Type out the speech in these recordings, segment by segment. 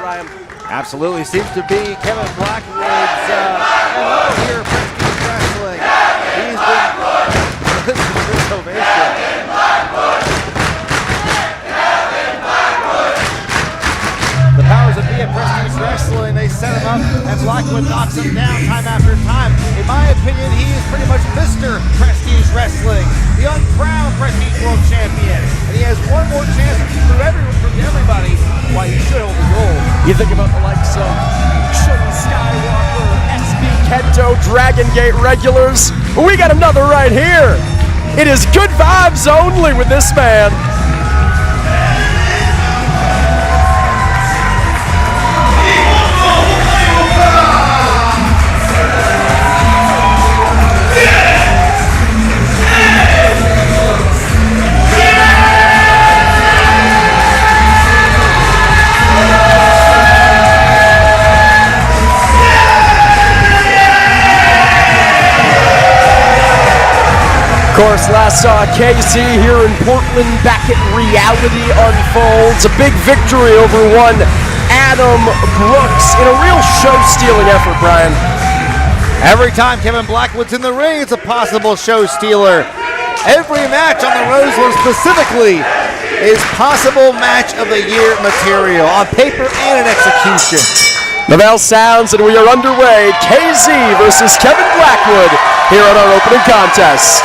Ryan. Absolutely. Seems to be Kevin Blackwood's MO here at Prestige Wrestling. He's been listening to this ovation. The powers that be at Prestige Wrestling, they set him up, and Blackwood knocks him down time after time. In my opinion, he is pretty much Mr. Prestige Wrestling, the uncrowned Prestige World Champion. And he has one more chance to prove everybody why he should hold the gold. You think about the likes of Shun Skywalker, SB Kento, Dragon Gate regulars. We got another right here. It is good vibes only with this man. Of course, last saw KC here in Portland back at Reality Unfolds. A big victory over one Adam Brooks in a real show-stealing effort, Brian. Every time Kevin Blackwood's in the ring, it's a possible show stealer. Every match on the Roseland specifically is possible match of the year material on paper and in execution. The bell sounds and we are underway. KZ versus Kevin Blackwood here on our opening contest.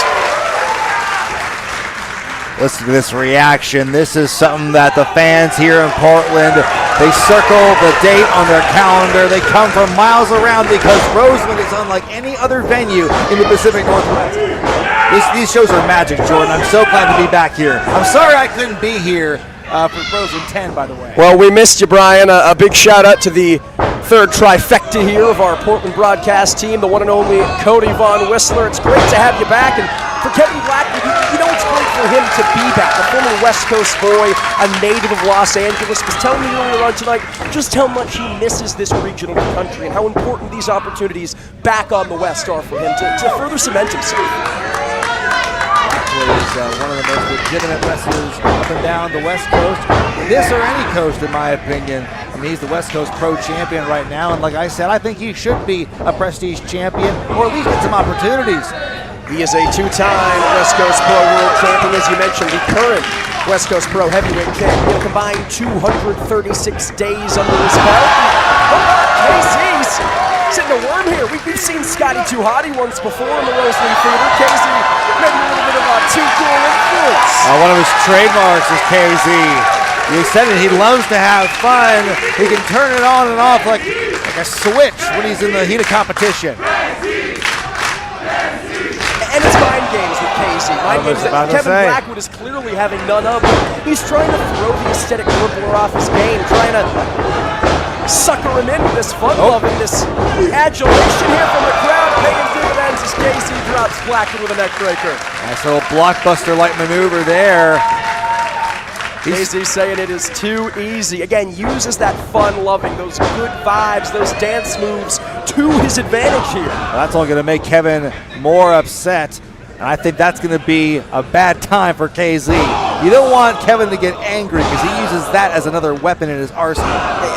Listen to this reaction. This is something that the fans here in Portland, they circle the date on their calendar. They come from miles around because Roseland is unlike any other venue in the Pacific Northwest. These shows are magic, Jordan. I'm so glad to be back here. I'm sorry I couldn't be here for Roseland 10, by the way. Well, we missed you, Brian. A big shout out to the third trifecta here of our Portland broadcast team, the one and only Cody Von Whistler. It's great to have you back. And for Kevin Blackwood, you know it's great for him to be back. A former West Coast boy, a native of Los Angeles, was telling me earlier on tonight just how much he misses this region of the country and how important these opportunities back on the West are for him to further cement himself. Blackwood is one of the most legitimate wrestlers up and down the West Coast, this or any coast in my opinion. I mean, he's the West Coast Pro Champion right now, and like I said, I think he should be a Prestige Champion or at least get some opportunities. He is a two-time West Coast Pro World Champion, as you mentioned, the current West Coast Pro Heavyweight Champion, combined 236 days under his belt. KZ's sitting a worm here. We've seen Scotty Too Hotty once before in the Roseland Theater. KZ, maybe a little bit of a too cool influence. One of his trademarks is KZ. He said it, he loves to have fun. He can turn it on and off like a switch when he's in the heat of competition. And it's mind games with KZ. Mind games that Kevin Blackwood is clearly having none of. He's trying to throw the aesthetic dribbler off his game, trying to sucker him in with this fun-loving, this adulation here from the crowd, paying dividends as KZ drops Blackwood with a neck breaker. Nice little blockbuster-like maneuver there. KZ saying it is too easy. Again, uses that fun-loving, those good vibes, those dance moves to his advantage here. Well, that's all going to make Kevin more upset, and I think that's going to be a bad time for KZ. You don't want Kevin to get angry because he uses that as another weapon in his arsenal.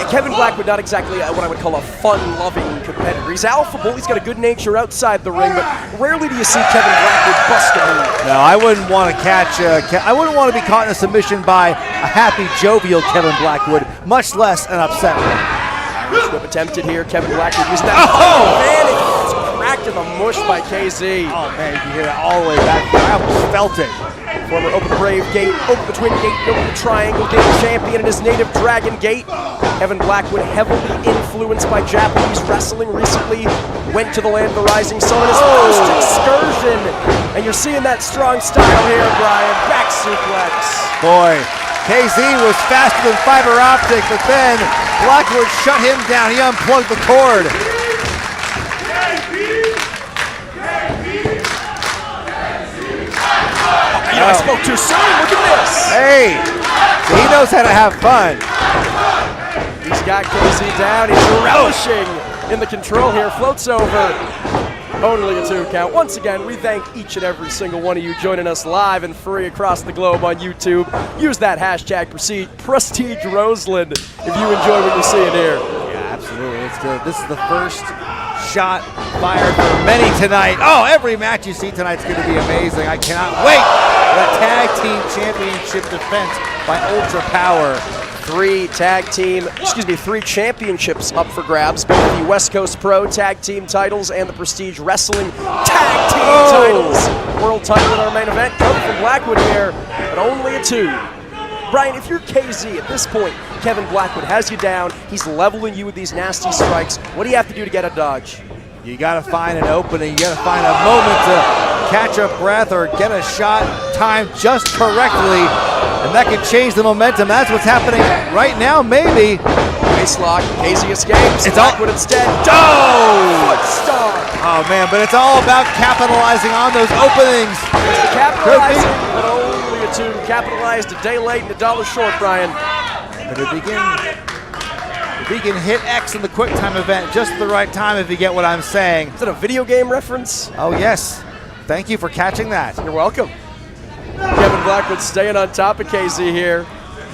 Kevin Blackwood, not exactly what I would call a fun-loving competitor. He's alpha bull, he's got a good nature outside the ring, but rarely do you see Kevin Blackwood bust a move. No, I wouldn't want to I wouldn't want to be caught in a submission by a happy, jovial Kevin Blackwood, much less an upset one. Whip attempted here, Kevin Blackwood using that advantage. It's cracked in the mush by KZ. Oh man, you can hear that all the way back. I almost felt it. Former Open Brave Gate, Open the Twin Gate, Open the Triangle Gate champion in his native Dragon Gate. Kevin Blackwood, heavily influenced by Japanese wrestling, recently went to the land of the rising sun in his first excursion. And you're seeing that strong style here, Brian. Back suplex. Boy, KZ was faster than fiber optic, but then Blackwood shut him down. He unplugged the cord. I spoke too soon. Look at this. Hey, he knows how to have fun. He's got KZ down. He's relishing in the control here. Floats over. Only a 2 count. Once again, we thank each and every single one of you joining us live and free across the globe on YouTube. Use that hashtag Prestige Roseland if you enjoy what you're seeing here. Yeah, absolutely. This is the first shot fired for many tonight. Oh, every match you see tonight's going to be amazing. I cannot wait for that tag team championship defense by UltraPOWER. 3 championships up for grabs, both the West Coast Pro Tag Team titles and the Prestige Wrestling Tag Team titles. World title in our main event coming from Blackwood here, but only a 2. Brian, if you're KZ at this point, Kevin Blackwood has you down. He's leveling you with these nasty strikes. What do you have to do to get a dodge? You got to find an opening. You got to find a moment to catch a breath or get a shot timed just correctly, and that can change the momentum. That's what's happening right now, maybe. Face lock, KZ escapes. It's Blackwood instead. Oh! Foot stomp. Oh, man, but it's all about capitalizing on those openings. Capitalizing, but only a 2. Capitalized a day late and $1 short, Brian. But if he can hit X in the quick time event just at the right time, if you get what I'm saying. Is that a video game reference? Oh, yes. Thank you for catching that. You're welcome. Kevin Blackwood staying on top of KZ here,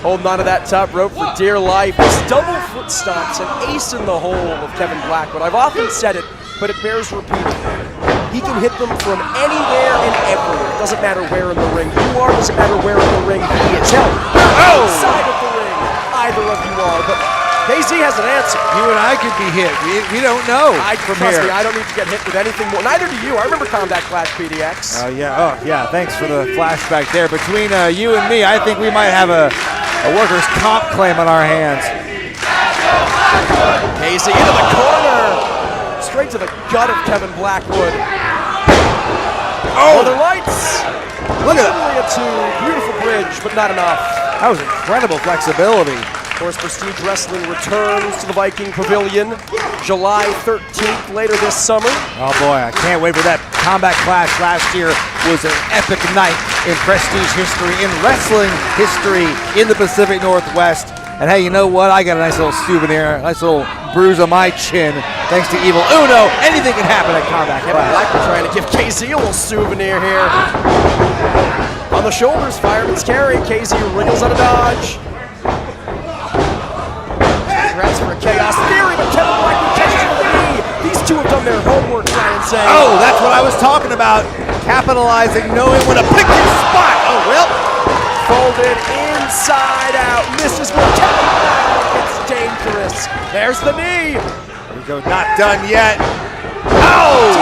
holding onto that top rope for dear life. This double foot stomps an ace in the hole of Kevin Blackwood. I've often said it, but it bears repeating. He can hit them from anywhere and everywhere. It doesn't matter where in the ring you are, doesn't matter where in the ring he is. Hell, outside of the ring, either of you are. But KZ has an answer. You and I could be hit. We don't know from trust here. me, I don't need to get hit with anything more. Neither do you. I remember Combat Clash PDX. Oh, yeah. Thanks for the flashback there. Between you and me, I think we might have a workers' comp claim on our hands. KZ into the corner. Straight to the gut of Kevin Blackwood. Oh, the lights. Look at that. Only a 2. Beautiful bridge, but not enough. That was incredible flexibility. Of course, Prestige Wrestling returns to the Viking Pavilion July 13th, later this summer. Oh boy, I can't wait for that. Combat Clash last year was an epic night in Prestige history, in wrestling history in the Pacific Northwest. And hey, you know what? I got a nice little souvenir, a nice little bruise on my chin, thanks to Evil Uno. Anything can happen at Combat Clash. Blackwood trying to give KZ a little souvenir here. On the shoulders, fireman's carry. KZ wriggles out of dodge. Congrats for a chaos theory, but Kevin Blackwood catches him with a knee. These two have done their homework, Ryan saying. Oh, that's what I was talking about. Capitalizing, knowing when to pick your spot. Oh, well. Folded inside out. Misses where Kevin Blackwood gets dangerous. There's the knee. There we go, not done yet. Oh!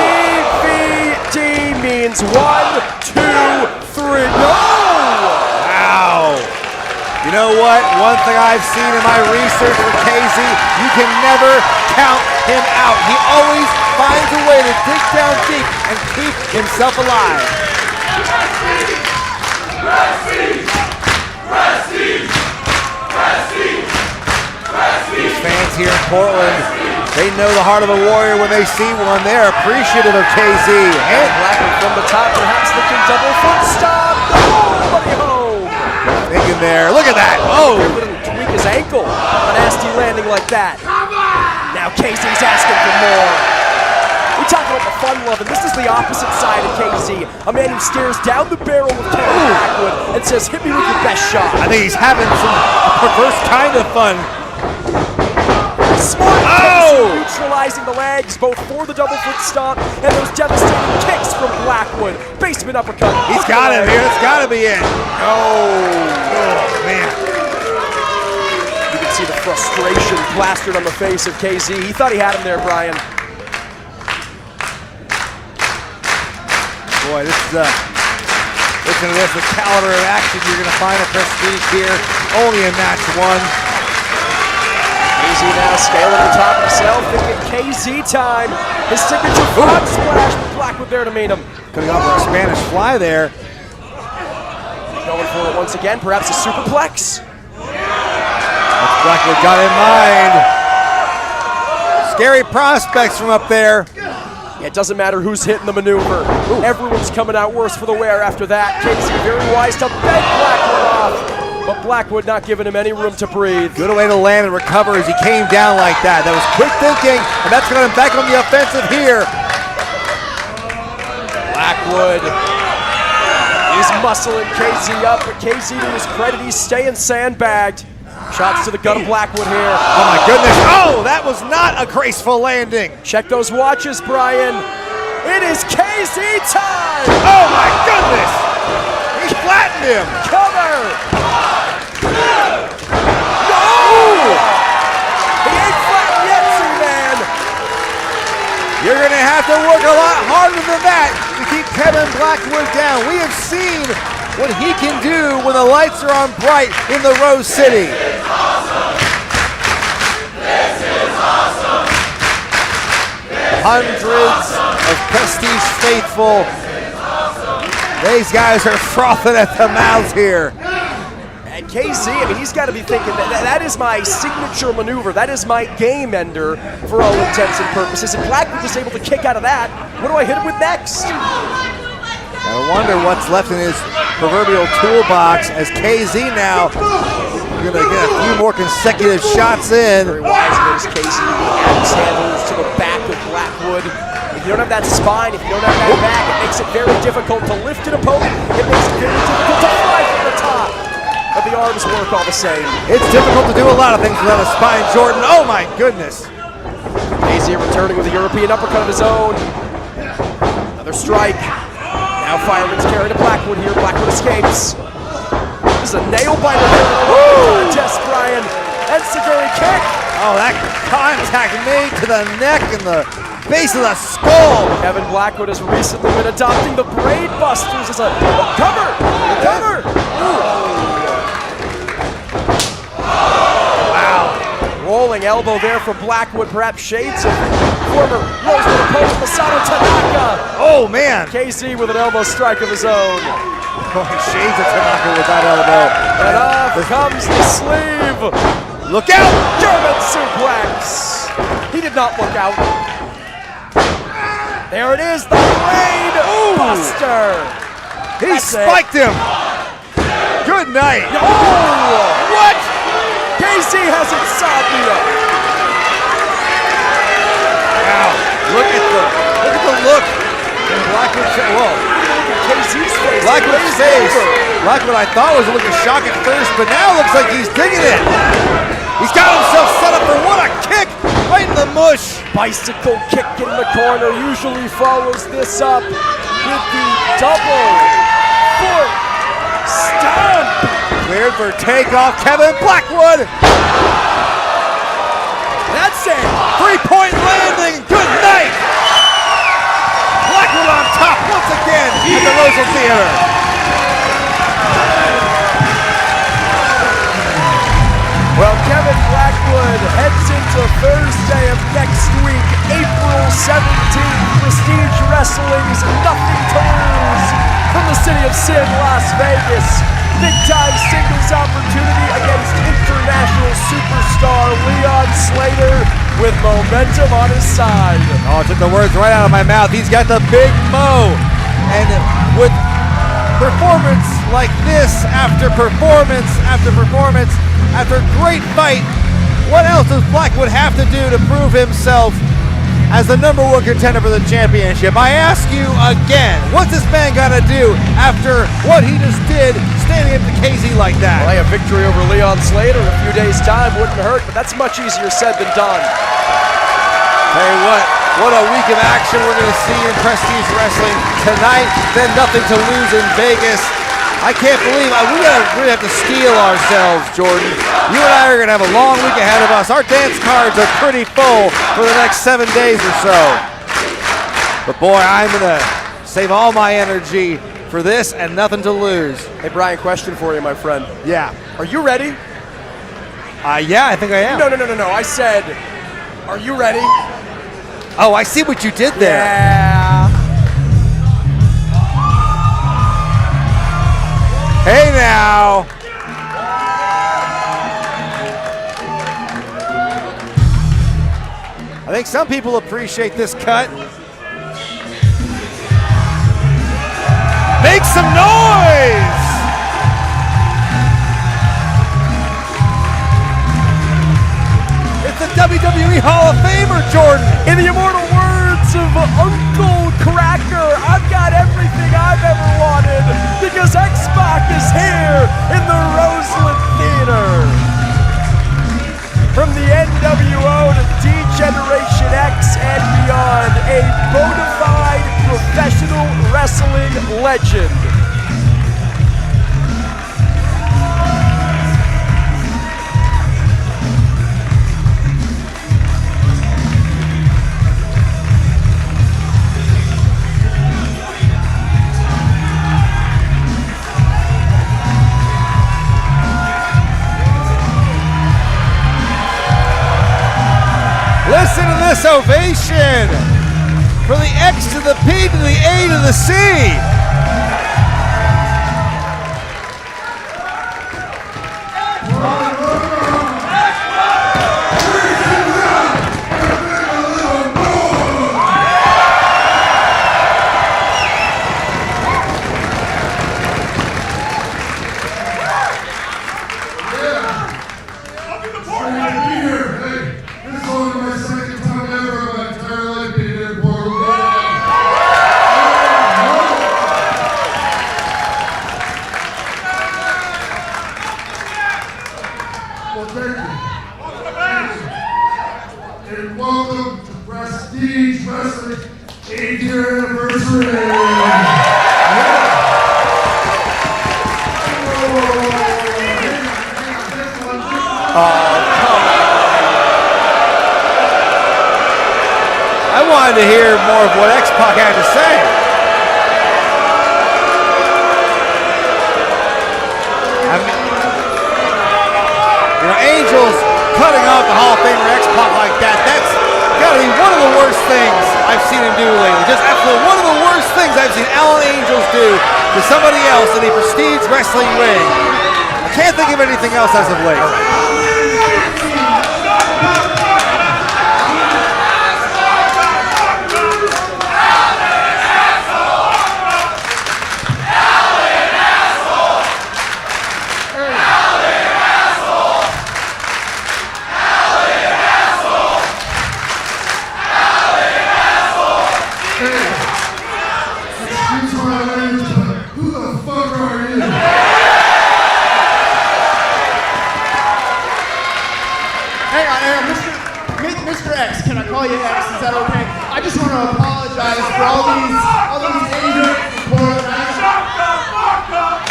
DVD means 1, 2, 3, no! Wow. You know what? One thing I've seen in my research with KZ, you can never count him out. He always finds a way to dig down deep and keep himself alive. These fans here in Portland, they know the heart of a warrior when they see one. They're appreciative of KZ. And Blackwood from the top, perhaps looking double foot stop. Oh, buddy home. Thinking there. Look at that. Oh. Everett tweak his ankle. A nasty landing like that. Now KZ's asking for more. We talk about the fun loving. This is the opposite side of KZ. A man who stares down the barrel of Kevin Blackwood and says, hit me with your best shot. I think he's having some perverse kind of fun. Smart KZ neutralizing the legs, both for the double foot stomp and those devastating kicks from Blackwood. Basement uppercut. He's got him here. It's got to be it. Oh, man. You can see the frustration plastered on the face of KZ. He thought he had him there, Brian. Boy, this is listen to this, the caliber of action you're going to find at Prestige here, only in match 1. KZ now scaling to the top himself, thinking KZ time. His signature frog splash, with Blackwood there to meet him. Could have gone for a Spanish fly there. Going for it once again, perhaps a superplex. That's Blackwood got in mind. Scary prospects from up there. Yeah, it doesn't matter who's hitting the maneuver. Everyone's coming out worse for the wear after that. KZ very wise to beg Blackwood off, but Blackwood not giving him any room to breathe. Good way to land and recover as he came down like that. That was quick thinking, and that's got him back on the offensive here. Blackwood is muscling KZ up, but KZ, to his credit, he's staying sandbagged. Shots to the gut of Blackwood here. Oh my goodness. Oh, that was not a graceful landing. Check those watches, Brian. It is KZ time. Oh my goodness. He flattened him. Cover. No! He ain't flattened yet, Z-Man. You're going to have to work a lot harder than that to keep Kevin Blackwood down. We have seen what he can do when the lights are on bright in the Rose City. This is awesome. Hundreds of Prestige faithful. These guys are frothing at the mouths here. And KZ, I mean, he's got to be thinking that is my signature maneuver. That is my game ender for all intents and purposes. If Blackwood was able to kick out of that, what do I hit him with next? I wonder what's left in his proverbial toolbox as KZ now going to get a few more consecutive shots in. Very wise against KZ. The axe handles to the back of Blackwood. If you don't have that spine, if you don't have that back, it makes it very difficult to lift an opponent. It makes it very difficult to fly from the top. But the arms work all the same. It's difficult to do a lot of things without a spine, Jordan. Oh my goodness. KZ returning with a European uppercut of his own. Another strike. Now Fireman's carry to Blackwood here. Blackwood escapes. This is a nail biter here in a contest, Brian. Enziguri kick. Oh, that contact made to the neck and the base of the skull. Kevin Blackwood has recently been adopting the Braid Busters as a cover. Cover. Wow. Rolling elbow there from Blackwood. Perhaps shades of former Roseland opponent Masato Tanaka. Oh, man. KZ with an elbow strike of his own. Oh, shades of Tanaka with that elbow. And off comes the sleeve. Look out! German suplex. He did not look out. There it is, the Braid Buster. He spiked him. Good night. Oh! What? KZ has insomnia. Wow. Look at the look in Blackwood's face. Whoa. KZ's face. Blackwood's face. Blackwood, I thought, was looking shock at first, but now looks like he's digging it. He's got himself set up for what a kick right in the mush. Bicycle kick in the corner usually follows this up with the double foot stomp. Cleared for takeoff, Kevin Blackwood. That's it. 3-point landing. Good night. Blackwood on top once again at the Roseland Theater. Well, Kevin Blackwood heads into Thursday of next week, April 17th. Prestige Wrestling's Nothing to Lose from the city of Sin, Las Vegas. Big-time singles opportunity against international superstar Leon Slater with momentum on his side. Oh, I took the words right out of my mouth. He's got the big mo. And with performance like this, after performance, after performance, after great fight, what else does Blackwood have to do to prove himself as the #1 contender for the championship? I ask you again, what's this man got to do after what he just did, standing up to KZ like that? Well, a victory over Leon Slater in a few days' time wouldn't hurt, but that's much easier said than done. Tell you what a week of action we're going to see in Prestige Wrestling tonight. Then Nothing to Lose in Vegas. I can't believe we really have to steel ourselves, Jordan. You and I are going to have a long week ahead of us. Our dance cards are pretty full for the next 7 days or so. But boy, I'm going to save all my energy for this and Nothing to Lose. Hey, Brian, question for you, my friend. Yeah. Are you ready? Yeah, I think I am. No. I said, are you ready? Oh, I see what you did there. Yeah. Hey now. I think some people appreciate this cut. Make some noise! It's the WWE Hall of Famer, Jordan. In the immortal words of Uncle Cracker, I've got everything legend. Listen to this ovation for the X to the P to the A to the C. And welcome to Prestige Wrestling 8th-year anniversary. I wanted to hear more of what X-Pac had to say. I mean, you know, Angel's cutting off the Hall of Famer X-Pac like that, that's gotta be one of the worst things I've seen him do lately. Just absolutely one of the worst things I've seen Alan Angels do to somebody else in a Prestige Wrestling ring. I can't think of anything else as of late. Mr. X, can I call you X? Is that okay? I just want to apologize for all these ignorant reporters. Shut the fuck up!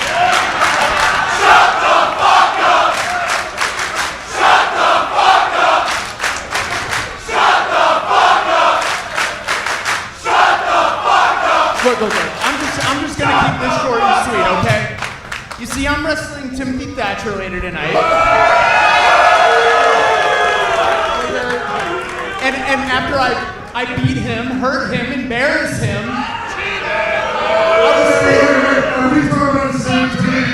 Shut the fuck up! Shut the fuck up! Shut the fuck up! Shut the fuck up! Look. I'm just gonna keep this short and sweet, okay? You see, I'm wrestling Timothy Thatcher later tonight. And after I beat him, hurt him, embarrass him, Are we talking about the same thing?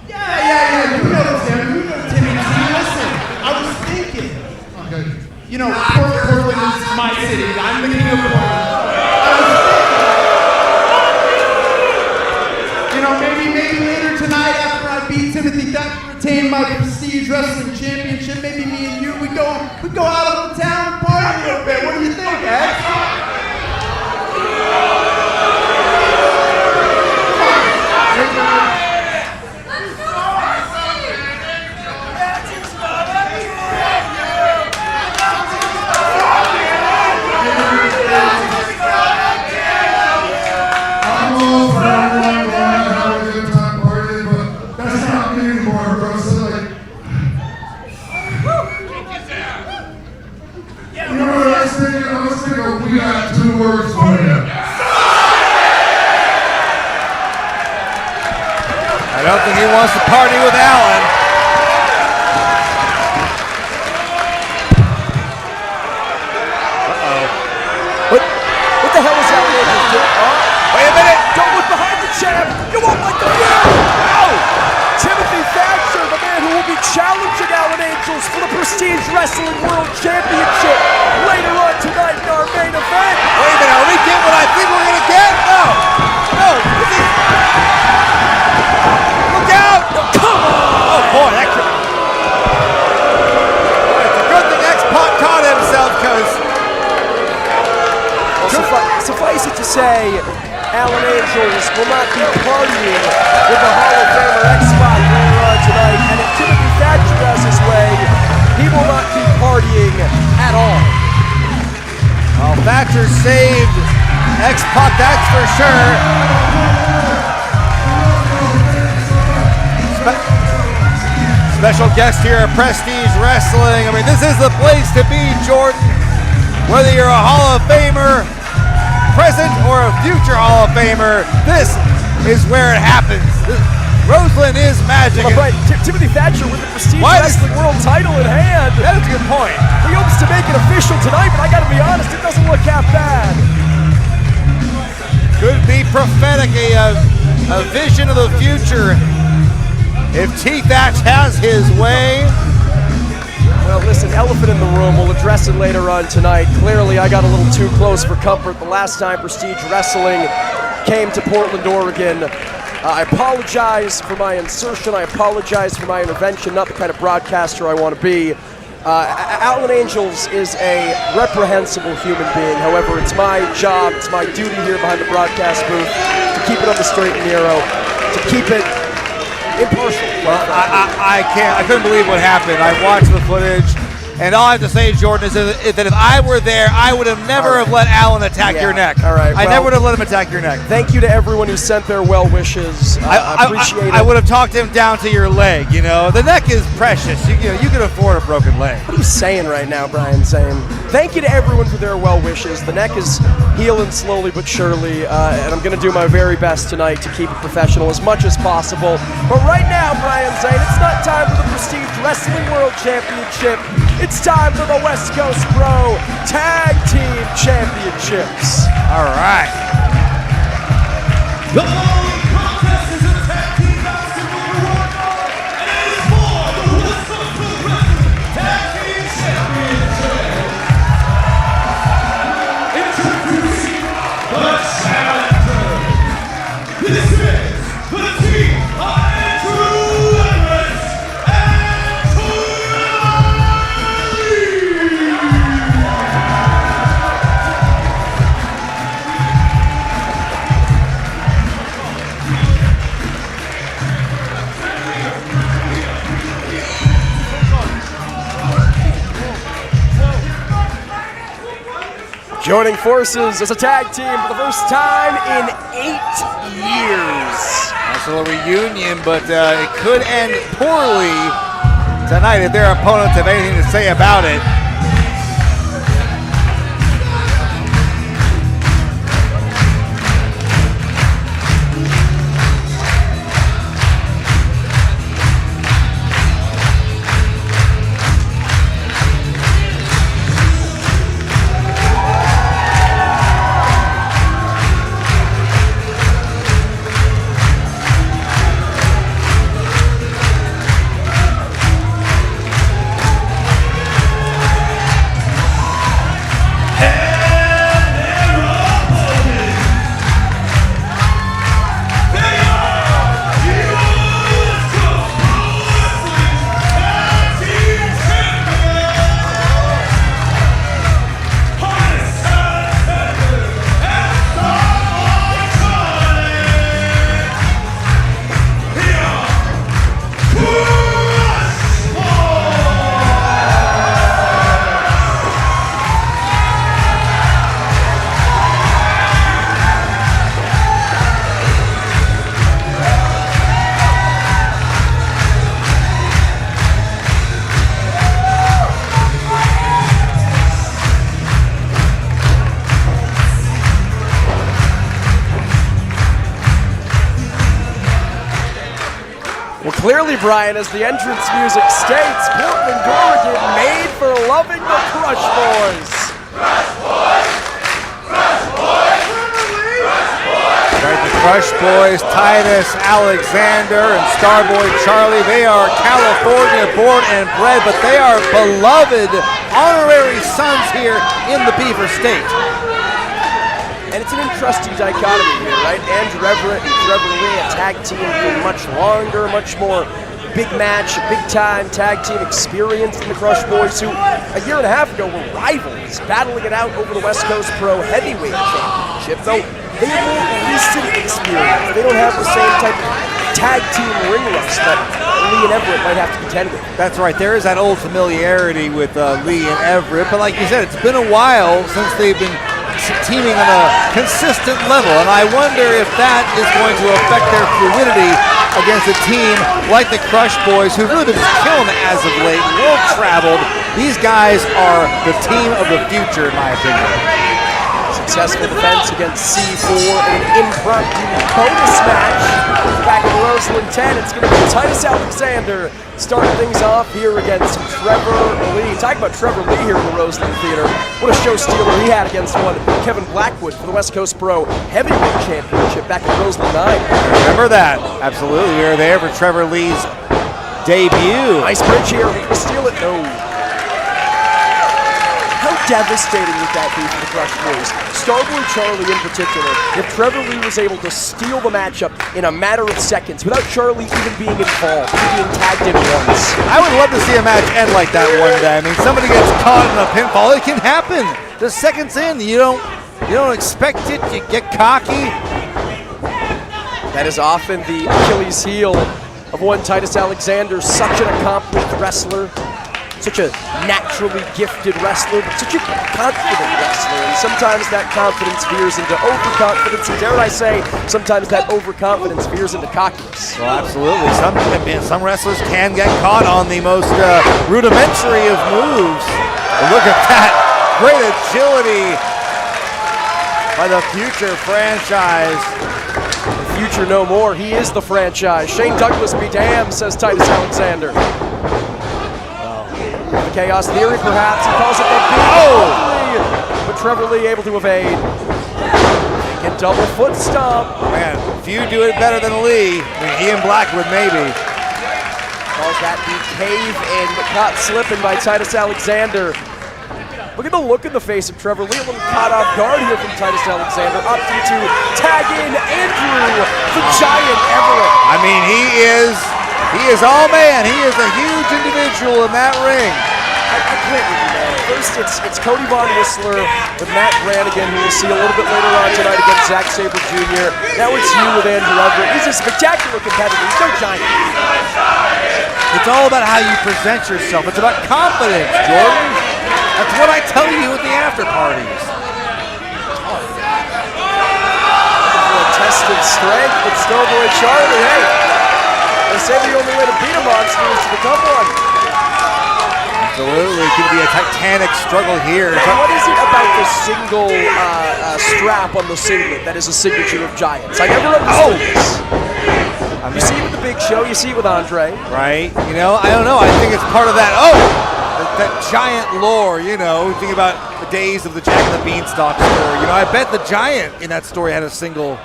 yeah, you know Tim, Timmy T. Listen, I was thinking, Okay. you know, Portland is my city. I'm the king of Portland. You know, maybe later tonight after I beat Timothy Thatcher, retain my Prestige Wrestling Championship, maybe me and you, we go out on the town and party a little bit. What do you think, Ed? I'm all for everyone going and having a good time partying, but that's not me anymore, bro. So, like, you know what I was thinking? I was thinking we got 2 words for you. I don't think he wants to party with Alan. What the hell is Alan Angels doing? Wait a minute. Don't look behind the champ. You won't like the view. Oh! Timothy Thatcher, the man who will be challenging Alan Angels for the Prestige Wrestling World Championship later on tonight in our main event. Wait a minute, are we getting what I think we're gonna get? No. Look out! No, come on! Oh boy, that could. Boy, it's a good thing X-Pac caught himself, because Suffice it to say, Alan Angels will not be partying with the Hall of Famer X-Pac later on tonight, and if Timothy Thatcher does his way, he will not be partying at all. well, Thatcher saved X-Pac, that's for sure. Special guest here at Prestige Wrestling. I mean, this is the place to be, Jordan. Whether you're a Hall of Famer, present, or a future Hall of Famer, this is where it happens. Roseland is magic. Well, right, Timothy Thatcher with the Prestige Wrestling World title in hand. That is a good point. He hopes to make it official tonight, but I gotta be honest, it doesn't look half bad. Could be prophetic, a vision of the future. If T-Thatch has his way. Well, listen, elephant in the room. We'll address it later on tonight. Clearly, I got a little too close for comfort the last time Prestige Wrestling came to Portland, Oregon. I apologize for my insertion. I apologize for my intervention. Not the kind of broadcaster I want to be. Alan Angels is a reprehensible human being. However, it's my job, it's my duty here behind the broadcast booth to keep it on the straight and narrow, to keep it impartial. Well, I couldn't believe what happened. I watched the footage, and all I have to say, Jordan, is that if I were there, I would have never have let Alan attack your neck. All right. I never would have let him attack your neck. Thank you to everyone who sent their well wishes. I appreciate it. I would have talked him down to your leg. You know, the neck is precious. You can afford a broken leg. What are you saying right now, Brian? Saying thank you to everyone for their well wishes. The neck is healing slowly but surely, and I'm going to do my very best tonight to keep it professional as much as possible. But right now, Brian Zane, it's not time for the Prestige Wrestling World Championship. It's time for the West Coast Pro Tag Team Championships. All right. The following contest is a tag team basketball war, and it is for the West Coast Pro Wrestling Tag Team Championship. Introducing the challenger. This is the team of Andrew Everett and Joining forces as a tag team for the first time in 8 years. Nice little reunion, but it could end poorly tonight if their opponents have anything to say about it. Clearly, Brian, as the entrance music states, Portland, Oregon, made for loving the Crush Boys. Crush Boys! Crush Boys! Right, the Crush Boys, Titus Alexander and Starboy Charlie, they are California born and bred, but they are beloved honorary sons here in the Beaver State. And it's an interesting dichotomy here, right? Andrew Everett and Trevor Lee, a tag team for much longer, much more big match, big-time tag team experience than the Crush Boys, who a year and a half ago were rivals, battling it out over the West Coast Pro Heavyweight Championship. Though they have more recent experience. They don't have the same type of tag team ring rust that Lee and Everett might have to contend with. That's right. There is that old familiarity with Lee and Everett, but like you said, it's been a while since they've been teaming on a consistent level, and I wonder if that is going to affect their fluidity against a team like the Crush Boys, who've really been killing it as of late, world-traveled. These guys are the team of the future, in my opinion. Successful defense against C4 in an impromptu bonus match. Back in Roseland 10, it's going to be Titus Alexander starting things off here against Trevor Lee. Talking about Trevor Lee here in the Roseland Theater. What a show stealer he had against one Kevin Blackwood for the West Coast Pro Heavyweight Championship back in Roseland 9. Remember that? Absolutely. We were there for Trevor Lee's debut. Nice bridge here. He can steal it. No. How devastating would that be for the Crush Boys? Starboy Charlie in particular, if Trevor Lee was able to steal the matchup in a matter of seconds without Charlie even being involved, being tagged in once. I would love to see a match end like that one day. I mean, somebody gets caught in a pinfall. It can happen. The seconds in, you don't expect it. You get cocky. That is often the Achilles heel of one Titus Alexander, such an accomplished wrestler. Such a naturally gifted wrestler, but such a confident wrestler. And sometimes that confidence veers into overconfidence, and dare I say, sometimes that overconfidence veers into cockiness. Well, absolutely. Some wrestlers can get caught on the most rudimentary of moves. But look at that. Great agility by the future franchise. The future no more. He is the franchise. Shane Douglas be damned, says Titus Alexander. The Chaos Theory, perhaps. He calls it the beat. Oh! But Trevor Lee able to evade. Get double foot stomp. Man, few do it better than Lee. I mean, he and Blackwood, maybe. Calls that the cave in, but caught slipping by Titus Alexander. Look at the look in the face of Trevor Lee. A little caught off guard here from Titus Alexander. Opting to tag in Andrew, the Giant Everett. I mean, he is all man. He is a huge individual in that ring. I can't with you, man. First, it's Cody Von Whistler with Matt Branigan, who we'll see a little bit later on tonight against Zack Saber Jr. Now it's you with Andrew Everett. He's a spectacular competitor. He's no giant. It's all about how you present yourself. It's about confidence, Jordan. That's what I tell you at the after parties. For a test of strength with Starboy Charlie. Hey, they say the only way to beat a monster is to become one. Absolutely, it could be a titanic struggle here. What is it about the single strap on the singlet that is a signature of Giants? I never understood this. You see it with the Big Show, you see it with Andre. Right, you know, I don't know, I think it's part of that, that Giant lore, you know, think about the days of the Jack and the Beanstalk story. You know, I bet the Giant in that story had a single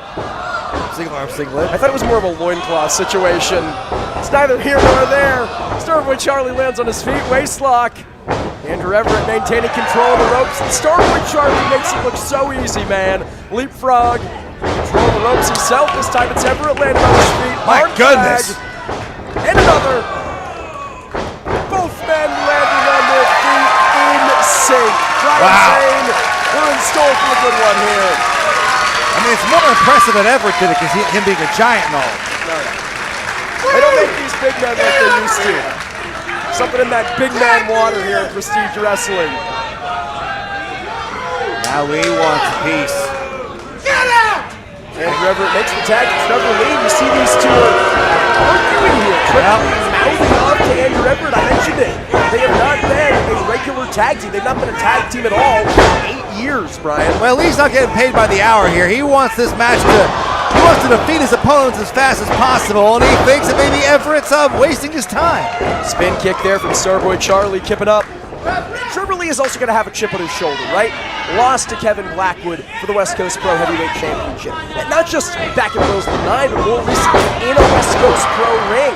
arm singlet. I thought it was more of a loincloth situation. It's neither here nor there. Starboy Charlie lands on his feet, waistlock. Andrew Everett maintaining control of the ropes, and Starboy Charlie makes it look so easy, man. Leapfrog, control of the ropes himself. This time it's Everett landing on his feet. My goodness! And another. Both men landing on their feet in sync. Brian Zane, we're in store for a good one here. I mean, it's more impressive that Everett did it because him being a giant and all. No. They don't make these big men like they used to. Something in that big man water here in Prestige Wrestling. Now Lee wants a piece. Get out! Andrew Everett makes the tag to Trevor Lee. You see these two are arguing here. Trevor Lee mouthing off to Andrew Everett. I mentioned it. They have not been a regular tag team. They've not been a tag team at all in 8 years, Brian. Well, Lee's not getting paid by the hour here. He wants this match he wants to defeat his opponents as fast as possible, and he thinks that maybe Everett's wasting his time. Spin kick there from Starboy Charlie, kipping up. Trevor Lee is also going to have a chip on his shoulder, right? Lost to Kevin Blackwood for the West Coast Pro Heavyweight Championship. And not just back in Roseland 9, but more recently in a West Coast Pro ring.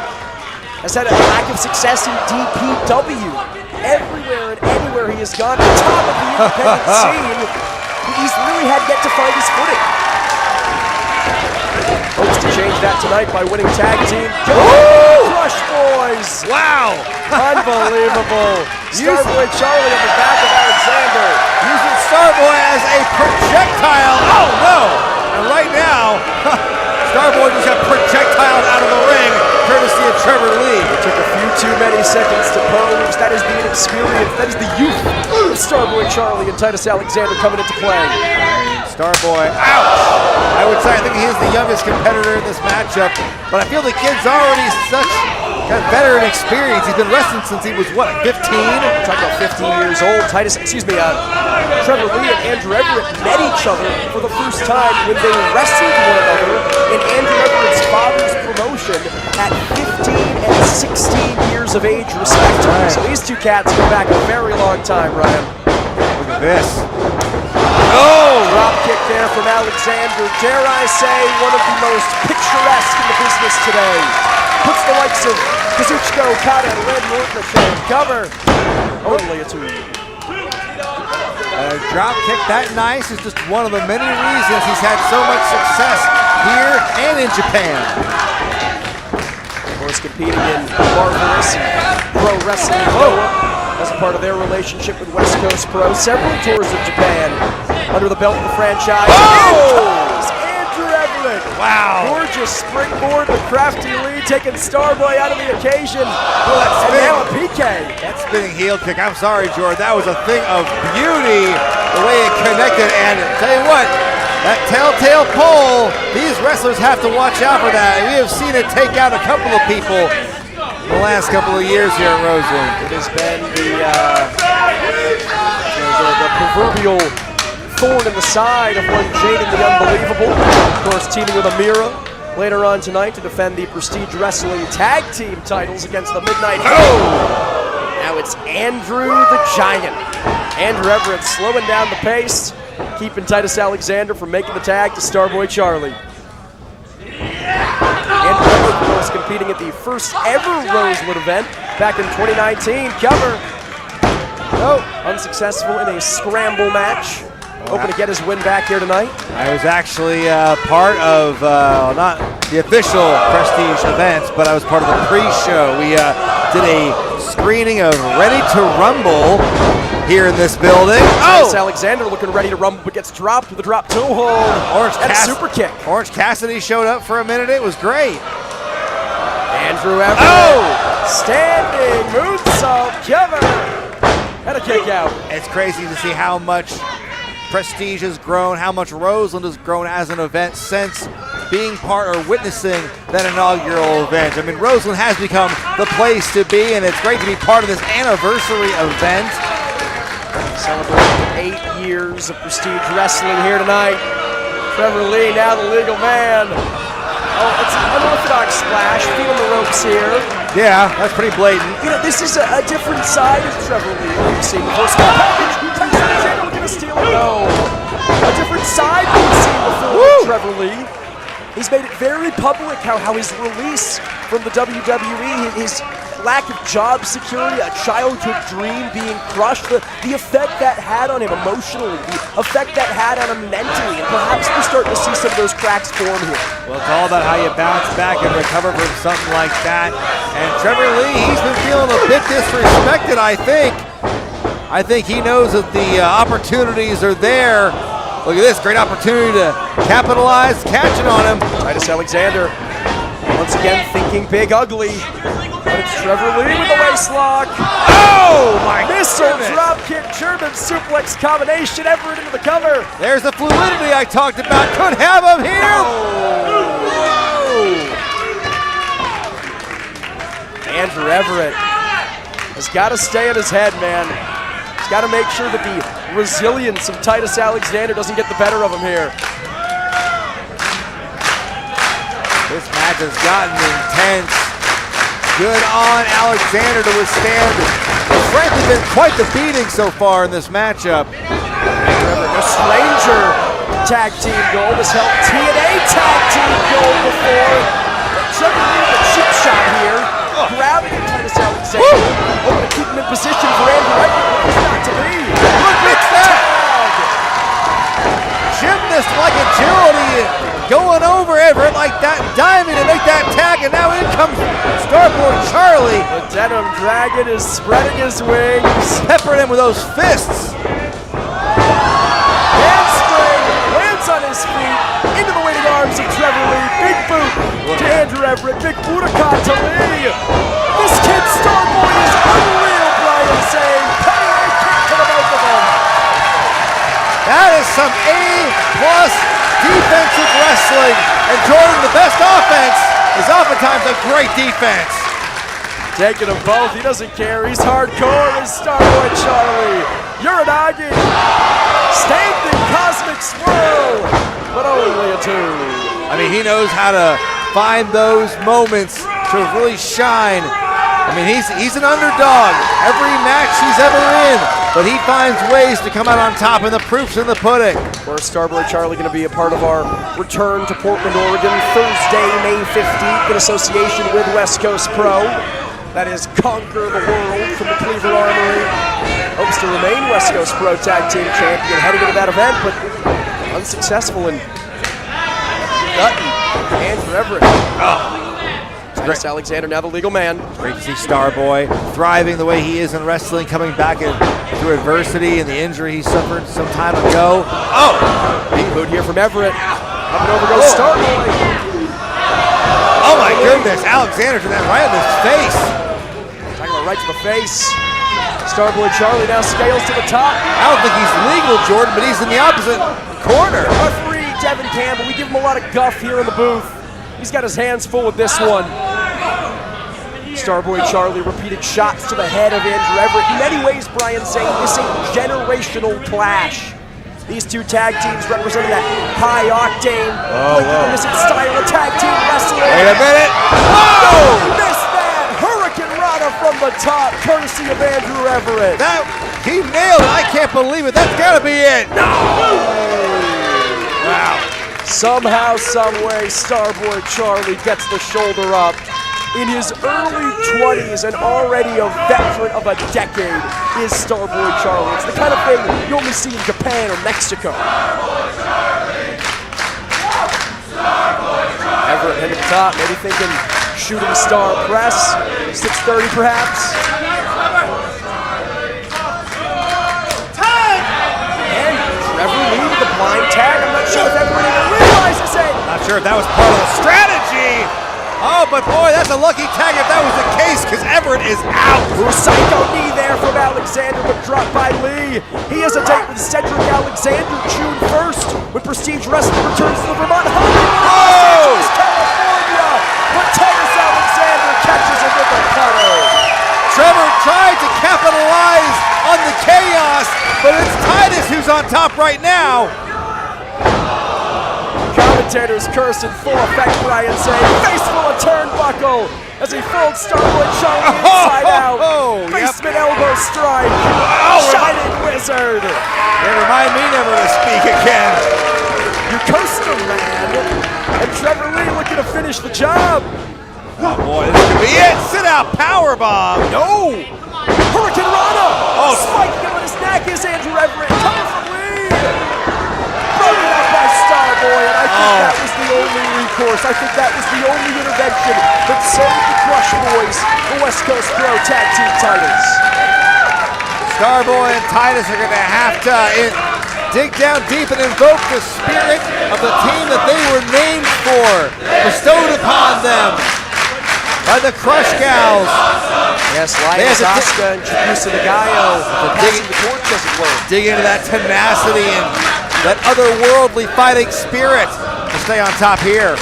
Has had a lack of success in DPW. Everywhere and anywhere he has gone, to the top of the independent scene, he's really had yet to find his footing. Hopes to change that tonight by winning tag team. Crush Boys! Wow! Unbelievable! Starboy Charlie on the back of Alexander. Using Starboy as a projectile. Oh no! And right now, Starboy just got projectiled out of the ring, courtesy of Trevor Lee. It took a few too many seconds to pose. That is the inexperience. That is the youth of Starboy Charlie and Titus Alexander coming into play. Starboy, ouch! I would say I think he is the youngest competitor in this matchup, but I feel the kid's already got veteran experience. He's been wrestling since he was, what, 15? Talking about 15 years old. Trevor Lee and Andrew Everett met each other for the first time when they wrestled one another in Andrew Everett's father's promotion at 15 and 16 years of age, respectively. Right. So these two cats go back a very long time, Ryan. Look at this. Oh! Drop kick there from Alexander. Dare I say, one of the most picturesque in the business today. Puts the likes of Kazuchika Okada and Randy Orton ashame. Cover. Only a 2. Drop kick that nice is just one of the many reasons he's had so much success here and in Japan. Of course, competing in Marvelous Pro Wrestling as a part of their relationship with West Coast Pro. Several tours of Japan under the belt of the franchise. Oh! Andrew Everett. Wow. Gorgeous springboard with Crafty Lee taking Starboy out of the occasion. Oh, that's and spinning. now a PK. That spinning heel kick, I'm sorry, Jordan, that was a thing of beauty, the way it connected, and tell you what, that telltale pole, these wrestlers have to watch out for that. We have seen it take out a couple of people in the last couple of years here at Roseland. It has been the proverbial thorn in the side of one Jaden the Unbelievable. Of course, teaming with Amira later on tonight to defend the Prestige Wrestling Tag Team titles against the Midnight Hero. Now it's Andrew the Giant. Andrew Everett slowing down the pace, keeping Titus Alexander from making the tag to Starboy Charlie. Andrew Everett, of course, competing at the first ever Roseland event back in 2019. Cover. Oh, unsuccessful in a scramble match. Hoping to get his win back here tonight. I was actually part of, not the official Prestige events, but I was part of the pre-show. We did a screening of Ready to Rumble here in this building. Oh! Alexander looking ready to rumble, but gets dropped with a drop toe hold. And a super kick. Orange Cassidy showed up for a minute. It was great. Andrew Everett. Standing moonsault cover. And a kick out. It's crazy to see how much Prestige has grown, how much Roseland has grown as an event since being part or witnessing that inaugural event. I mean, Roseland has become the place to be, and it's great to be part of this anniversary event. Celebrating 8 years of Prestige Wrestling here tonight. Trevor Lee, now the legal man. Oh, it's an unorthodox splash, feeling the ropes here. Yeah, that's pretty blatant. You know, this is a different side of Trevor Lee. We've seen before. Small package. We're going to steal it. No. A different side we've seen before with Trevor Lee. He's made it very public how his release from the WWE, his lack of job security, a childhood dream being crushed, the effect that had on him emotionally, the effect that had on him mentally, and perhaps we're starting to see some of those cracks form here. Well, it's all about how you bounce back and recover from something like that. And Trevor Lee, he's been feeling a bit disrespected, I think. I think he knows that the opportunities are there. Look at this, great opportunity to capitalize, catching on him. Titus Alexander, once again thinking big ugly. But it's Trevor Lee with the waist lock. Oh my Missile goodness. drop kick, German suplex combination, Everett into the cover. There's the fluidity I talked about. Could have him here. Andrew Everett has got to stay in his head, man. He's got to make sure that the resilience of Titus Alexander doesn't get the better of him here. This match has gotten intense. Good on Alexander to withstand what's frankly been quite the beating so far in this matchup. Trevor, a stranger tag team goal. This helped TNA tag team goal before. Trevor Lee with a cheap shot here. Grabbing at Titus Alexander. Hoping to keep him in position for Andrew Everett, but it's not to be. Look at that! Gymnast-like agility going over Everett like that, diving to make that tag, and now in comes Starboy Charlie. The Denim Dragon is spreading his wings. Peppering him with those fists. Handspring, lands on his feet, into the waiting arms of Trevor Lee. Big boot to Andrew Everett, big Budokan to Lee. This kid Starboy is unreal, Brian saying. Penny kick to the both of them. That is some A+ Jordan, the best offense is oftentimes a great defense. Taking them both, he doesn't care. He's hardcore, is Starboy Charlie. Uranagi, standing cosmic swirl, but only a 2. I mean, he knows how to find those moments to really shine. I mean, he's an underdog every match he's ever in, but he finds ways to come out on top, and the proof's in the pudding. Where's Starboy Charlie going to be a part of our return to Portland, Oregon, Thursday, May 15th, in association with West Coast Pro. That is Conquer the World from the Cleveland Armory. Hopes to remain West Coast Pro Tag Team Champion heading into that event, but unsuccessful in Dutton and for Everett. Chris Alexander, now the legal man. Great to see Starboy thriving the way he is in wrestling, coming back through adversity and the injury he suffered some time ago. Oh! Big boot here from Everett. Up and over goes Starboy. Oh my goodness, Alexander to that right in his face. Talking about right to the face. Starboy Charlie now scales to the top. I don't think he's legal, Jordan, but he's in the opposite corner. Referee Devin Campbell, we give him a lot of guff here in the booth. He's got his hands full with this one. Starboy Charlie repeated shots to the head of Andrew Everett. In many ways, Brian saying this is a generational clash. These two tag teams representing that high octane, illicit style of tag team wrestling. Wait a minute. Oh! Missed that! Hurricane Rana from the top, courtesy of Andrew Everett. He nailed it. I can't believe it. That's gotta be it. No! Wow. Somehow, someway, Starboy Charlie gets the shoulder up. In his early 20s and already a veteran of a decade is Starboy Charlie. It's the kind of thing you only see in Japan or Mexico. Everett heading to the top, maybe thinking shooting star press, 630 perhaps. And Trevor Lee with the blind tag. I'm not sure if everyone even realizes it. Not sure if that was part of the strategy. Oh, but boy, that's a lucky tag if that was the case, because Everett is out. Ooh, psycho knee there from Alexander, but dropped by Lee. He has a date with Cedric Alexander June 1st when Prestige Wrestling returns to the Vermont home in Los Angeles, California. But Titus Alexander catches him with a cutter. Trevor tried to capitalize on the chaos, but it's Titus who's on top right now. Commentators curse in full effect, Brian saying, face full of turnbuckle as he folds Starboy Charlie inside out. Basement elbow strike. Shining Wizard. They remind me never to speak again. Yokosuka, man. And Trevor Lee looking to finish the job. Oh boy, this could be it. Sit out powerbomb. No. Hurricane Rana. Oh, spiking him on his neck is Andrew Everett. Coming from Lee. Broken up by Starboy, and I think that was the only recourse. I think that was the only intervention that saved the Crush Boys, the West Coast Pro Tag Team titles. Starboy and Titus are going to have to dig down deep and invoke the spirit of the team that they were named for, bestowed upon them by the Crush Gals. Yes, Lioness Asuka and Chigusa Nagayo passing the torch, as it were. Dig into that tenacity and that otherworldly fighting spirit to stay on top here.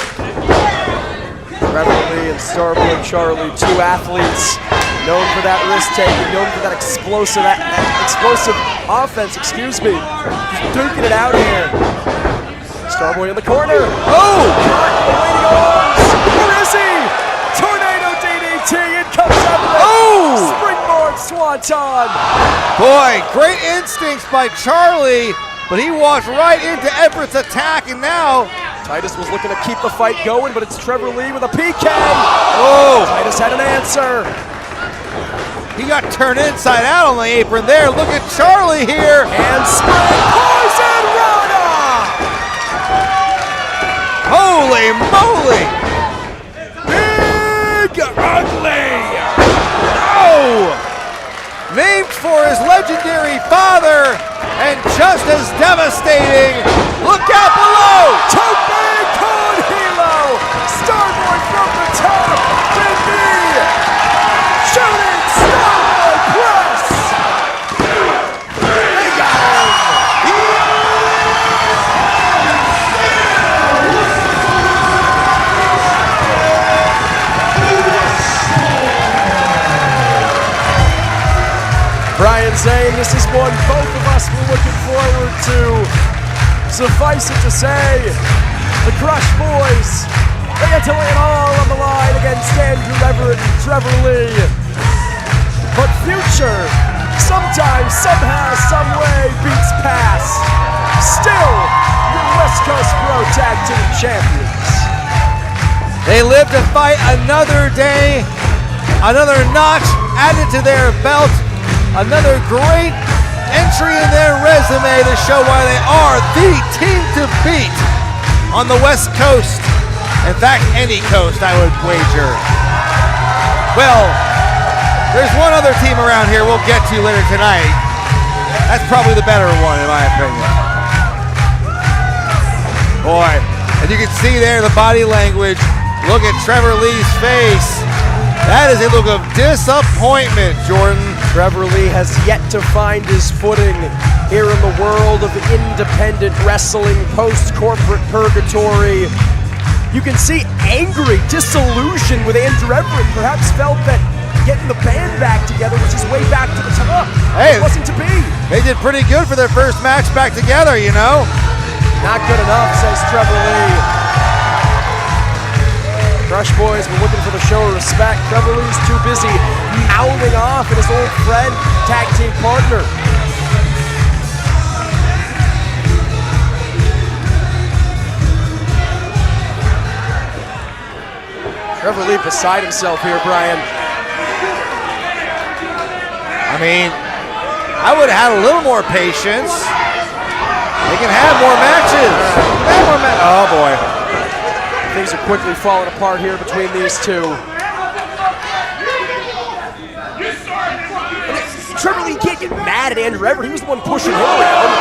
Trevor Lee and Starboy Charlie, two athletes known for that risk taking, known for that explosive offense, excuse me. Just duking it out here. Starboy in the corner. Oh! Waiting arms. Where is he? Tornado DDT, in comes Everett. Oh! Springboard Swanton. Boy, great instincts by Charlie, but he walked right into Everett's attack, and now Titus was looking to keep the fight going, but it's Trevor Lee with a PK. Oh! Titus had an answer. He got turned inside out on the apron there. Look at Charlie here. And spring poison Rana. Holy moly. Big Ugly. Oh! Named for his legendary father, and just as devastating. Look out below. Tope con Hilo. Starboy from the top. Big knee. Shooting Starboy press. They got him. saying this is one both of us were looking forward to. Suffice it to say, the Crush Boys, they had to lay it all on the line against Everett and Trevor Lee. But future, sometimes, somehow, someway, beats past. Still, your West Coast Pro Tag Team Champions. They live to fight another day, another notch added to their belt, another great entry in their resume to show why they are the team to beat on the West Coast. In fact, any coast, I would wager. Well, there's one other team around here we'll get to later tonight. That's probably the better one, in my opinion. Boy, and you can see there the body language. Look at Trevor Lee's face. That is a look of disappointment, Jordan. Trevor Lee has yet to find his footing here in the world of independent wrestling, post-corporate purgatory. You can see angry, disillusioned with Andrew Everett, perhaps felt that getting the band back together was his way back to the top. Hey, it wasn't to be. They did pretty good for their first match back together, you know? Not good enough, says Trevor Lee. Crush Boys were looking for the show of respect. Trevor Lee's too busy mouthing off at his old friend, tag team partner. Trevor Lee beside himself here, Brian. I mean, I would have had a little more patience. They can have more matches. Oh boy. Things are quickly falling apart here between these two. Trevor Lee can't get mad at Andrew Everett. He was the one pushing him around.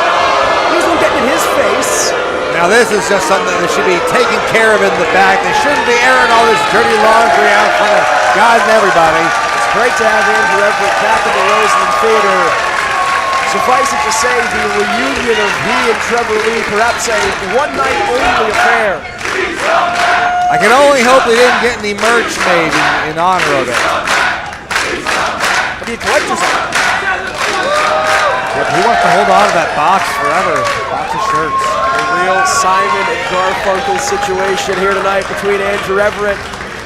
He was the one getting in his face. Now this is just something that should be taken care of in the back. They shouldn't be airing all this dirty laundry out in front of God and everybody. It's great to have Andrew Everett back in the Roseland Theater. Suffice it to say, the reunion of he and Trevor Lee, perhaps a one-night only affair. I can only hope they didn't get any merch made in honor of it. What do you collectors on? Yep, he wants to hold on to that box forever. Box of shirts. A real Simon and Garfunkel situation here tonight between Andrew Everett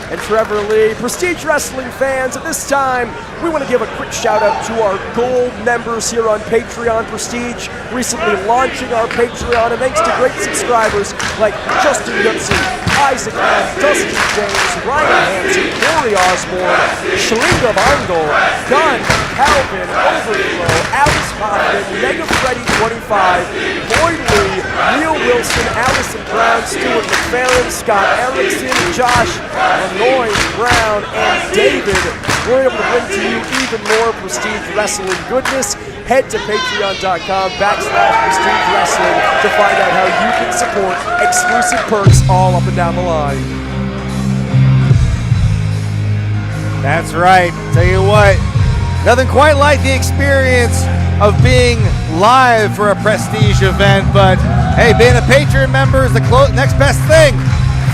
and Trevor Lee. Prestige Wrestling fans, at this time, we want to give a quick shout out to our gold members here on Patreon. Prestige recently launching our Patreon, and thanks to great subscribers like Justin Goodson, Isaac F., Dustin James, Ryan Hansen, Corey Osborne, Shalinga Bangol, Gunn, Calvin, Overflow, Alice Hoffman, Mega Freddy 25, Lloyd Lee, Neil Wilson, Allison Brown, Stuart McFarland, Scott Erickson, Josh Lanoy Brown, and David. We're able to bring to you even more Prestige Wrestling goodness. Head to patreon.com/Prestige Wrestling to find out how you can support exclusive perks all up and down the line. That's right. Tell you what, nothing quite like the experience of being live for a Prestige event, but hey, being a Patreon member is the next best thing.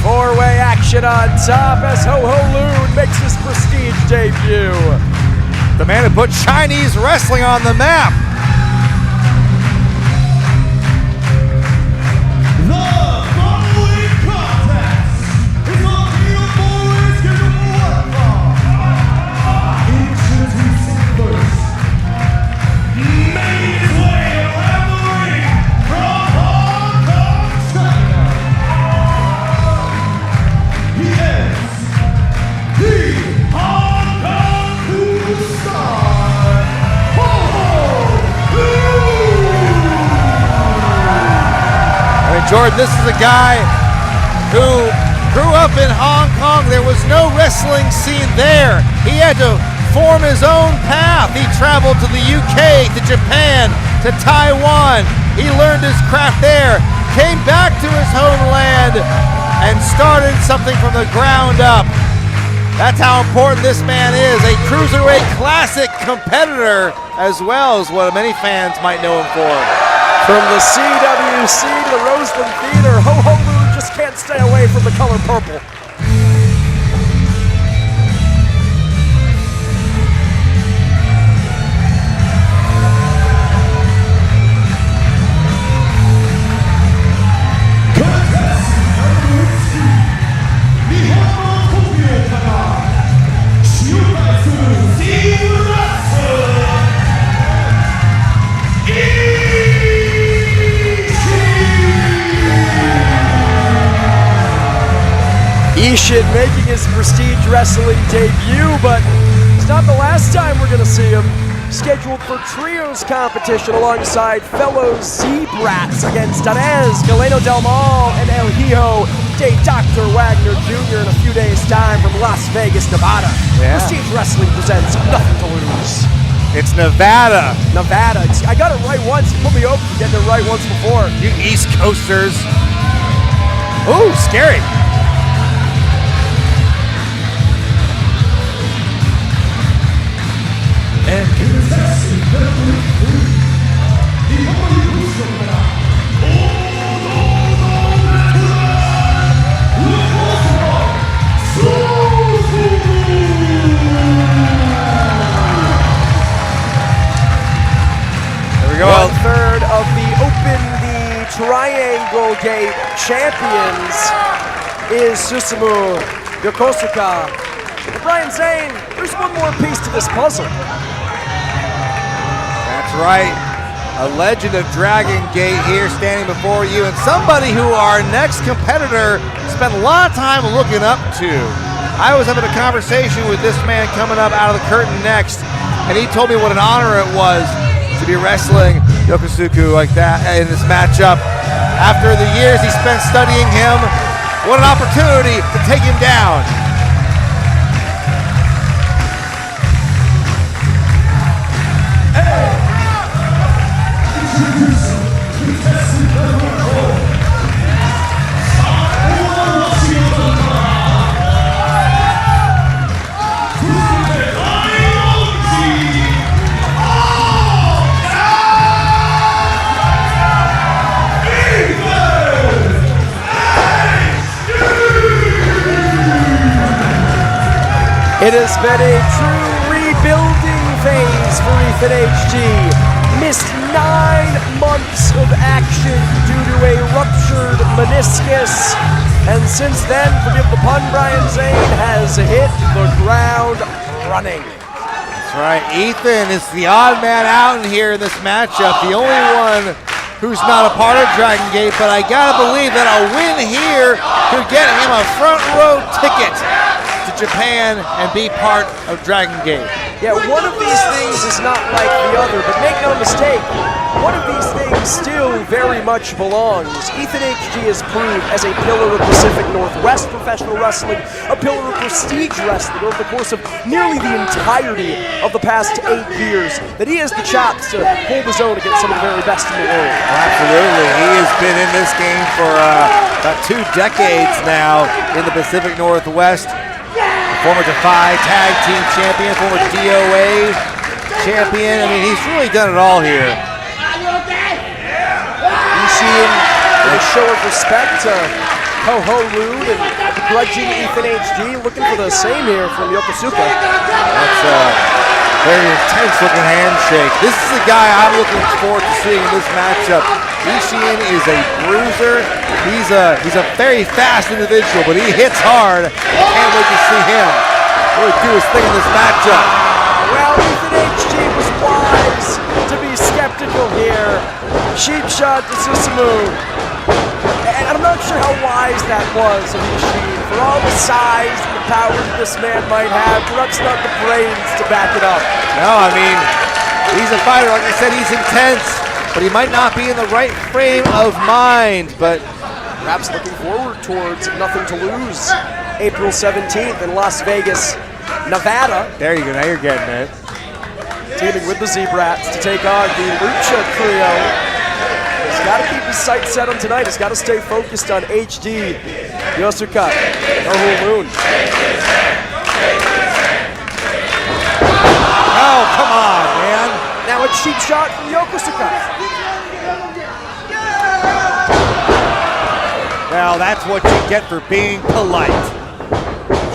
Four-way action on top as Ho-Ho Loon makes his Prestige debut. The man who put Chinese wrestling on the map. The following contest is on Field Boys Schedule 1. Introducing first, making his way around the ring from Hong Kong, China. He is the Hong Kong Superstar, Ho-Ho Loon. I mean, Jordan, this is a guy who grew up in Hong Kong. There was no wrestling scene there. He had to form his own path. He traveled to the UK, to Japan, to Taiwan. He learned his craft there, came back to his homeland, and started something from the ground up. That's how important this man is. A Cruiserweight Classic competitor, as well as what many fans might know him for. From the CWC to the Roseland Theater, Ho-Ho Loon just can't stay away from the color purple. ISHIN making his Prestige Wrestling debut, but it's not the last time we're gonna see him. Scheduled for trios competition alongside fellow Z-Brats against Danez, Galeno Del Mal, and El Hijo de Dr. Wagner Jr. in a few days' time from Las Vegas, Nevada. Yeah. Prestige Wrestling presents Nothing to Lose. It's Nevada. Nevada. I got it right once. You put me over for getting it right once before. You East Coasters. Ooh, scary. And contesting number 3, the only booster winner, There we go. One third of the Open the Triangle Gate champions is Susumu, Yokosuka. And Brian Zane, there's one more piece to this puzzle. That's right. A legend of Dragon Gate here standing before you, and somebody who our next competitor spent a lot of time looking up to. I was having a conversation with this man coming up out of the curtain next, and he told me what an honor it was to be wrestling Yokosuka like that in this matchup. After the years he spent studying him, what an opportunity to take him down. It has been a true rebuilding phase for Ethan HG. Missed 9 months of action due to a ruptured meniscus. And since then, forgive the pun, Brian Zane has hit the ground running. That's right, Ethan is the odd man out in here in this matchup. The only one who's not a part of Dragon Gate, but I gotta believe that a win here could get him a front row ticket to Japan and be part of Dragon Gate. Yeah, one of these things is not like the other, but make no mistake, one of these things still very much belongs. Ethan HG has proved as a pillar of Pacific Northwest professional wrestling, a pillar of prestige wrestling over the course of nearly the entirety of the past 8 years, that he has the chops to hold his own against some of the very best in the world. Absolutely, he has been in this game for about 2 decades now in the Pacific Northwest. Former Defy Tag Team Champion, former DOA Champion. I mean, he's really done it all here. Ishii, with a show of respect to Ho-Ho Lude and begrudging Ethan HG, looking for the same here from Yokosuka. That's a very intense looking handshake. This is the guy I'm looking forward to seeing in this matchup. Ishii is a bruiser. He's a very fast individual, but he hits hard. Can't wait to see him really do his thing in this matchup. Well, Ethan HG was wise to be skeptical here. Cheap shot to Susumu. And I'm not sure how wise that was of Ishii. For all the size and the power that this man might have, perhaps not the brains to back it up. No, I mean, he's a fighter. Like I said, he's intense, but he might not be in the right frame of mind. But perhaps looking forward towards Nothing to Lose, April 17th in Las Vegas, Nevada. there you go. Now you're getting it. Teaming with the Z-Brats to take on the Lucha Trio. He's got to keep his sights set on tonight. He's got to stay focused on HD, Yokosuka, Moon. Oh, come on, man. Now a cheap shot from Yokosuka. Well, that's what you get for being polite.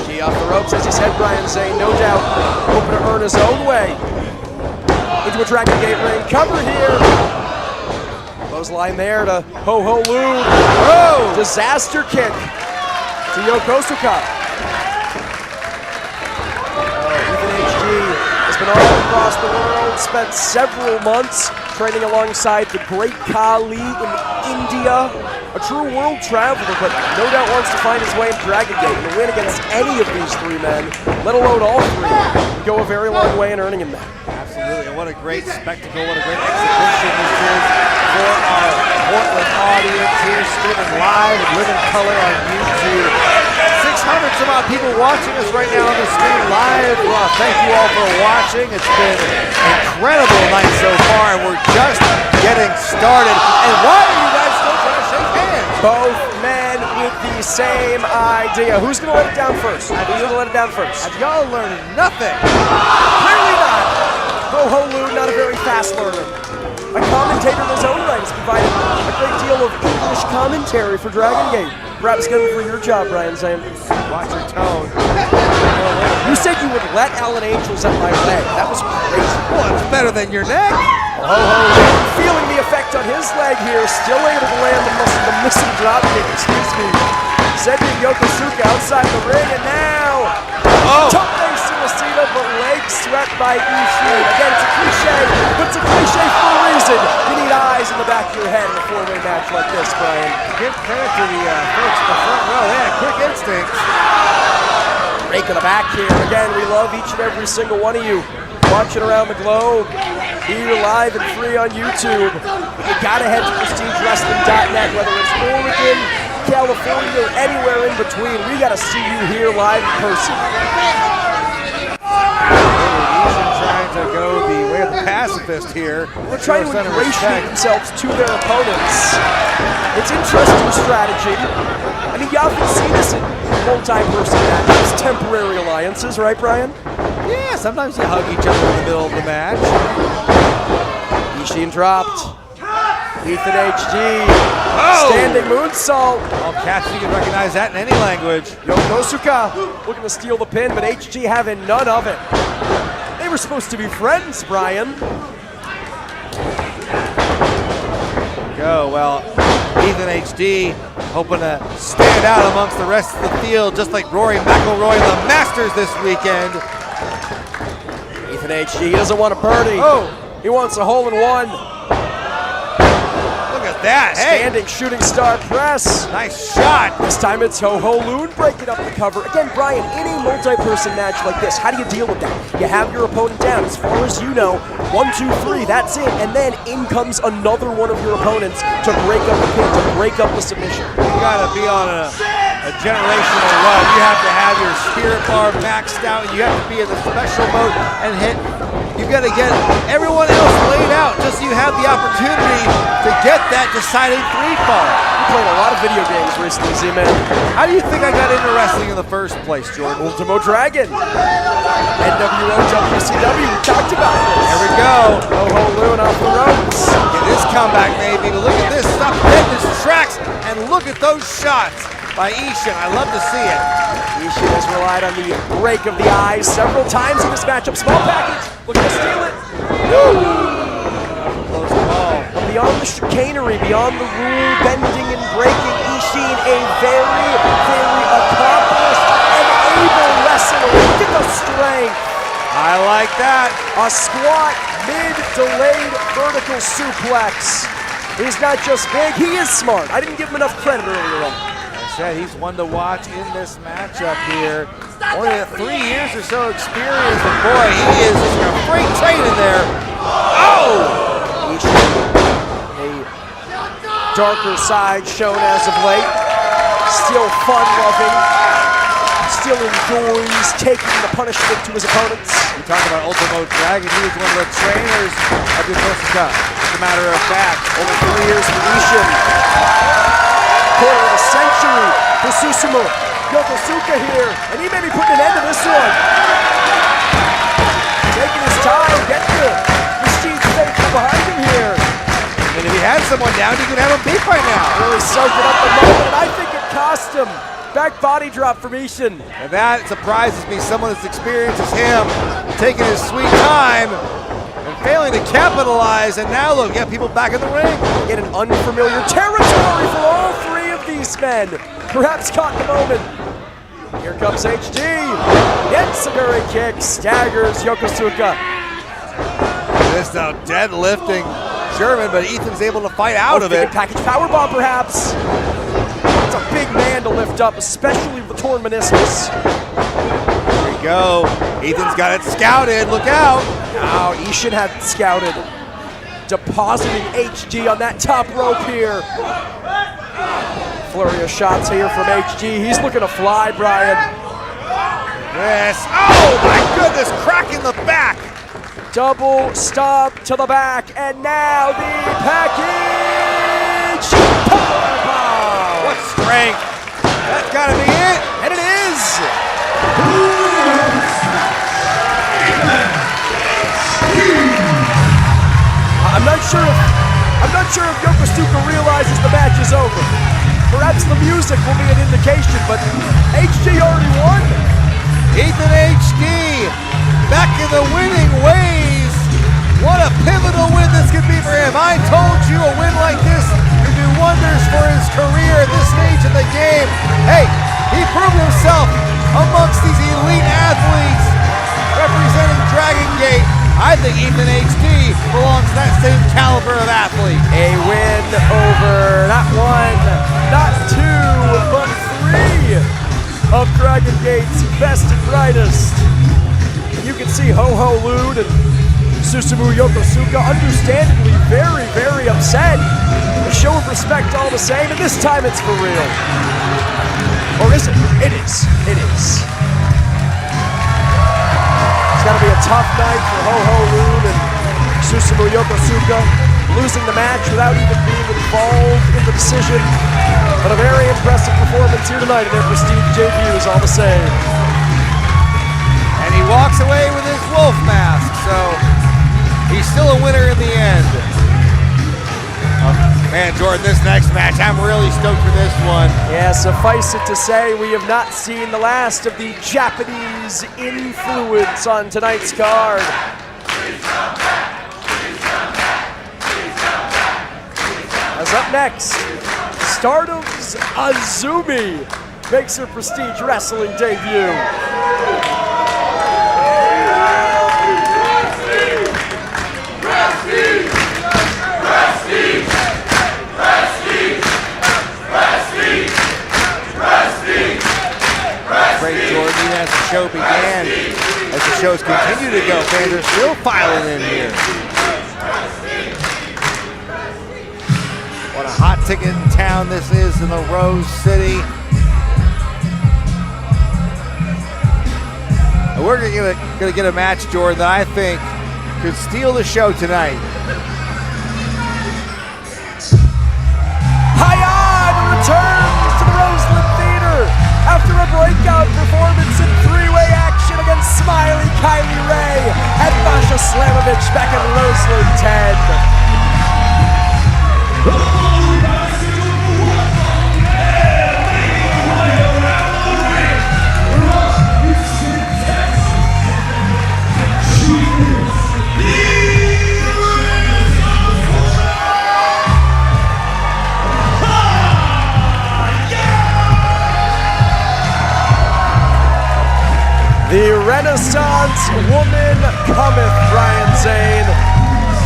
She off the ropes, as he said, Brian Zane, no doubt, hoping to earn his own way into a Dragon Gate ring. Cover here. Clothesline there to Ho-Ho Lude. Oh, disaster kick to Yokosuka. Ethan HG has been all across the world, spent several months training alongside the great Kali in India. A true world traveler, but no doubt wants to find his way in Dragon Gate. And to win against any of these three men, let alone all three, would go a very long way in earning him that. Absolutely, and what a great spectacle, what a great exhibition this is for our Portland audience here, streaming live and living color on YouTube. 600 some odd people watching us right now on the screen live. Thank you all for watching. It's been an incredible night so far, and we're just getting started. And why are you guys still trying to shake hands? Both men with the same idea. Who's going to let it down first? Who's going to let it down first? Have y'all learned nothing? Clearly not. Ho-Ho-Lu, not a very fast learner. A commentator in his own right has provided a great deal of English commentary for Dragon Gate. Perhaps good for your job, Brian Sam. Watch your tone. You said you would let Alan Angels at my leg. That was crazy. Well, it's better than your neck. Ho-Ho-Lu feeling the effect on his leg here, still able to land the missing drop kick, excuse me. Sending Yokosuka outside the ring, and now Tope Suicida, but leg swept by Ishii. Again, it's a cliche, but it's a cliche for a reason. You need eyes in the back of your head in a four-way match like this, Brian. Give credit to the folks in the front row. They had quick instincts. Rake in the back here. Again, we love each and every single one of you watching around the globe. Here live and free on YouTube. You gotta head to PrestigeWrestling.net, whether it's Oregon, California, or anywhere in between. We gotta see you here live in person. Trying to go the way of the pacifist here. They're trying to ingratiate themselves to their opponents. It's interesting strategy. I mean, you often see this in multi-person matches, temporary alliances, right, Brian? Yeah, sometimes you hug each other in the middle of the match. Ishii dropped. Ethan HG. Standing moonsault. All cats, you can recognize that in any language. Yokosuka looking to steal the pin, but HG having none of it. They were supposed to be friends, Brian. Go, well, Ethan HD hoping to stand out amongst the rest of the field, just like Rory McIlroy in the Masters this weekend. Ethan HG, he doesn't want a birdie. He wants a hole-in-one. Look at that, Standing shooting star press. Nice shot. This time it's Ho-Ho-Lu breaking up the cover. Again, Brian, in a multi-person match like this, how do you deal with that? You have your opponent down. As far as you know, 1, 2, 3, that's it. And then in comes another one of your opponents to break up the pin, to break up the submission. You gotta be on a generational run. You have to have your spirit bar maxed out. You have to be in the special mode and hit. You gotta get everyone else laid out just so you have the opportunity to get that deciding 3-fall. You played a lot of video games recently, Z-Man. How do you think I got into wrestling in the first place, Jordan? Ultimo Dragon. NWO, WCW, we talked about this. There we go. Ho-Ho-Lu and off the ropes. Get this comeback, maybe. Look at this stuff hitting his tracks, and look at those shots by ISHIN. I love to see it. ISHIN has relied on the break of the eyes several times in this matchup. Small package, looking to steal it. Close ball. But beyond the chicanery, beyond the rule bending and breaking, ISHIN a very, very accomplished and able wrestler. Look at the strength. I like that. A squat, mid-delayed vertical suplex. He's not just big, he is smart. I didn't give him enough credit earlier on. He's one to watch in this matchup here. Only 3 years or so experience, but boy, he is just a freight train in there. A darker side shown as of late. Still fun-loving. Still enjoys taking the punishment to his opponents. We talked about Ultimo Dragon. He was one of the trainers of Yokosuka. As a matter of fact, over 3 years for ISHIN. Quarter of a century for Susumu. Yokosuka here, and he may be putting an end to this one. Taking his time, getting the machine faithful behind him here. and if he had someone down, he could have him beat by now. Really soaking up the moment, and I think it cost him. Back body drop from ISHIN. And that surprises me, someone as experienced as him, taking his sweet time and failing to capitalize, and now look, you have people back in the ring. In an unfamiliar territory for all three of these men. Perhaps caught the moment. Here comes HG. Hits a Guri kick, staggers Yokosuka. Just now deadlifting German, but Ethan's able to fight out of it. Package powerbomb, perhaps. It's a big man to lift up, especially with the torn meniscus. There you go. Ethan's got it scouted. Look out. Now ISHIN had it scouted. Depositing HG on that top rope here. Flurry of shots here from HG. He's looking to fly, Brian. Yes. Oh my goodness, cracking the back. Double stomp to the back, and now the package powerbomb. What strength. That's gotta be it. And it is. I'm not sure if Yokosuka realizes the match is over. Perhaps the music will be an indication, but HG already won. Ethan HG back in the winning ways. What a pivotal win this could be for him. I told you a win like this could do wonders for his career at this stage of the game. Hey, he proved himself amongst these elite athletes representing Dragon Gate. I think Ethan HD belongs to that same caliber of athlete. A win over not one, not two, but three of Dragon Gate's best and brightest. You can see Ho-Ho Lude and Susumu Yokosuka understandably very, very upset. A show of respect all the same, and this time it's for real. Or is it? It is. It is. It's got to be a tough night for Ho-Ho Lude and Susumu Yokosuka, losing the match without even being involved in the decision. But a very impressive performance here tonight in their prestige debuts all the same. And he walks away with his wolf mask, so he's still a winner in the end. Man, Jordan, this next match, I'm really stoked for this one. Yeah, suffice it to say, we have not seen the last of the Japanese influence on tonight's card. As up next, Stardom's Azumi makes her Prestige Wrestling debut. Great, Jordan, even as the show began, as the shows continue to go, fans are still filing in here. What a hot ticket town this is in the Rose City. And we're gonna get a match, Jordan, that I think could steal the show tonight. Hyan returns to the Roseland Theater after a breakout performance in three-way action against Smiley Kylie Ray and Masha Slamovich back at Roseland 10. The Renaissance woman cometh, Brian Zane.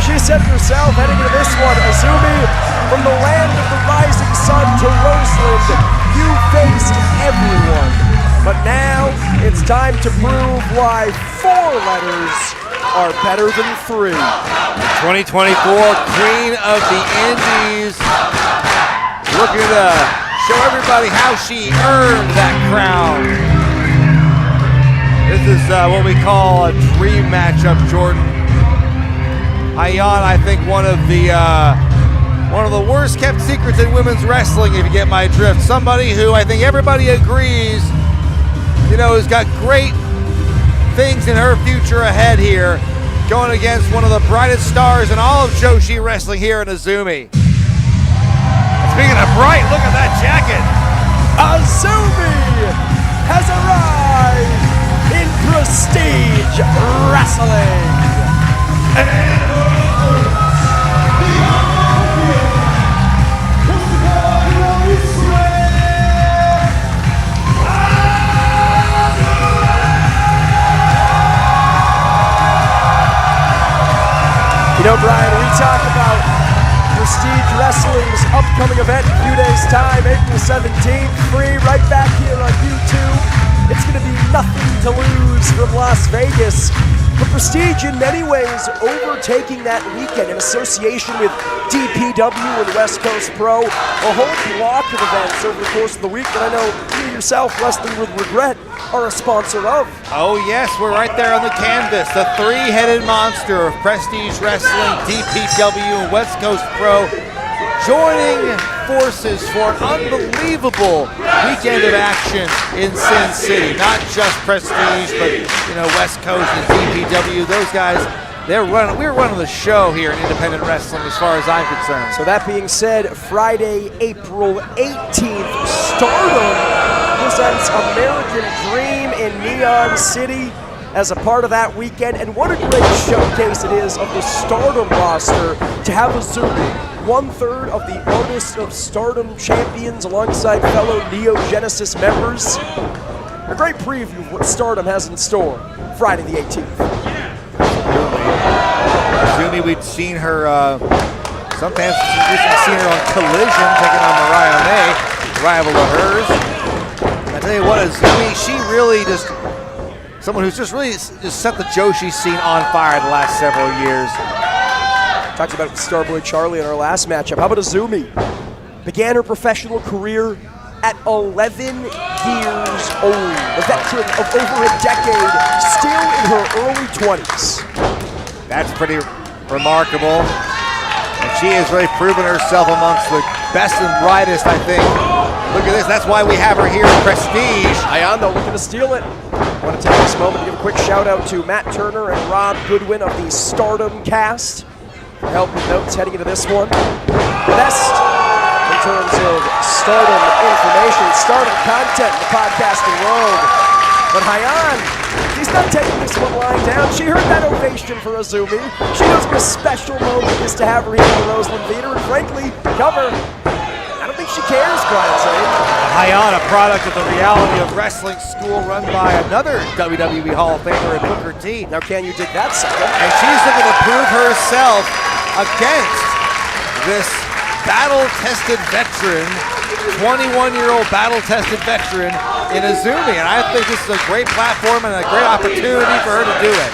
She said herself heading into this one, Azumi, from the land of the rising sun to Roseland, you faced everyone. But now it's time to prove why 4 letters are better than 3. 2024 Queen of the Indies, looking to show everybody how she earned that crown. This is what we call a dream matchup, Jordan. Hyan, I think one of the worst kept secrets in women's wrestling, if you get my drift. Somebody who I think everybody agrees, you know, has got great things in her future ahead here, going against one of the brightest stars in all of Joshi wrestling here in Azumi. Speaking of bright, look at that jacket. Azumi has arrived in Prestige Wrestling. know, Brian, we talk about Prestige Wrestling's upcoming event in a few days' time, April 17th, free right back here on YouTube. It's going to be nothing to lose from Las Vegas. But Prestige, in many ways, overtaking that weekend in association with DPW and West Coast Pro, a whole block of events over the course of the week that I know you yourself, Wrestling with Regret, are a sponsor of. Oh yes, we're right there on the canvas. The three-headed monster of Prestige Wrestling, DPW, and West Coast Pro joining forces for an unbelievable weekend of action in Sin City. Not just Prestige, but West Coast and DPW. Those guys, we're running the show here in independent wrestling as far as I'm concerned. So that being said, Friday, April 18th, Stardom presents American Dream in Neon City as a part of that weekend. And what a great showcase it is of the Stardom roster to have Azumi, 1/3 of the Artist of Stardom champions alongside fellow Neo Genesis members. A great preview of what Stardom has in store Friday the 18th. Azumi, we'd seen her, sometimes we've seen her on Collision taking on Mariah May, rival of hers. I tell you what, Azumi, she really just, someone who's just really just set the Joshi scene on fire the last several years. Talked about Starboy Charlie in our last matchup. How about Azumi? Began her professional career at 11 years old. A veteran of over a decade, still in her early 20s. That's pretty remarkable. And she has really proven herself amongst the best and brightest, I think. Look at this, that's why we have her here in Prestige. Hyan, though, looking to steal it. I want to take this moment to give a quick shout out to Matt Turner and Rob Goodwin of the Stardom cast for help with notes heading into this one. Best in terms of Stardom information, Stardom content in the podcasting world. But Hyan, he's not taking this one lying down. She heard that ovation for Azumi. She knows what a special moment is to have her here at the Roseland Theater, and frankly, cover. I don't think she cares, Brian saying. Hyan, a product of the Reality of Wrestling school run by another WWE Hall of Famer in Booker T. Now can you dig that second? And she's looking to prove herself against this battle-tested veteran, 21-year-old battle-tested veteran in Azumi. And I think this is a great platform and a great opportunity for her to do it.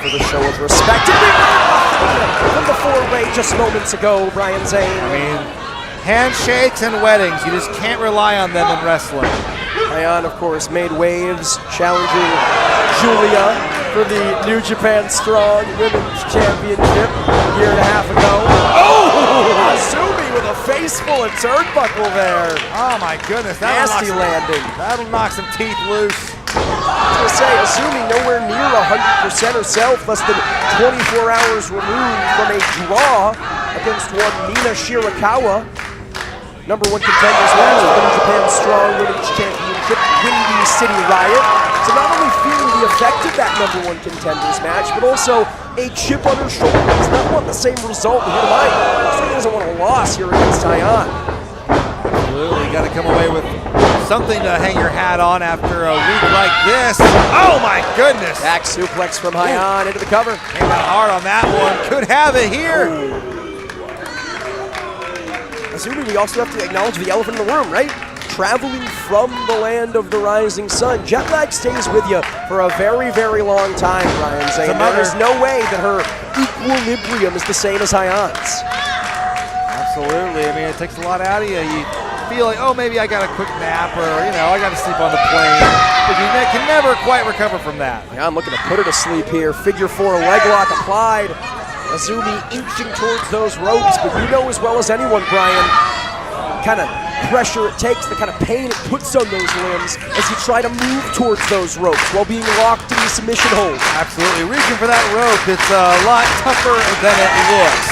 For the show of respect. From the four-way just moments ago, Brian Zane. I mean, handshakes and weddings, you just can't rely on them in wrestling. Hyan, of course, made waves challenging Julia for the New Japan Strong Women's Championship a year and a half ago. Oh! Azumi with a face full of turnbuckle there. Oh my goodness, nasty landing. That'll knock some teeth loose. I was going to say, Azumi nowhere near 100% herself, less than 24 hours removed from a draw against one Mina Shirakawa. #1 contenders match with the New Japan Strong Women's Championship, Windy City Riot. So not only feeling the effect of that #1 contenders match, but also a chip on her shoulder. Does not want the same result here tonight. Certainly doesn't want a loss here against Hyan. Absolutely, got to come away with something to hang your hat on after a week like this. Oh my goodness! Back suplex from Hyan into the cover. Came out hard on that one. Could have it here. Assuming we also have to acknowledge the elephant in the room, right? Traveling from the land of the rising sun. Jet lag stays with you for a very, very long time, Brian Zane. There's no way that her equilibrium is the same as Hyan's. Absolutely. I mean, it takes a lot out of you. You feel like, oh, maybe I got a quick nap, or, I got to sleep on the plane. But you can never quite recover from that. Yeah, I'm looking to put her to sleep here. Figure 4 leg lock applied. Azumi inching towards those ropes, but you know as well as anyone, Brian, the kind of pressure it takes, the kind of pain it puts on those limbs as you try to move towards those ropes while being locked in the submission hold. Absolutely. Reaching for that rope, it's a lot tougher than it looks.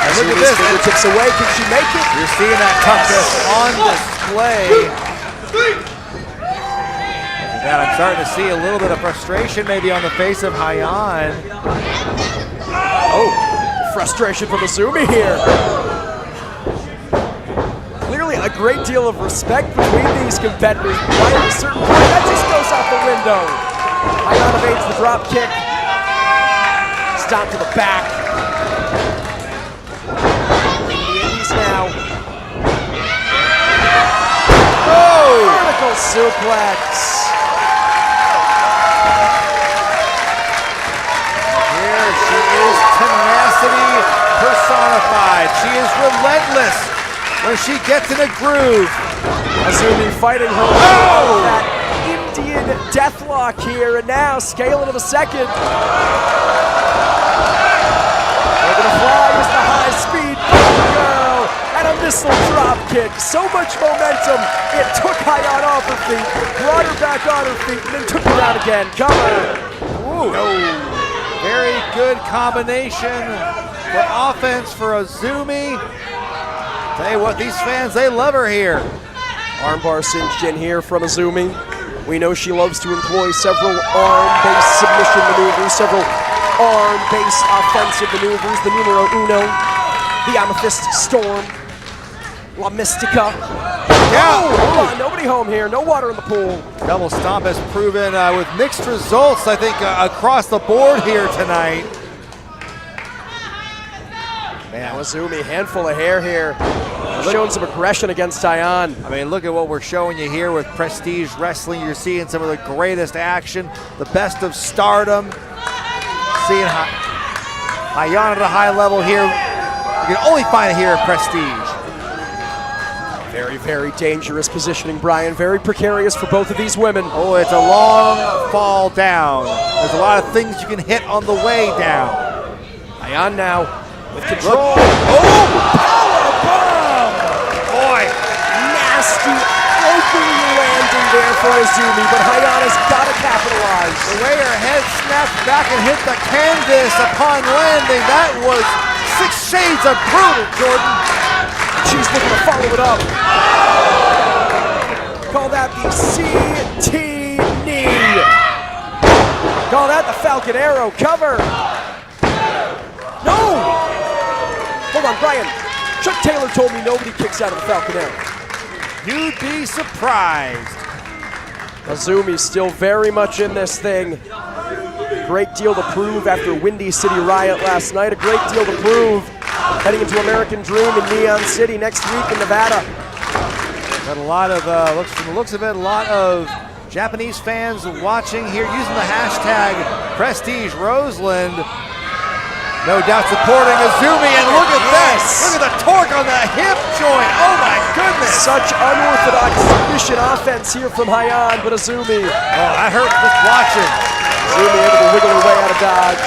And look at this. Fingertips away. Can she make it? You're seeing that toughness on display. Look at that. I'm starting to see a little bit of frustration maybe on the face of Hyan. Oh, frustration from Azumi here. Clearly a great deal of respect between these competitors. Right at a certain point, that just goes out the window. Hyan evades the drop kick. Stop to the back. The Indies now. Oh! Vertical suplex. Here she is, tenacity personified. She is relentless when she gets in a groove. Azumi fighting her way out of that Indian deathlock here, and now scaling to the second. They're gonna fly with the high speed girl and a missile drop kick. So much momentum, it took Hyan off her feet, brought her back on her feet, and then took her down again. Cover. Ooh. Very good combination for offense for Azumi. Tell you what, these fans, they love her here. Armbar cinched in here from Azumi. We know she loves to employ several arm-based submission maneuvers, several arm-based offensive maneuvers. The numero uno, the Amethyst Storm, La Mystica. Hold on, nobody home here, no water in the pool. Double stomp has proven with mixed results, I think, across the board here tonight. Man, Azumi, handful of hair here. Showing some aggression against Hyan. I mean, look at what we're showing you here with Prestige Wrestling. You're seeing some of the greatest action, the best of stardom. Seeing Hyan at a high level here. You can only find it here at Prestige. Very, very dangerous positioning, Brian. Very precarious for both of these women. Oh, it's a long fall down. There's a lot of things you can hit on the way down. Hyan now with control. Boy, nasty opening landing there for Azumi, but Hyan has got to capitalize. the way her head snapped back and hit the canvas upon landing, that was 6 shades of brutal, Jordan. She's looking to follow it up. Call that the CT knee. Call that the Falcon Arrow cover. No! Hold on, Brian. Chuck Taylor told me nobody kicks out of the Falcon Arrow. You'd be surprised. Azumi's still very much in this thing. Great deal to prove after Windy City Riot last night. A great deal to prove heading into American Dream in Neon City next week in Nevada. Got a lot of, from the looks of it, a lot of Japanese fans watching here using the hashtag Prestige Roseland. No doubt supporting Azumi, and look at this! Look at the torque on the hip joint! Oh my goodness! Such unorthodox submission offense here from Hyan, but Azumi. Oh, that hurt just watching. Azumi able to wiggle her way out of dodge.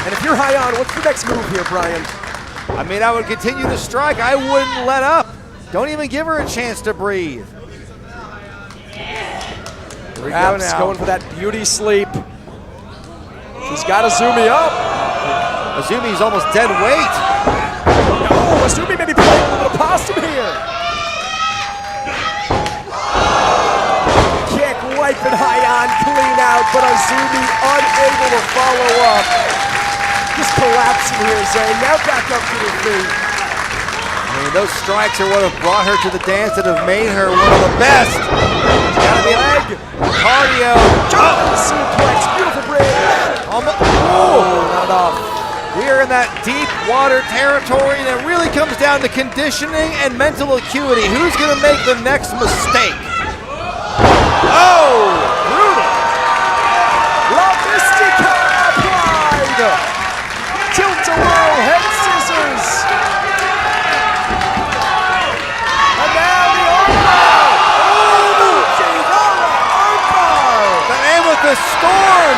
And if you're Hyan, what's the next move here, Brian? I mean, I would continue to strike. I wouldn't let up. Don't even give her a chance to breathe. Here we go now. Going for that beauty sleep. She's got Azumi up. Azumi's almost dead weight. No, Azumi may be playing a little possum here. Kick wiping Hyan clean out, but Azumi unable to follow up. Just collapsing here, Zay. Now back up to her feet. I mean, those strikes are what have brought her to the dance that have made her one of the best. She's got to be leg, cardio. Jumping suplex, beautiful bridge. Not off. We are in that deep water territory, and it really comes down to conditioning and mental acuity. Who's going to make the next mistake? Oh, brutal. La Mystica applied. Tilt-a-whirl head scissors. And now the armbar. Oh, J-Rolla armbar. The Amethyst Storm.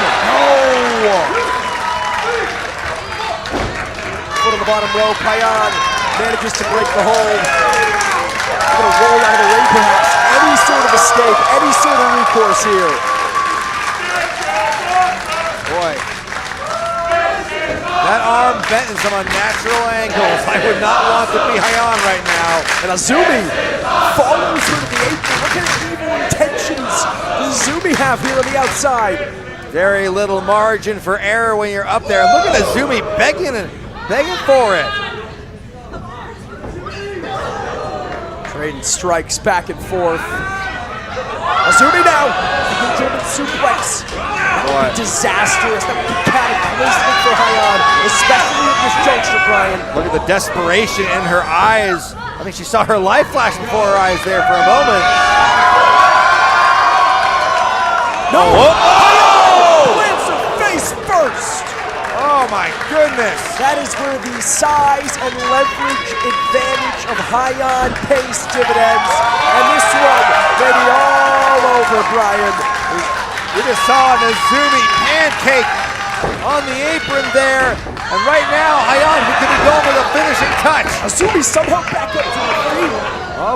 Foot on the bottom rope. Hyan manages to break the hold. Gonna roll out of the ring perhaps. Any sort of escape, any sort of recourse here. Boy. That arm bent in some unnatural angles. I would not want to be Hyan right now. And Azumi follows her to the apron. Look at the evil intentions Azumi have here on the outside. Very little margin for error when you're up there. Look at Azumi begging for it. Trading strikes back and forth. Azumi now, the German suplex. That would be disastrous. That would be cataclysmic for Hyan, especially at this juncture, Brian. Look at the desperation in her eyes. I think she saw her life flash before her eyes there for a moment. No! Oh! Lands her face first! Oh my goodness! That is where the size and leverage advantage of Hyan pays dividends. And this one may be all over, Brian. We just saw an Azumi pancake on the apron there. And right now, Hyan could be going for the finishing touch. Azumi somehow back up to her feet.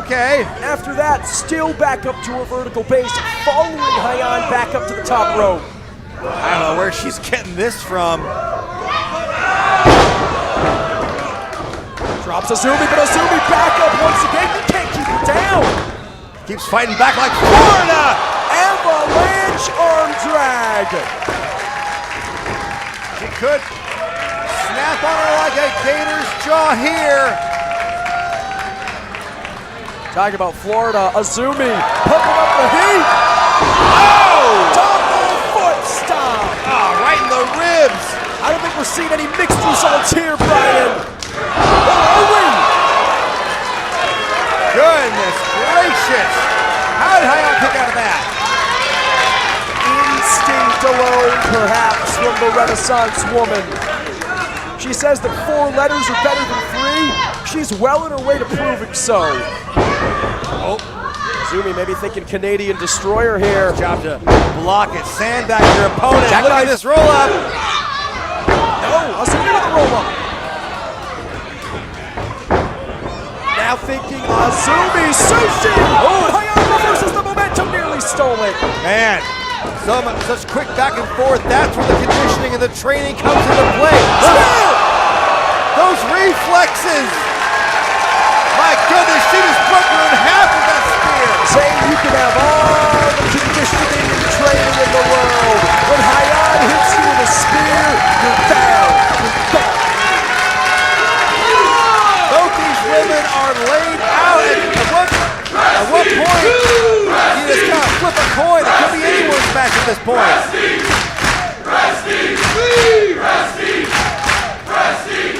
Okay. After that, still back up to her vertical base, following Hyan back up to the top rope. I don't know where she's getting this from. Drops Azumi, but Azumi back up once again. You can't keep her down. Keeps fighting back like Florida. Avalanche arm drag. She could snap on her like a gator's jaw here. Talking about Florida, Azumi pumping up the heat. Oh! Double foot stomp. Oh, right in the ribs. I don't think we're seeing any mixed results here, Brian. Or are we? Goodness gracious. How did Hyan kick out of that? Instinct alone, perhaps, from the Renaissance woman. She says that 4 letters are better than 3. She's well on her way to proving so. Oh. Azumi maybe thinking Canadian Destroyer here. Job to block it, sandbag your opponent. Jack Look at knife. this roll up. No, Azumi with a roll up. Now thinking Azumi sushi. Oh, Hyan reverses the momentum, nearly stole it. Man, such quick back and forth. That's where the conditioning and the training comes into play. Those reflexes. My goodness, she just broke her in half with that spear. Saying you can have all the conditioning and training in the world. When Hyan hits you with a spear, you're down. You're gone. Both these women are laid out. At what point you just kind of flip a coin? It could be anyone's match at this point. Resting, resting, resting, resting,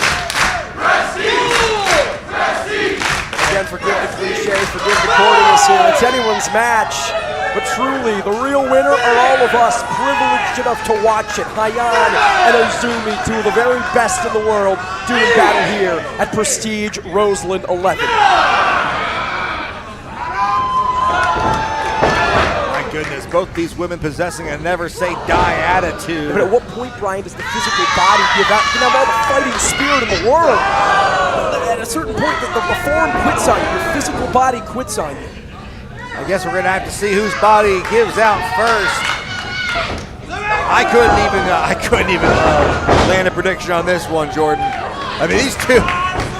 resting. Again, forgive the cliche, forgive the corniness here. It's anyone's match. But truly, the real winner are all of us, privileged enough to watch it. Hyan and Azumi, 2 of the very best in the world, doing battle here at Prestige Roseland 11. My goodness, both these women possessing a never say die attitude. But at what point, Brian, does the physical body give out? You can have all the fighting spirit in the world. At a certain point, the form quits on you. Your physical body quits on you. I guess we're gonna have to see whose body gives out first. I couldn't even land a prediction on this one, Jordan. I mean, these two,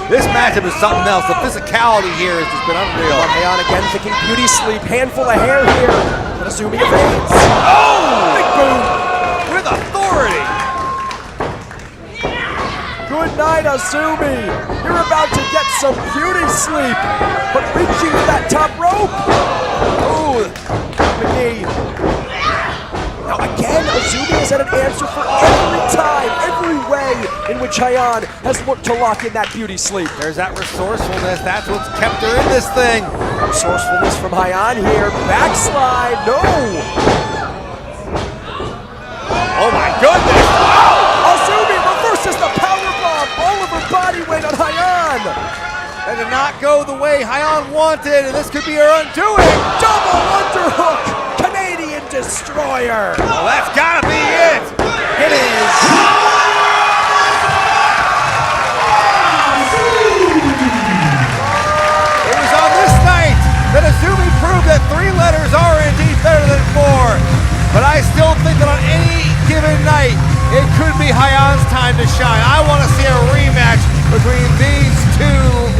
this matchup is something else. The physicality here has just been unreal. Hyan again thinking beauty sleep, handful of hair here. But Azumi evades. Oh! Big boom! With authority. Good night, Azumi. You're about to get some beauty sleep. But reaching for that top rope. Ooh, knee. Now again, Azumi has had an answer for every time, every way in which Hyan has looked to lock in that beauty sleep. There's that resourcefulness. That's what's kept her in this thing. Resourcefulness from Hyan here. Backslide, no. Oh my goodness. Azumi reverses the powerbomb. All of her body weight on Hyan. That did not go the way Hyan wanted, and this could be her undoing. Double underhook. Canadian Destroyer. Well, that's gotta be it. It is. It was on this night that Azumi proved that 3 letters are indeed better than 4. But I still think that on any given night, it could be Hyan's time to shine. I want to see a rematch between these 2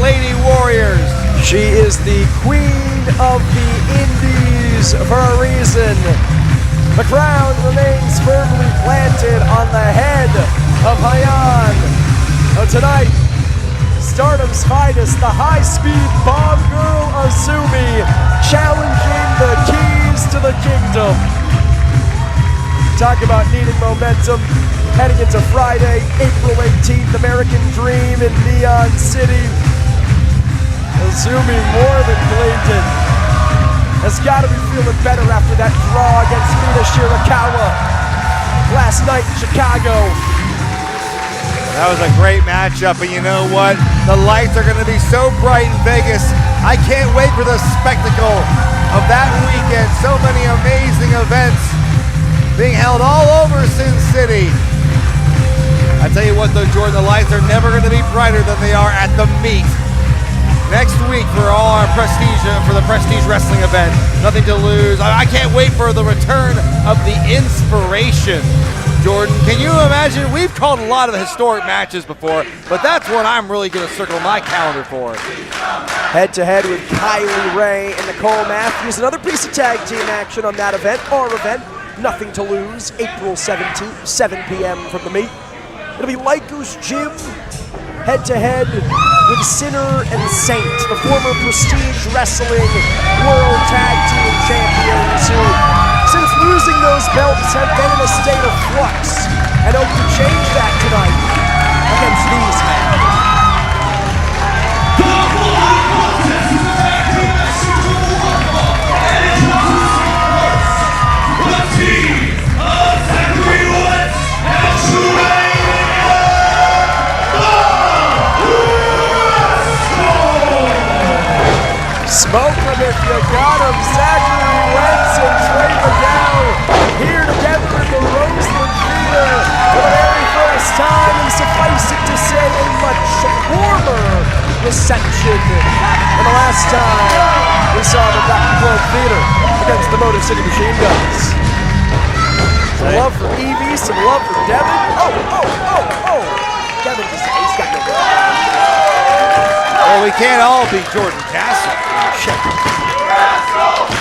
lady warriors. She is the queen of the indies for a reason. The crown remains firmly planted on the head of Hyan. Tonight, Stardom's finest, the high-speed bomb girl Azumi, challenging the keys to the kingdom. Talk about needing momentum. Heading into Friday, April 18th, American Dream in Neon City. Azumi more than claimed it. Has got to be feeling better after that draw against Mina Shirakawa last night in Chicago. That was a great matchup, and you know what? The lights are going to be so bright in Vegas. I can't wait for the spectacle of that weekend. So many amazing events being held all over Sin City. I tell you what though, Jordan, the lights are never going to be brighter than they are at the meet. Next week for all our for the Prestige Wrestling event. Nothing to lose. I can't wait for the return of the Inspiration. Jordan, can you imagine? We've called a lot of historic matches before, but that's one I'm really going to circle my calendar for. Head-to-head with Kylie Ray and Nicole Matthews. Another piece of tag team action on that event, our event. Nothing to lose, April 17th, 7 p.m. from the meet. It'll be Lyco's Gym, head-to-head with Sinner and Saint, the former Prestige Wrestling World Tag Team Champions who, since losing those belts, have been in a state of flux and hope to change that tonight against these men. Smoke him if you got him. Zachary Wentz and Trevor down here together in the Roseland Theater for the very first time, and suffice it to say, a much warmer reception than the last time we saw the Blackwood Theater against the Motor City Machine Guns. Some love for Evie, some love for Devin. Oh! Devin just, he's got no good. Well, we can't all be Jordan Castle. Rascals!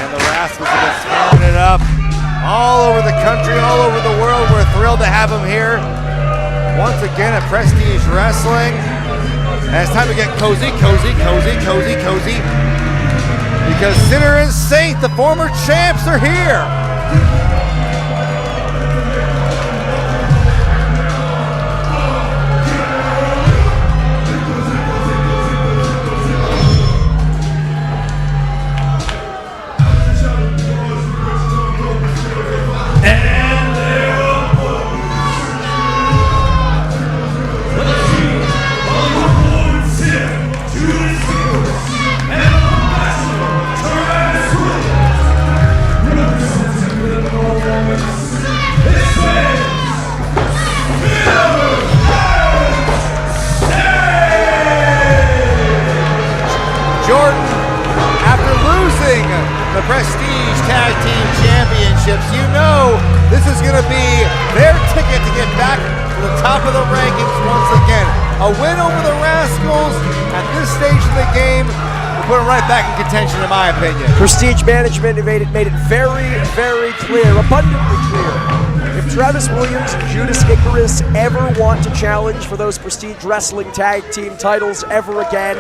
And the Rascals have been tearing it up all over the country, all over the world. We're thrilled to have them here once again at Prestige Wrestling. And it's time to get cozy. Because Sinner and Saint, the former champs, are here. Jordan, after losing the Prestige Tag Team Championships, you know this is going to be their ticket to get back to the top of the rankings once again. A win over the Rascals at this stage of the game will put them right back in contention, in my opinion. Prestige management made it very, very clear, abundantly clear. If Travis Williams and Judas Icarus ever want to challenge for those Prestige Wrestling Tag Team titles ever again,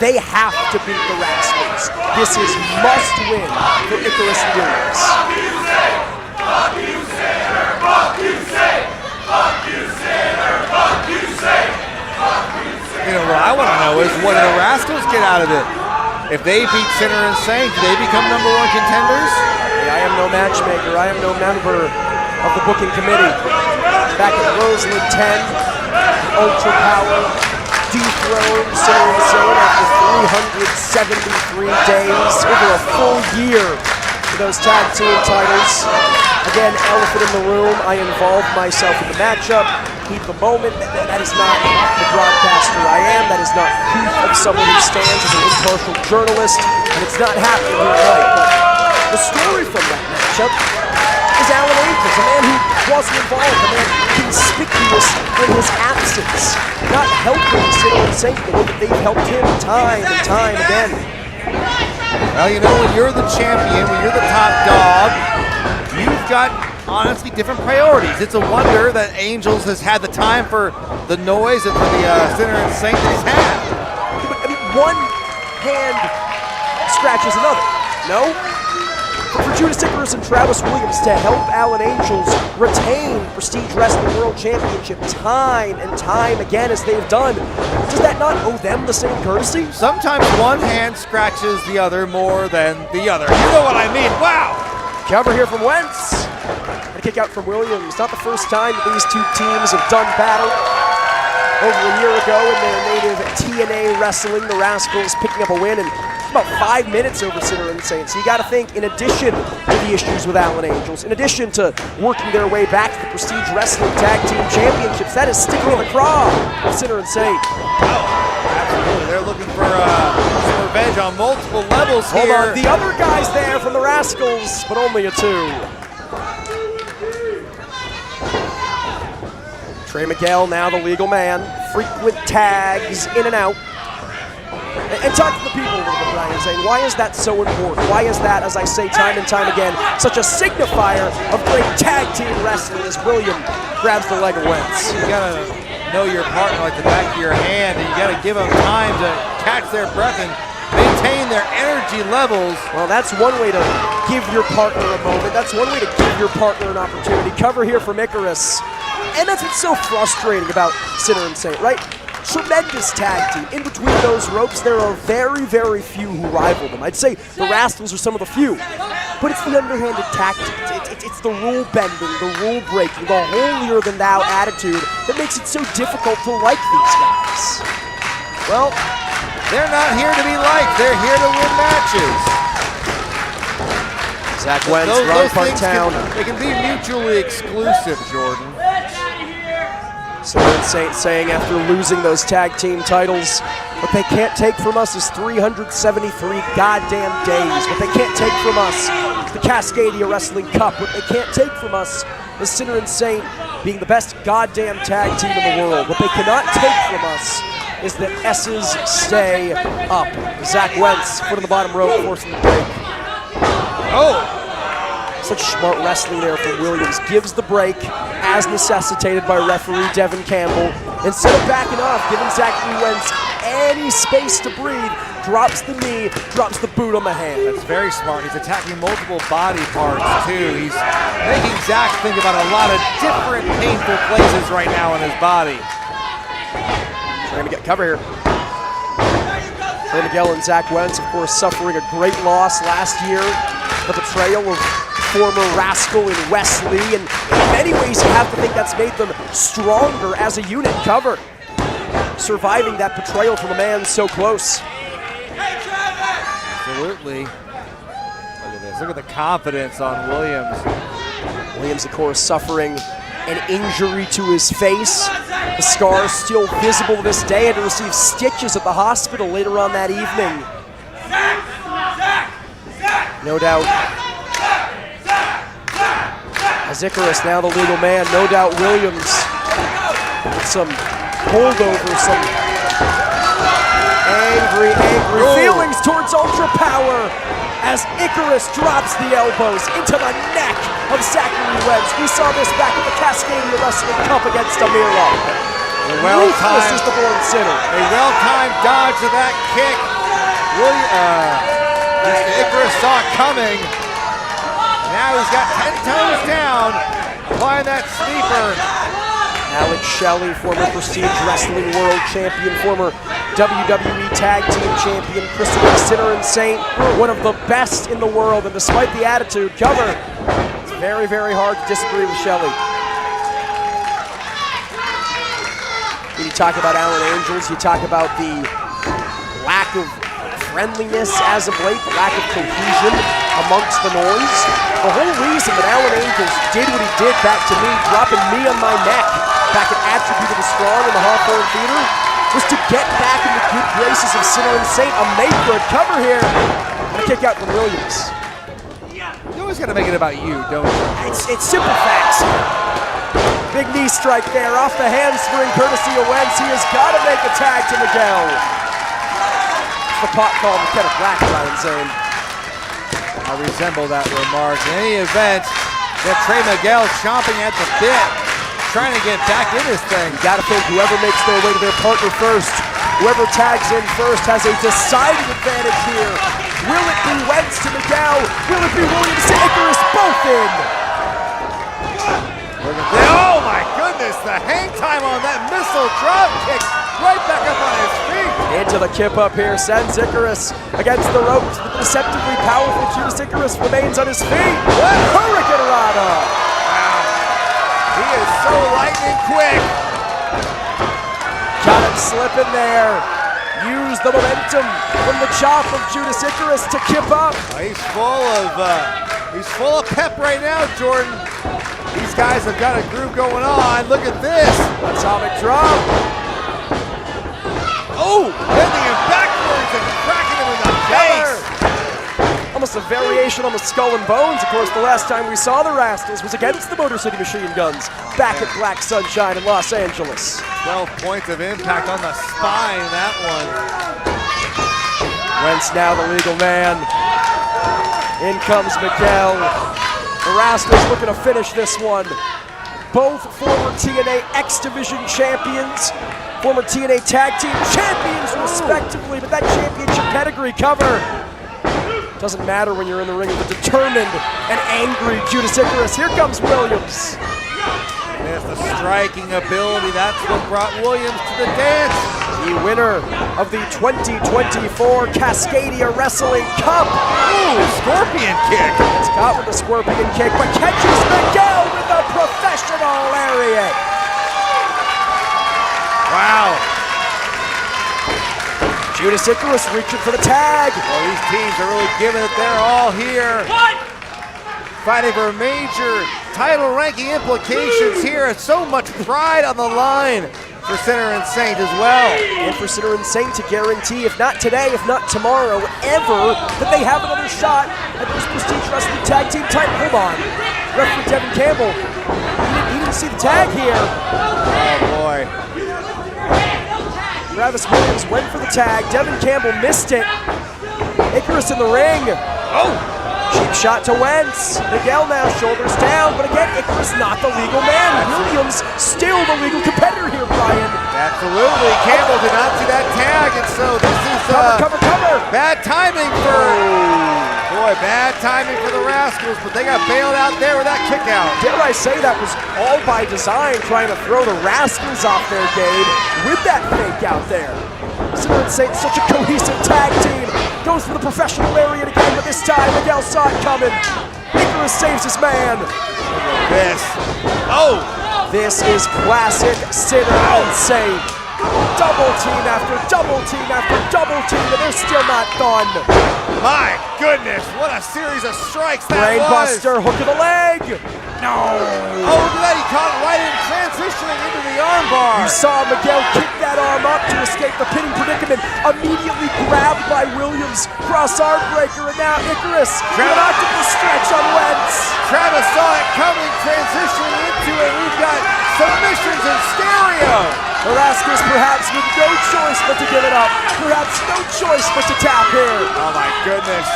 they have to beat the Rascals. This is must win for Icarus and Williams. Fuck you, Saber! Fuck you, Saber! Fuck you, Saber! Fuck you, Saber! Fuck you, Saber! Fuck you, Saber! You know, what I want to know is what do the Rascals get out of it? If they beat Sinner and Saint, do they become #1 contenders? I am no matchmaker. I am no member of the booking committee. Back at Roseland 10, UltraPOWER dethroned Sinner and Saint after 373 days, over a full year for those tag team titles. Again, elephant in the room, I involved myself in the matchup, keep the moment. That is not the broadcaster I am. That is not proof of someone who stands as an impartial journalist, and it's not happening here tonight. But the story from that matchup is Alan Akers, a man who wasn't involved, a man conspicuous in his absence, not helping Sinner and Saint the way that they've helped him time and time again. Well, you know, when you're the champion, when you're the top dog, you've got honestly different priorities. It's a wonder that Angels has had the time for the noise and for the Sinner and Saint that he's had. I mean, one hand scratches another, no? For Judas Icarus and Travis Williams to help Alan Angels retain Prestige Wrestling World Championship time and time again as they've done, does that not owe them the same courtesy? Sometimes one hand scratches the other more than the other. You know what I mean? Wow! Cover here from Wentz. And a kick out from Williams. Not the first time that these two teams have done battle. Over a year ago in their native TNA wrestling, the Rascals picking up a win in about 5 minutes over Sinner and Saint. So you got to think, in addition to the issues with Alan Angels, in addition to working their way back to the Prestige Wrestling Tag Team Championships, that is sticking in the craw of Sinner and Saint. Oh, absolutely. They're looking for some revenge on multiple levels here. Hold on, the other guy's there from the Rascals, but only a 2. Trey Miguel, now the legal man. Frequent tags in and out. And talk to the people a little bit, Brian, saying, why is that so important? Why is that, as I say time and time again, such a signifier of great tag team wrestling as William grabs the leg of Wentz? You gotta know your partner like the back of your hand, and you gotta give them time to catch their breath and maintain their energy levels. Well, that's one way to give your partner a moment. That's one way to give your partner an opportunity. Cover here from Icarus. And that's what's so frustrating about Sinner and Saint, right? Tremendous tag team. In between those ropes, there are very, very few who rival them. I'd say the Rascals are some of the few. But it's the underhanded tactics. It's the rule bending, the rule breaking, the holier-than-thou attitude that makes it so difficult to like these guys. Well, they're not here to be liked. They're here to win matches. Zach Wentz, Ron Funtown. They can be mutually exclusive, Jordan. Sinner and Saint saying after losing those tag team titles, what they can't take from us is 373 goddamn days. What they can't take from us is the Cascadia Wrestling Cup. What they can't take from us is Sinner and Saint being the best goddamn tag team in the world. What they cannot take from us is that S's stay up. Zach Wentz, foot on the bottom rope, forcing the break. Oh! Such smart wrestling there from Williams. Gives the break as necessitated by referee Devin Campbell. Instead of backing off, giving Zachary Wentz any space to breathe, drops the knee, drops the boot on the hand. That's very smart. He's attacking multiple body parts, too. He's making Zack think about a lot of different painful places right now in his body. Trying to get cover here. Trey Miguel and Zach Wentz, of course, suffering a great loss last year. The betrayal of former Rascal in Wesley, and in many ways you have to think that's made them stronger as a unit. Cover. Surviving that betrayal from a man so close. Absolutely. Look at this. Look at the confidence on Williams. Williams, of course, suffering an injury to his face. The scar is still visible to this day, and to receive stitches at the hospital later on that evening. No doubt. As Icarus, now the legal man, no doubt Williams with some holdover, some angry feelings towards UltraPOWER as Icarus drops the elbows into the neck of Zachary Wentz. We saw this back at the Cascadia Wrestling Cup against Amira. Ruthless is the born sinner. A well-timed dodge to that kick. Icarus saw it coming. Now he's got 10 toes down, applying that sleeper. Alex Shelley, former Prestige Wrestling World Champion, former WWE Tag Team Champion, Christopher Sinner and Saint, one of the best in the world, and despite the attitude, cover, it's very, very hard to disagree with Shelley. When you talk about Alan Angels, you talk about the lack of friendliness as of late, the lack of cohesion amongst the noise. The whole reason that Alan Angels did what he did back to me, dropping me on my neck back at Attribute of the Strong in the Hawthorne Theater, was to get back in the good graces of Sinner and Saint. A made-good cover here, and a kick out from Williams. You always got to make it about you, don't you? It's simple facts. Big knee strike there off the handspring courtesy of Wentz. He has got to make a tag to Miguel. It's the pot call to Kenneth Black, Ryan saying. I resemble that remark. In any event, Yeah, Trey Miguel chomping at the bit, trying to get back in this thing. You gotta think whoever makes their way to their partner first, whoever tags in first has a decided advantage here. Will it be Wentz to Miguel? Will it be Williams to Icarus? Both in. Look at that. Oh my goodness, the hang time on that missile drop kick. Right back up on his feet. Into the kip up here, sends Icarus against the ropes. The deceptively powerful Judas Icarus remains on his feet. What? Hurricane Rana. Wow. He is so lightning quick. Got him slipping there. Use the momentum from the chop of Judas Icarus to kip up. He's full of pep right now, Jordan. These guys have got a groove going on. Look at this. Atomic drop. Oh, bending him backwards and cracking him in the face. Almost a variation on the skull and bones. Of course, the last time we saw the Rascals was against the Motor City Machine Guns back at Black Sunshine in Los Angeles. 12 points of impact on the spine, that one. Wentz now the legal man. In comes Miguel. The Rascals looking to finish this one. Both former TNA X Division champions, former TNA Tag Team champions respectively, but that championship pedigree cover doesn't matter when you're in the ring with a determined and angry Judas Icarus. Here comes Williams. There's the striking ability. That's what brought Williams to the dance. The winner of the 2024 Cascadia Wrestling Cup. Ooh, scorpion kick. It's caught with a scorpion kick, but catches Miguel with a professional lariat. Wow. Judas Icarus reaching for the tag. Well, these teams are really giving it their all here. Fighting for major title ranking implications here. And so much pride on the line for Sinner and Saint as well. And for Sinner and Saint to guarantee, if not today, if not tomorrow, ever, that they have another shot at this Prestige Wrestling Tag Team title. Hold on. Referee Devin Campbell, he didn't see the tag here. Oh boy. Travis Williams went for the tag. Devin Campbell missed it. Icarus in the ring. Oh! Cheap shot to Wentz. Miguel now shoulders down, but again, Icarus not the legal man. Williams still the legal competitor here, Brian. Absolutely. Campbell did not see that tag, and so this is Cover. bad timing for boy, bad timing for the Rascals, but they got bailed out there with that kick out. Dare I say that was all by design, trying to throw the Rascals off their game with that fake out there. Sinner and Saint, such a cohesive tag team. Goes for the professional lariat again, but this time Miguel saw it coming. Icarus saves his man. Look at this. Oh! This is classic Sinner and Saint. Double team after double team after double team, and they're still not done. My goodness, what a series of strikes that was. Brainbuster, hook of the leg. No. Oh, look at that, he caught it right in, transitioning into the armbar. You saw Miguel kick that arm up to escape the pinning predicament. Immediately grabbed by Williams. Cross arm breaker, and now Icarus. An octopus stretch on Wentz. Travis saw it coming, transitioning into it. We've got submissions in stereo. The Rascals perhaps with no choice but to give it up. Perhaps no choice but to tap here. Oh my goodness.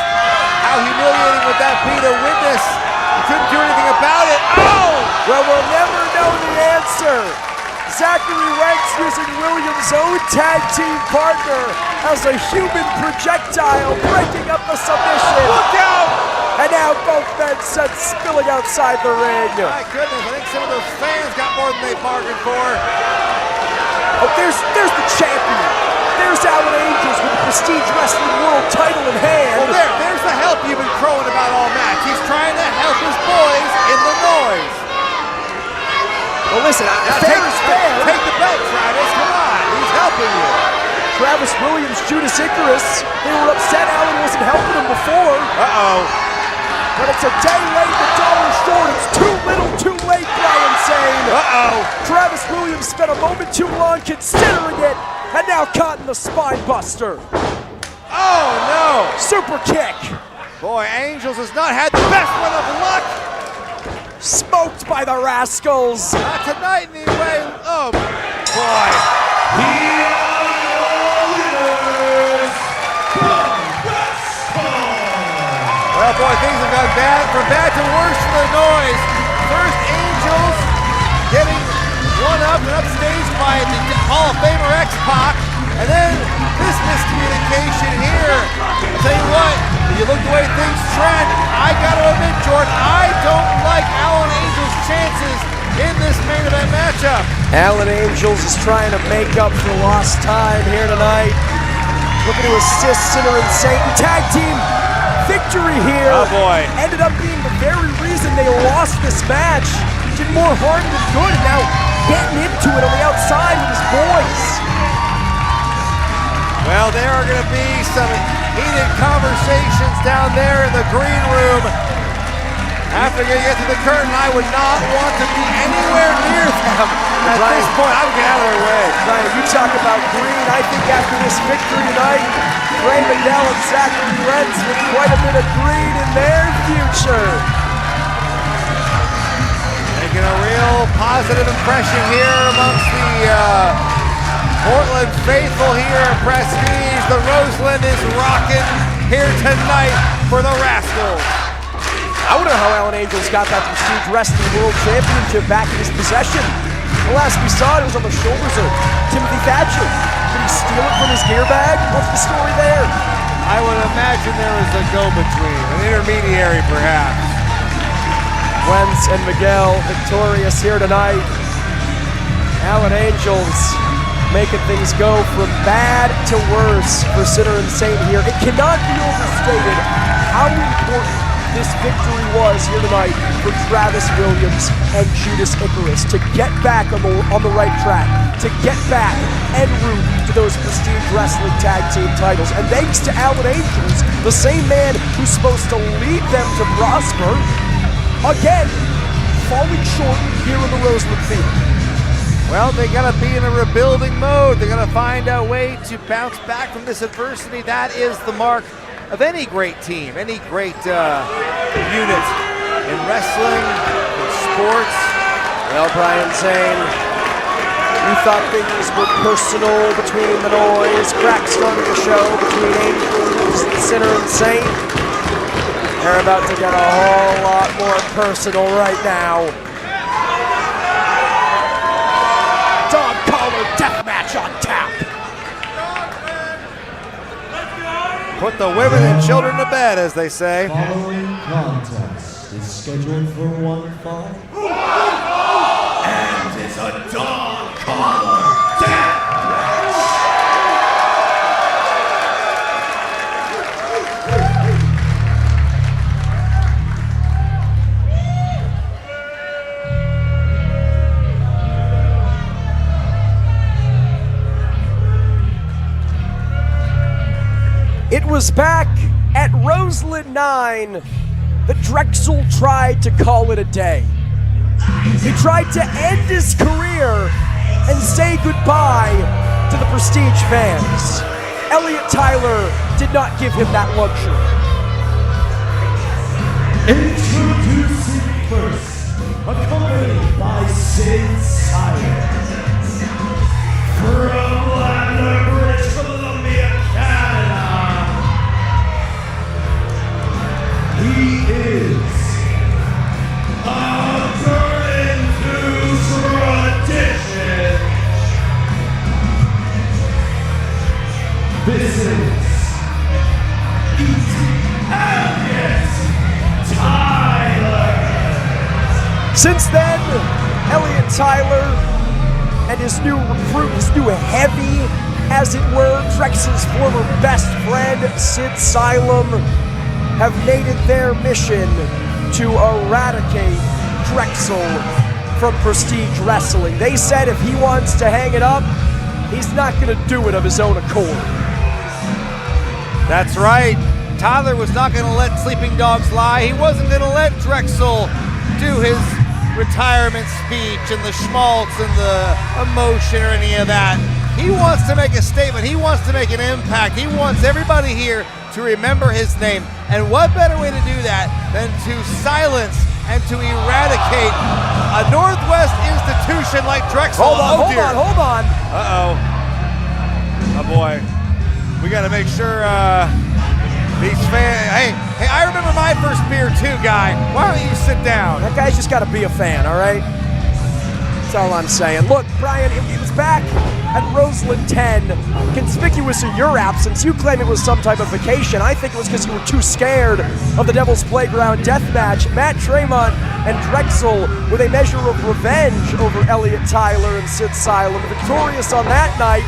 How humiliating would that be to witness? You couldn't do anything about it. Oh! Well, we'll never know the answer. Zachary Wentz using Williams' own tag team partner as a human projectile, breaking up the submission. Look out! And now both men sent spilling outside the ring. My goodness, I think some of those fans got more than they bargained for. Oh, there's the champion. There's Alan Angels with the Prestige Wrestling World title in hand. Well, there's the help you've been crowing about all match. He's trying to help his boys in the noise. Well, listen, Now fair is fair. Take the belt, Travis. Come on, he's helping you. Travis Williams, Judas Icarus, they were upset Alan wasn't helping them before. Uh-oh. But it's a day late, the dollar short. It's too little, too late, Brian saying. Uh-oh. Travis Williams spent a moment too long considering it, and now caught in the spine buster. Oh, no. Super kick. Boy, Angels has not had the best run of luck. Smoked by the Rascals. Not tonight, anyway. Oh, boy. Well, boy, things have gone bad, from bad to worse for the noise. by the Hall of Famer X-Pac. And then this miscommunication here. I'll tell you what, if you look the way things trend, I gotta admit, Jordan, I don't like Alan Angel's chances in this main event matchup. Alan Angels is trying to make up for lost time here tonight. Looking to assist Sinner and Satan. Tag team victory here. Oh boy. Ended up being the very reason they lost this match. Did more harm than good, and now getting into it on the outside with his boys. Well, there are going to be some heated conversations down there in the green room. After you get to the curtain, I would not want to be anywhere near them. At this point, I would get out of their way. Ryan, you talk about green. I think after this victory tonight, Brannigan and Zack Reds with quite a bit of green in their future. Making a real positive impression here amongst the Portland faithful here at Prestige. The Roseland is rocking here tonight for the Rascals. I wonder how Alan Angels got that Prestige Wrestling World Championship back in his possession. The last we saw it was on the shoulders of Timothy Thatcher. Did he steal it from his gear bag? What's the story there? I would imagine there was a go-between, an intermediary perhaps. Wentz and Miguel victorious here tonight. Alan Angels making things go from bad to worse for Sinner and Saint here. It cannot be overstated how important this victory was here tonight for Travis Williams and Judas Icarus to get back on the right track, to get back en route to those Prestige Wrestling Tag Team titles. And thanks to Alan Angels, the same man who's supposed to lead them to prosper, again, falling short here in the Roseland Theater. Well, they gotta be in a rebuilding mode. They gotta find a way to bounce back from this adversity. That is the mark of any great team, any great unit in wrestling, in sports. Well, Brian Zane, we thought things were personal between the noise. Crack started the show between Angels, Sinner, and Saint. They're about to get a whole lot more personal right now. Collar Deathmatch on tap. Put the women and children to bed, as they say. Following contest is scheduled for one fall. And it's a Dog Collar Deathmatch. It was back at Roseland IX that DREXL tried to call it a day. He tried to end his career and say goodbye to the Prestige fans. Elliot Tyler did not give him that luxury. Introducing first, accompanied by Sid Silence. From Lander, British Columbia, Canada. He is according to tradition. This is Elliot Tyler. Since then, Elliot Tyler and his new recruit, his new heavy, as it were, DREXL's former best friend, Sid Silem, have made it their mission to eradicate DREXL from Prestige Wrestling. They said if he wants to hang it up, he's not going to do it of his own accord. That's right. Tyler was not going to let sleeping dogs lie. He wasn't going to let DREXL do his retirement speech and the schmaltz and the emotion or any of that. He wants to make a statement. He wants to make an impact. He wants everybody here to remember his name. And what better way to do that than to silence and to eradicate a Northwest institution like DREXL. Hold on. Uh-oh. Oh boy. We gotta make sure these fans, hey, I remember my first beer too, guy. Why don't you sit down? That guy's just got to be a fan, all right? That's all I'm saying. Look, Brian, it was back at Roseland 10. Conspicuous in your absence. You claim it was some type of vacation. I think it was because you were too scared of the Devil's Playground Deathmatch. Matt Tremont and DREXL with a measure of revenge over Elliot Tyler and Sid Silem. Victorious on that night.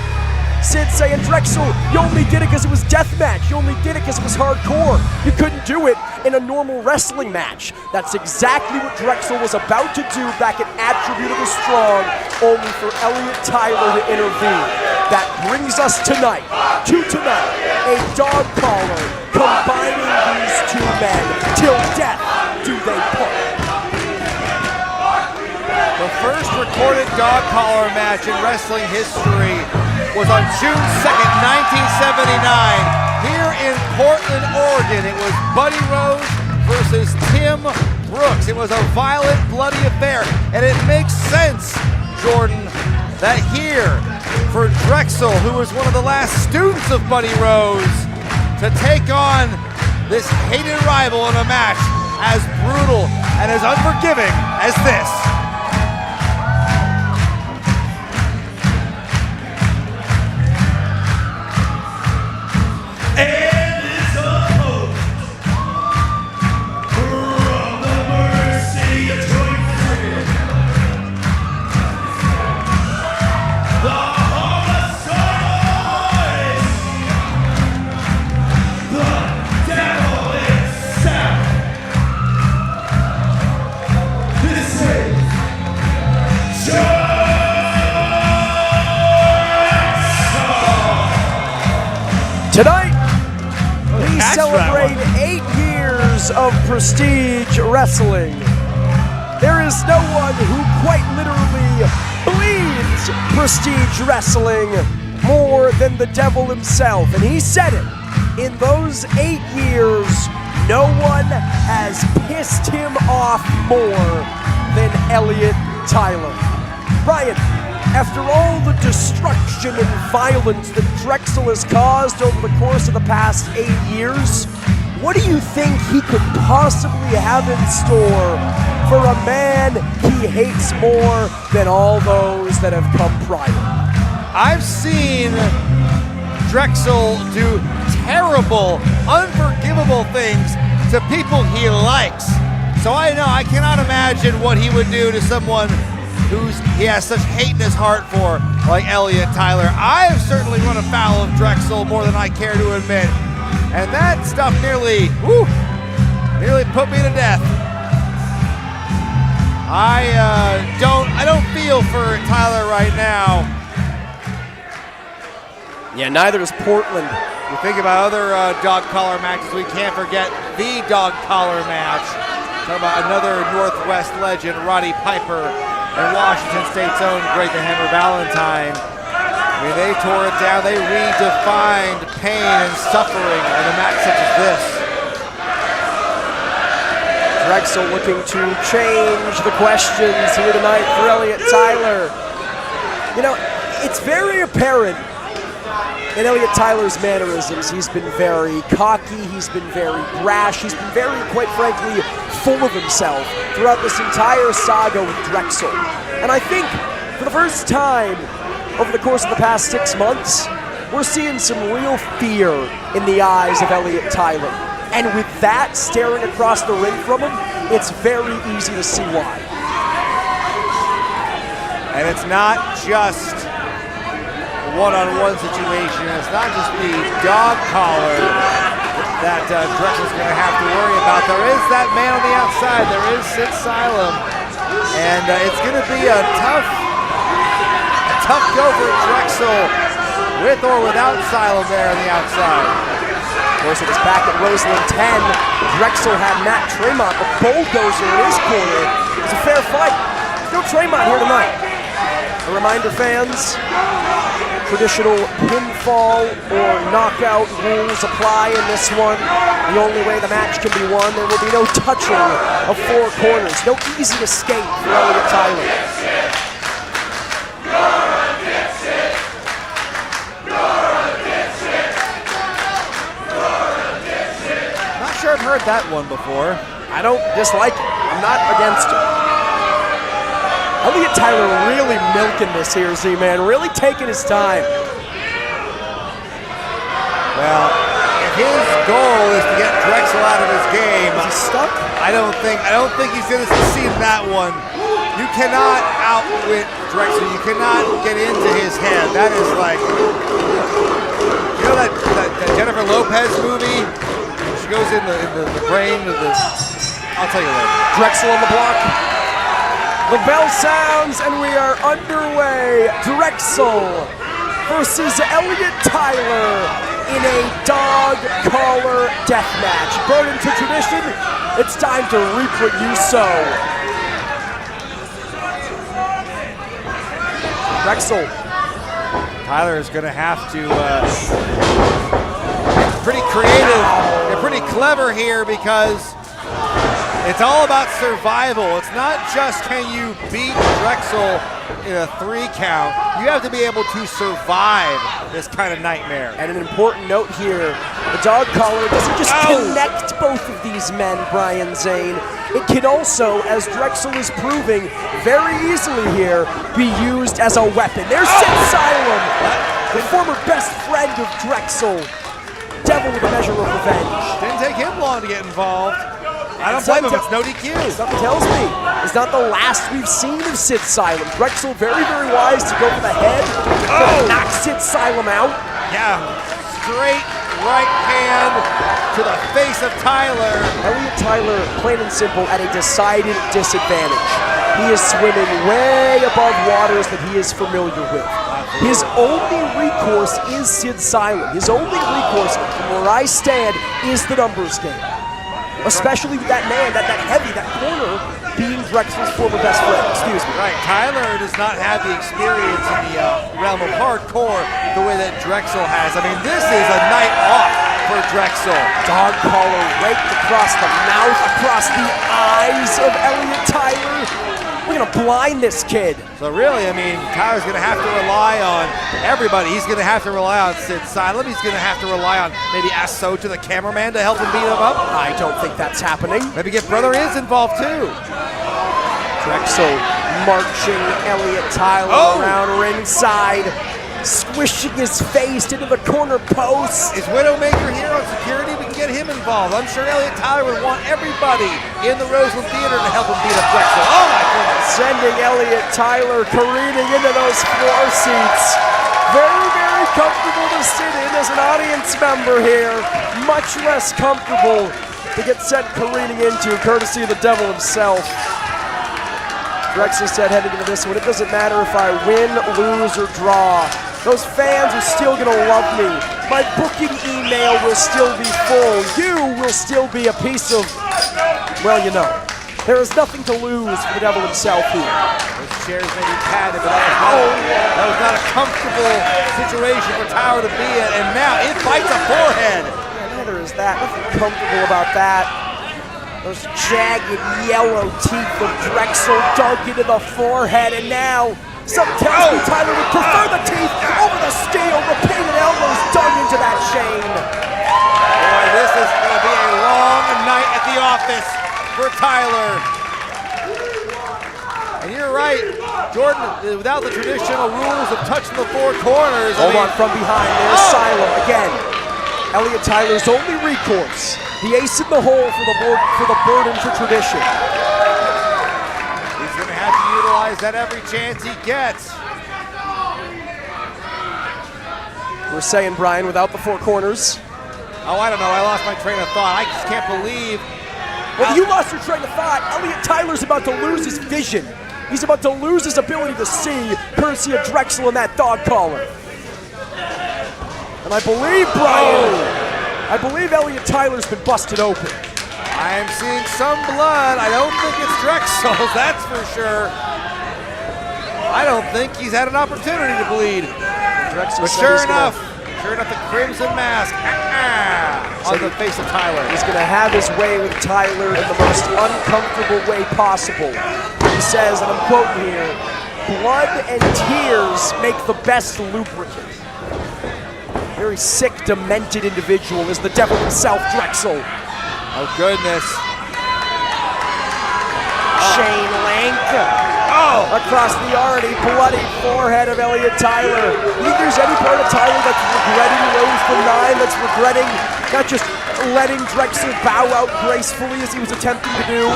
Sid saying, DREXL, you only did it because it was deathmatch. You only did it because it was hardcore. You couldn't do it in a normal wrestling match. That's exactly what DREXL was about to do back at Attribute of the Strong, only for Elliot Tyler to intervene. That brings us tonight, a dog collar combining these two men. Till death do they part. The first recorded dog collar match in wrestling history was on June 2nd, 1979, here in Portland, Oregon. It was Buddy Rose versus Tim Brooks. It was a violent, bloody affair, and it makes sense, Jordan, that here, for DREXL, who was one of the last students of Buddy Rose, to take on this hated rival in a match as brutal and as unforgiving as this. Tonight, we celebrate 8 years of prestige wrestling. There is no one who quite literally bleeds prestige wrestling more than the devil himself. And he said it, in those 8 years, no one has pissed him off more than Elliot Tyler. Brian, after all the destruction and violence that DREXL has caused over the course of the past 8 years, what do you think he could possibly have in store for a man he hates more than all those that have come prior? I've seen DREXL do terrible, unforgivable things to people he likes. So I cannot imagine what he would do to someone he has such hate in his heart for, like Elliot Tyler. I have certainly run afoul of DREXL more than I care to admit. And that stuff nearly put me to death. I don't feel for Tyler right now. Yeah, neither does Portland. You think about other dog collar matches, we can't forget the dog collar match. Talk about another Northwest legend, Roddy Piper, and Washington State's own Great the Hammer Valentine. I mean, they tore it down. They redefined pain and suffering in a match such as this. DREXL looking to change the questions here tonight for Elliot Tyler. You know, it's very apparent in Elliot Tyler's mannerisms. He's been very cocky, he's been very brash, he's been very, quite frankly, full of himself throughout this entire saga with DREXL. And I think for the first time over the course of the past 6 months, we're seeing some real fear in the eyes of Elliot Tyler. And with that staring across the ring from him, it's very easy to see why. And it's not just one-on-one situation. It's not just the dog collar that DREXL's going to have to worry about. There is that man on the outside. There is Sid Silem. And it's going to be a tough go for DREXL with or without Silem there on the outside. Of course, it was back at Roseland 10. DREXL had Matt Tremont, the bulldozer in his corner. It was a fair fight. There's no Tremont here tonight. A reminder, fans, traditional pinfall or knockout rules apply in this one. The only way the match can be won, there will be no touching of four corners. No easy escape for Elliot Tyler. Not sure I've heard that one before. I don't dislike it. I'm not against it. Elliot Tyler really milking this here, Z-Man, really taking his time. Well, if his goal is to get DREXL out of his game, Is he stuck? I don't think he's going to succeed in that one. You cannot outwit DREXL. You cannot get into his head. That is like, you know that Jennifer Lopez movie? She goes in the brain of the. I'll tell you later. DREXL on the block. The bell sounds and we are underway. DREXL versus Elliot Tyler in a dog collar death match. Burden to tradition, it's time to reap what you sow. DREXL. Tyler is going to have to pretty creative. They're pretty clever here because it's all about survival. It's not just can you beat DREXL in a 3 count. You have to be able to survive this kind of nightmare. And an important note here, the dog collar doesn't just connect both of these men, Brian Zane. It can also, as DREXL is proving very easily here, be used as a weapon. There's Sid Silem, the former best friend of DREXL. Devil with a measure of revenge. Didn't take him long to get involved. I don't blame him, it's no DQ. Something tells me it's not the last we've seen of Sid Silem. DREXL very, very wise to go for the head. Knock Sid Silem out. Yeah, straight right hand to the face of Tyler. Elliot Tyler, plain and simple, at a decided disadvantage. He is swimming way above waters that he is familiar with. His only recourse is Sid Silem. His only recourse from where I stand is the numbers game. Especially with that man, that heavy, that corner, being DREXL's former best friend. Excuse me. Right, Tyler does not have the experience in the realm of hardcore the way that DREXL has. I mean, this is a night off for DREXL. Dog collar raked across the mouth, across the eyes of Elliot Tyler. We're gonna blind this kid. So really, I mean, Tyler's gonna have to rely on everybody. He's gonna have to rely on Sid Silem. He's gonna have to rely on maybe Asso to the cameraman to help him beat him up. I don't think that's happening. Maybe get Brother Is involved too. DREXL marching Elliot Tyler around ringside, squishing his face into the corner post. Is Widowmaker here on security? We can get him involved. I'm sure Elliot Tyler would want everybody in the Roseland Theater to help him beat up DREXL. Oh my goodness. Sending Elliot Tyler careening into those floor seats. Very, very comfortable to sit in as an audience member here. Much less comfortable to get sent careening into, courtesy of the devil himself. DREXL said heading into this one, it doesn't matter if I win, lose, or draw. Those fans are still gonna love me. My booking email will still be full. You will still be a piece of, well, you know. There is nothing to lose for the devil himself here. Those chairs may be padded, but that was not a comfortable situation for Tyler to be in, and now it bites a forehead. Yeah, neither is that. Nothing comfortable about that. Those jagged yellow teeth of DREXL dug into the forehead, and now something tells me Tyler would prefer the teeth over the steel. Repeated elbows dug into that chain. Boy, this is going to be a long night at the office for Tyler. And you're right, Jordan, without the traditional rules of touching the 4 corners. Hold on from behind, there's Silem again. Elliot Tyler's only recourse. The ace in the hole for the burden to tradition. He's going to have to utilize that every chance he gets. We're saying, Brian, without the 4 corners. Oh, I don't know, I lost my train of thought. I just can't believe. Well, you lost your train of thought. Elliot Tyler's about to lose his vision. He's about to lose his ability to see, courtesy of DREXL and that dog collar. And I believe, Brian, I believe Elliot Tyler's been busted open. I am seeing some blood. I don't think it's DREXL, that's for sure. I don't think he's had an opportunity to bleed. But sure enough, the crimson mask on the face of Tyler. He's going to have his way with Tyler in the most uncomfortable way possible. He says, and I'm quoting here, blood and tears make the best lubricant. Very sick, demented individual is the devil himself, DREXL. Oh, goodness. Chain link. Oh! across the already bloody forehead of Elliot Tyler. You think there's any part of Tyler that's regretting Roseland 9, that's regretting not just letting DREXL bow out gracefully as he was attempting to do?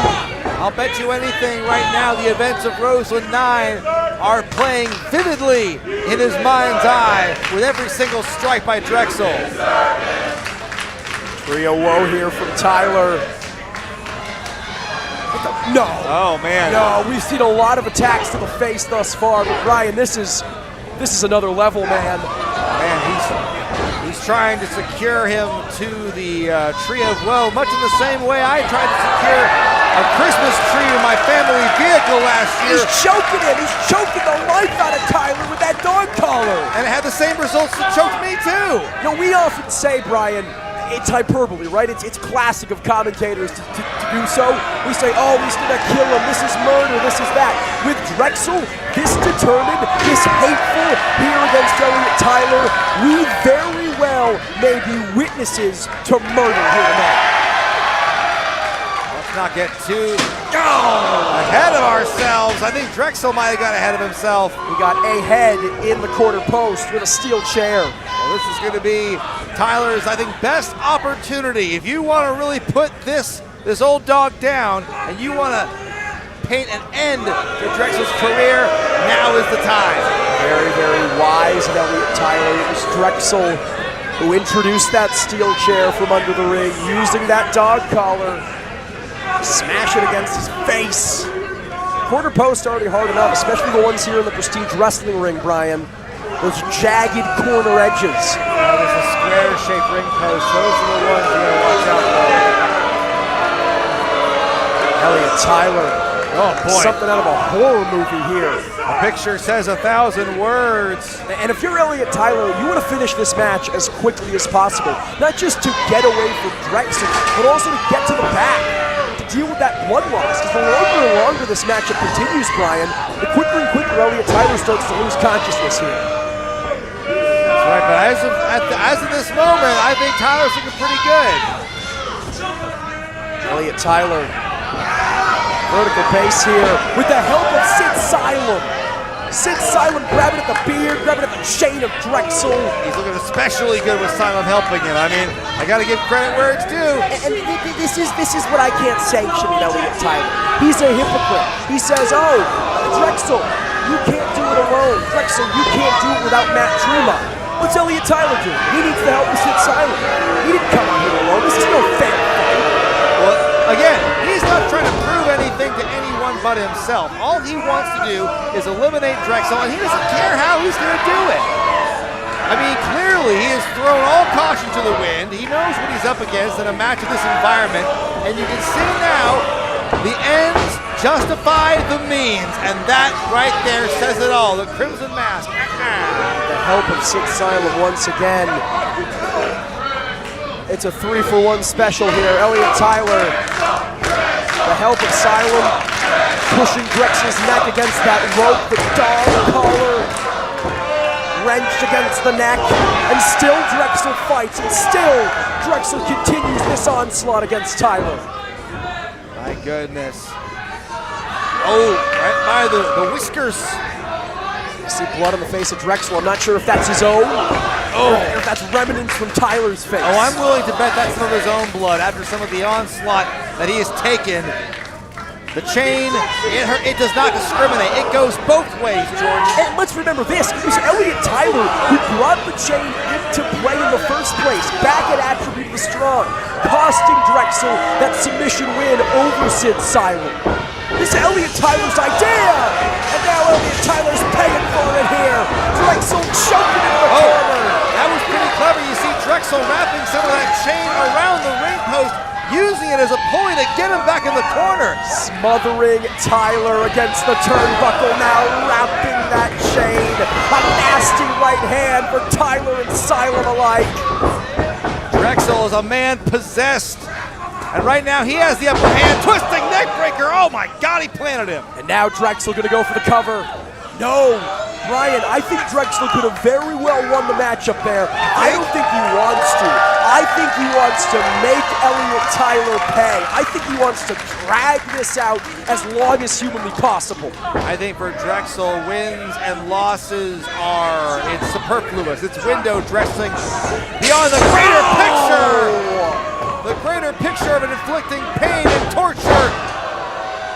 I'll bet you anything right now the events of Roseland 9 are playing vividly in his mind's eye with every single strike by DREXL. Trio woe here from Tyler. No. Oh man. No, we've seen a lot of attacks to the face thus far, but Ryan, this is another level, man. Man, he's trying to secure him to the tree of woe, much in the same way I tried to secure a Christmas tree in my family vehicle last year. He's choking him. He's choking the life out of Tyler with that dog collar. And it had the same results that choked me too. You know, we often say, Brian, it's hyperbole, right? It's classic of commentators to do so. We say, oh, he's gonna kill him, this is murder, this is that. With DREXL, this determined, this hateful here against Elliot Tyler, we very well may be witnesses to murder here tonight. Let's not get too ahead of ourselves. I think DREXL might have got ahead of himself. We got a head in the corner post with a steel chair. Well, this is going to be Tyler's, I think, best opportunity. If you want to really put this old dog down and you want to paint an end to DREXL's career, now is the time. Very, very wise of Elliot Tyler. It was DREXL who introduced that steel chair from under the ring, using that dog collar, smash it against his face. Corner post already hard enough, especially the ones here in the Prestige Wrestling ring, Brian. Those jagged corner edges. There's a square-shaped ring post. Those are the ones you gotta watch out for. Elliot Tyler. Oh boy. Something out of a horror movie here. A picture says 1,000 words. And if you're Elliot Tyler, you want to finish this match as quickly as possible. Not just to get away from DREXL, but also to get to the back. To deal with that blood loss. Because the longer and longer this matchup continues, Brian, the quicker and quicker Elliot Tyler starts to lose consciousness here. Right, but as of this moment, I think Tyler's looking pretty good. Elliot Tyler, vertical base here with the help of Sid Silem. Sid Silem grabbing at the beard, grabbing at the chain of DREXL. He's looking especially good with Silem helping him. I mean, I got to give credit where it's due. And this is what I can't sanction Elliot Tyler. He's a hypocrite. He says, oh, DREXL, you can't do it alone. DREXL, you can't do it without Matt Tremont. What's Elliot Tyler doing? He needs the help of Sid Silem. He didn't come out here alone. This is no fair fight. Well, again, he's not trying to prove anything to anyone but himself. All he wants to do is eliminate DREXL, and he doesn't care how he's going to do it. I mean, clearly he has thrown all caution to the wind. He knows what he's up against in a match of this environment, and you can see now the ends justify the means, and that right there says it all. The Crimson Mask. The help of Sid Silem once again. It's a 3-for-1 special here. Elliot Tyler, the help of Silem, pushing DREXL's neck against that rope, the dog collar, wrenched against the neck, and still DREXL fights, and still DREXL continues this onslaught against Tyler. My goodness. Oh, right by the whiskers. See blood on the face of DREXL. I'm not sure if that's his own, or if that's remnants from Tyler's face. Oh, I'm willing to bet that's some of his own blood after some of the onslaught that he has taken. The chain, it does not discriminate. It goes both ways, George. And let's remember this. It was Elliot Tyler who brought the chain into play in the first place, back at Attribute the Strong, costing DREXL that submission win over Sid Silem. This is Elliot Tyler's idea! And now Elliot Tyler's paying for it here. DREXL choking in the corner. That was pretty clever. You see DREXL wrapping some of that chain around the ring post, using it as a pulley to get him back in the corner. Smothering Tyler against the turnbuckle, now wrapping that chain. A nasty right hand for Tyler and Silem alike. DREXL is a man possessed. And right now he has the upper hand, twisting neck breaker. Oh my God, he planted him. And now DREXL gonna go for the cover. No, Brian, I think DREXL could have very well won the matchup there. I don't think he wants to. I think he wants to make Elliot Tyler pay. I think he wants to drag this out as long as humanly possible. I think for DREXL, wins and losses it's superfluous. It's window dressing beyond the greater picture. The greater picture of it inflicting pain and torture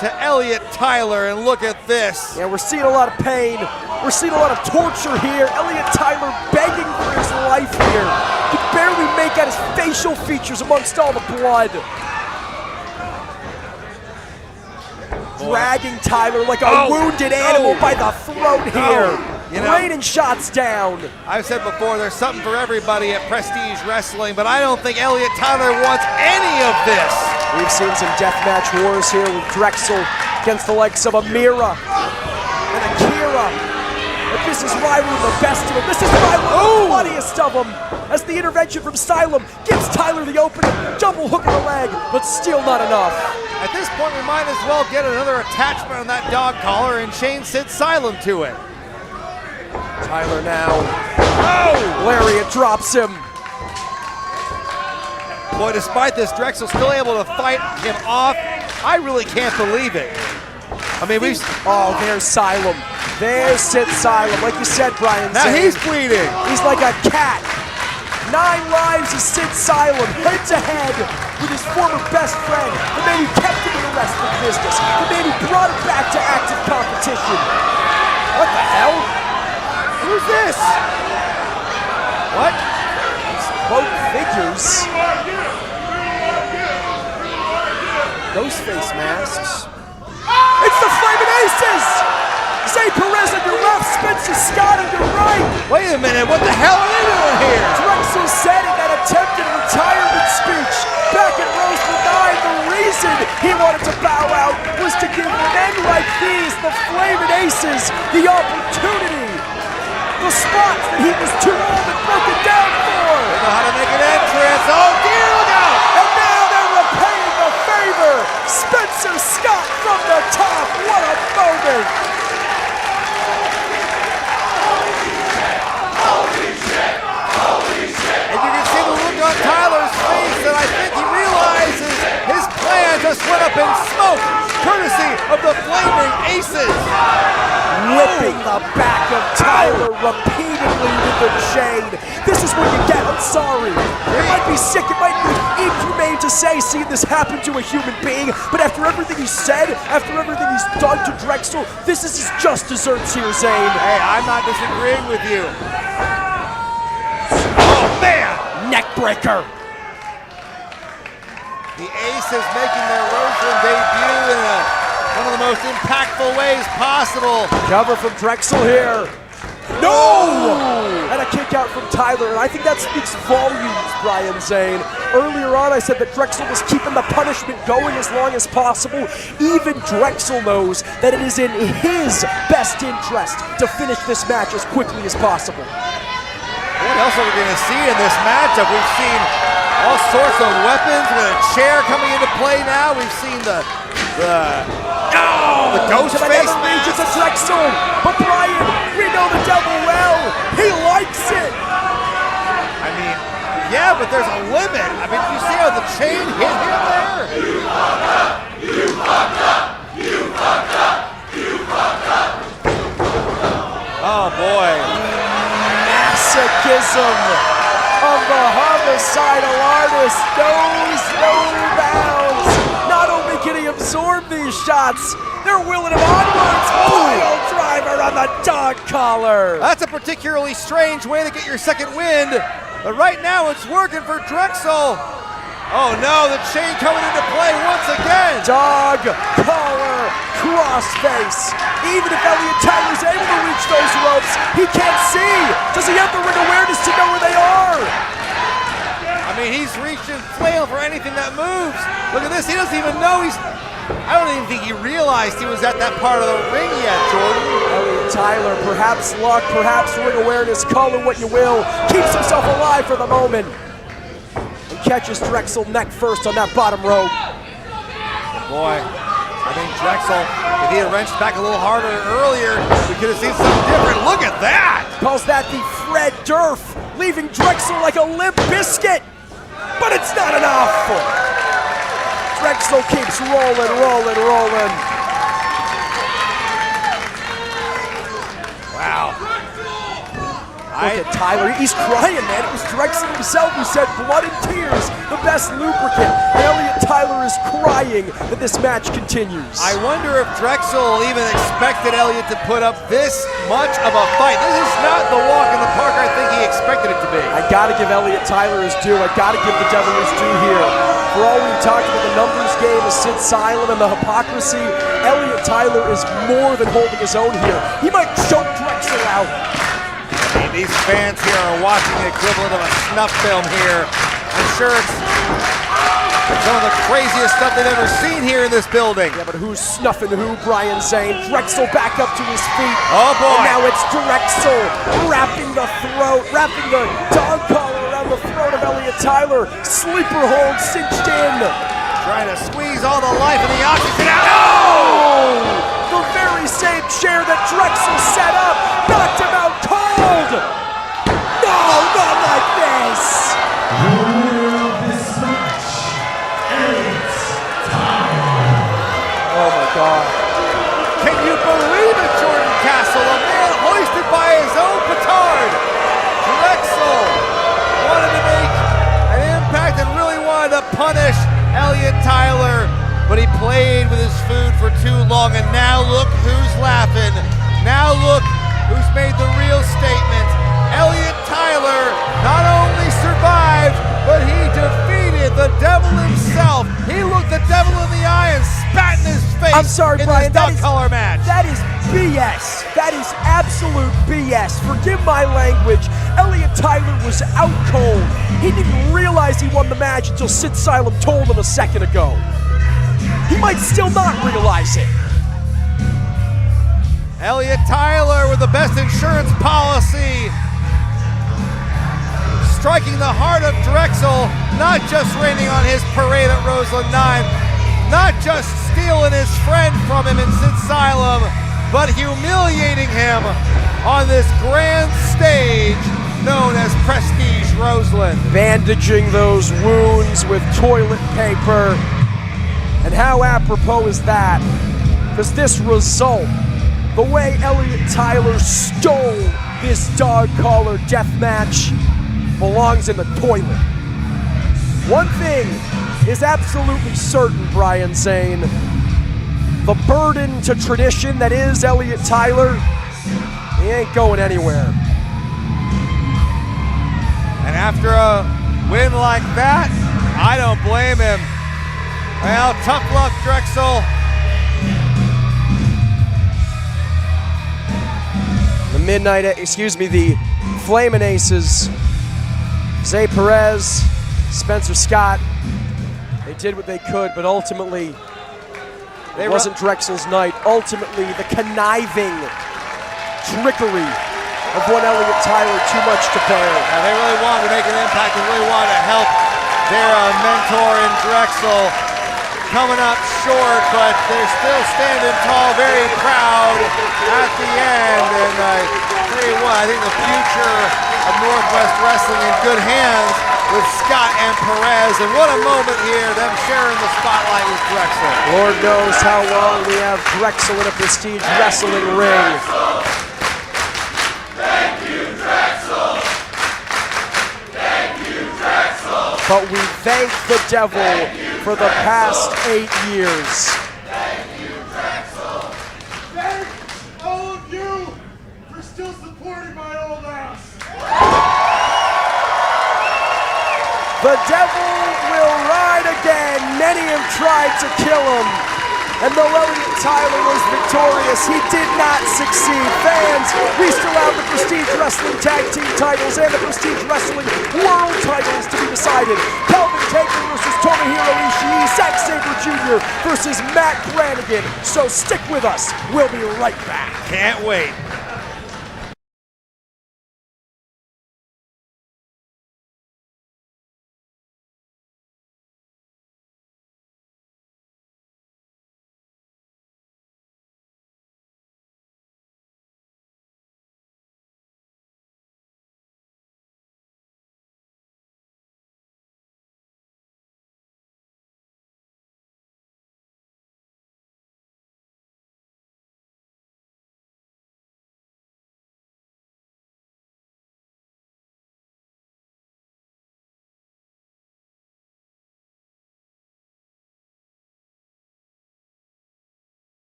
to Elliot Tyler, and look at this. Yeah, we're seeing a lot of pain. We're seeing a lot of torture here. Elliot Tyler begging for his life here. He can barely make out his facial features amongst all the blood. Dragging Tyler like a wounded animal by the throat here. Raining shots down. I've said before, there's something for everybody at Prestige Wrestling, but I don't think Elliot Tyler wants any of this. We've seen some deathmatch wars here with DREXL against the likes of Amira and Akira. But this is rivaling the best of them. This is rivaling the bloodiest of them. As the intervention from Stylum gives Tyler the opening, double hook in the leg, but still not enough. At this point, we might as well get another attachment on that dog collar and chain Sid Stylum to it. Tyler now. Lariat drops him. Boy, despite this, DREXL still able to fight him off. I really can't believe it. I mean, there's Stylum. There's Sid Stylum. Like you said, Brian. Now he's bleeding. He's like a cat. 9 lives is Sid Stylum, head to head with his former best friend, the man who kept him in the wrestling business, the man who brought him back to active competition. What the hell? Who's this? What? Both figures. Ghostface masks. It's the Flaming Aces! Zay Perez on your left, Spencer Scott on your right. Wait a minute, what the hell are they doing here? DREXL said in that attempted retirement speech back at Roseland XI, the reason he wanted to bow out was to give men like these, the Flaming Aces, the opportunity. The spots that he was too old and broken down for. They know how to make an entrance. Oh dear, look out! And now they're repaying the favor. Spencer Scott from the top. What a moment. And you can see the look on Tyler's face that I think he realizes his plan just went up in smoke, courtesy of the Flaming Aces. Whipping the back of Tyler repeatedly with the chain. This is what you get, I'm sorry. It might be sick, it might be inhumane to say, seeing this happen to a human being, but after everything he said, after everything he's done to DREXL, this is his just desserts here, Zane. Hey, I'm not disagreeing with you. Man! Neckbreaker. The Aces making their Roseland debut in one of the most impactful ways possible. Cover from DREXL here. No! And a kick out from Tyler, and I think that speaks volumes, Brian Zane. Earlier on, I said that DREXL was keeping the punishment going as long as possible. Even DREXL knows that it is in his best interest to finish this match as quickly as possible. What else are we going to see in this matchup? We've seen all sorts of weapons with a chair coming into play now. We've seen the ghost face mask. It's a DREXL, but Brian, we know the devil well. He likes it. I mean, yeah, but there's a limit. I mean, you see how the chain hit him there? You fucked up! You fucked up! You fucked up! You fucked up! Oh boy. Masochism of the homicidal artist knows no bounds. Not only can he absorb these shots, they're willing him onwards. Pile driver on the dog collar. That's a particularly strange way to get your second wind, but right now it's working for DREXL. Oh no, the chain coming into play once again. Dog collar, crossface. Even if Elliot Tyler's able to reach those ropes, he can't see. Does he have the ring awareness to know where they are? I mean, he's reaching flail for anything that moves. Look at this, he doesn't even know I don't even think he realized he was at that part of the ring yet, Jordan. Elliot Tyler, perhaps luck, perhaps ring awareness, call it what you will, keeps himself alive for the moment. And catches DREXL neck first on that bottom rope. Boy, I think DREXL, if he had wrenched back a little harder earlier, we could have seen something different. Look at that! Calls that the Fred Durf, leaving DREXL like a limp biscuit. But it's not enough. DREXL keeps rolling. Wow. Look at Tyler, he's crying, man. It was DREXL himself who said blood and tears, the best lubricant. And Elliot Tyler is crying that this match continues. I wonder if DREXL even expected Elliot to put up this much of a fight. This is not the walk in the park I think he expected it to be. I gotta give Elliot Tyler his due. I gotta give the devil his due here. For all we talked about the numbers game, the Sid Silent, and the hypocrisy, Elliot Tyler is more than holding his own here. He might choke DREXL out. These fans here are watching the equivalent of a snuff film here. I'm sure it's some of the craziest stuff they've ever seen here in this building. Yeah, but who's snuffing who, Brian Zane? DREXL back up to his feet. Oh boy. And now it's DREXL wrapping the dog collar around the throat of Elliot Tyler. Sleeper hold cinched in. Trying to squeeze all the life in the oxygen out. Oh! The very same chair that DREXL set up knocked him out cold. No, not like this. The winner of this match, Elliot Tyler. Oh my God. Can you believe it, Jordan Castle? A man hoisted by his own petard. DREXL wanted to make an impact and really wanted to punish Elliot Tyler, but he played with his food for too long, and now look who's laughing. Now look who's made the real statement. Elliot Tyler not only survived, but he defeated the devil himself. He looked the devil in the eye and spat in his face. I'm sorry, in Brian, this dog collar match. That is BS. That is absolute BS. Forgive my language. Elliot Tyler was out cold. He didn't realize he won the match until Sid Silent told him a second ago. He might still not realize it. Elliot Tyler with the best insurance policy, striking the heart of DREXL, not just raining on his parade at Roseland IX, not just stealing his friend from him in Sid Silent, but humiliating him on this grand stage known as Prestige Roseland. Bandaging those wounds with toilet paper. And how apropos is that? Because this result, the way Elliot Tyler stole this dog collar death match, belongs in the toilet. One thing is absolutely certain, Brian Zane. The burden to tradition that is Elliot Tyler, he ain't going anywhere. And after a win like that, I don't blame him. Well, tough luck, DREXL. The Flamin' Aces, Zay Perez, Spencer Scott, they did what they could, but ultimately, it wasn't DREXL's night. Ultimately, the conniving trickery of one Elliot Tyler too much to bear. Now, they really wanted to make an impact and really wanted to help their mentor in DREXL. Coming up short, but they're still standing tall, very proud at the end. And I tell you what, I think the future of Northwest Wrestling in good hands with Scott and Perez. And what a moment here, them sharing the spotlight with DREXL. Lord knows how long we have DREXL in a Prestige Wrestling ring. Thank you, DREXL. Thank you, DREXL. But we thank the devil for the past 8 years. Thank you, DREXL. Thank all of you for still supporting my old ass. The devil will ride again. Many have tried to kill him. And though Elliot Tyler was victorious, he did not succeed. Fans, we still have the Prestige Wrestling Tag Team titles and the Prestige Wrestling World titles to be decided. Calvin Tankman versus Tomohiro Ishii, Zack Saber Jr. versus Matt Branigan. So stick with us. We'll be right back. Can't wait.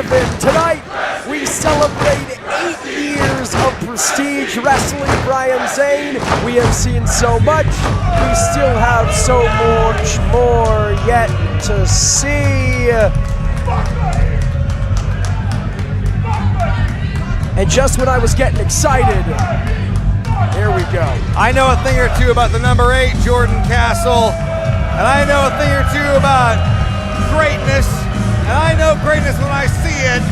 11. Tonight, we celebrate 8 years of prestige wrestling. Brian Zane, we have seen so much. We still have so much more yet to see. And just when I was getting excited, here we go. I know a thing or two about the number 8, Jordan Castle, and I know a thing or two about greatness, and I know greatness when I see it.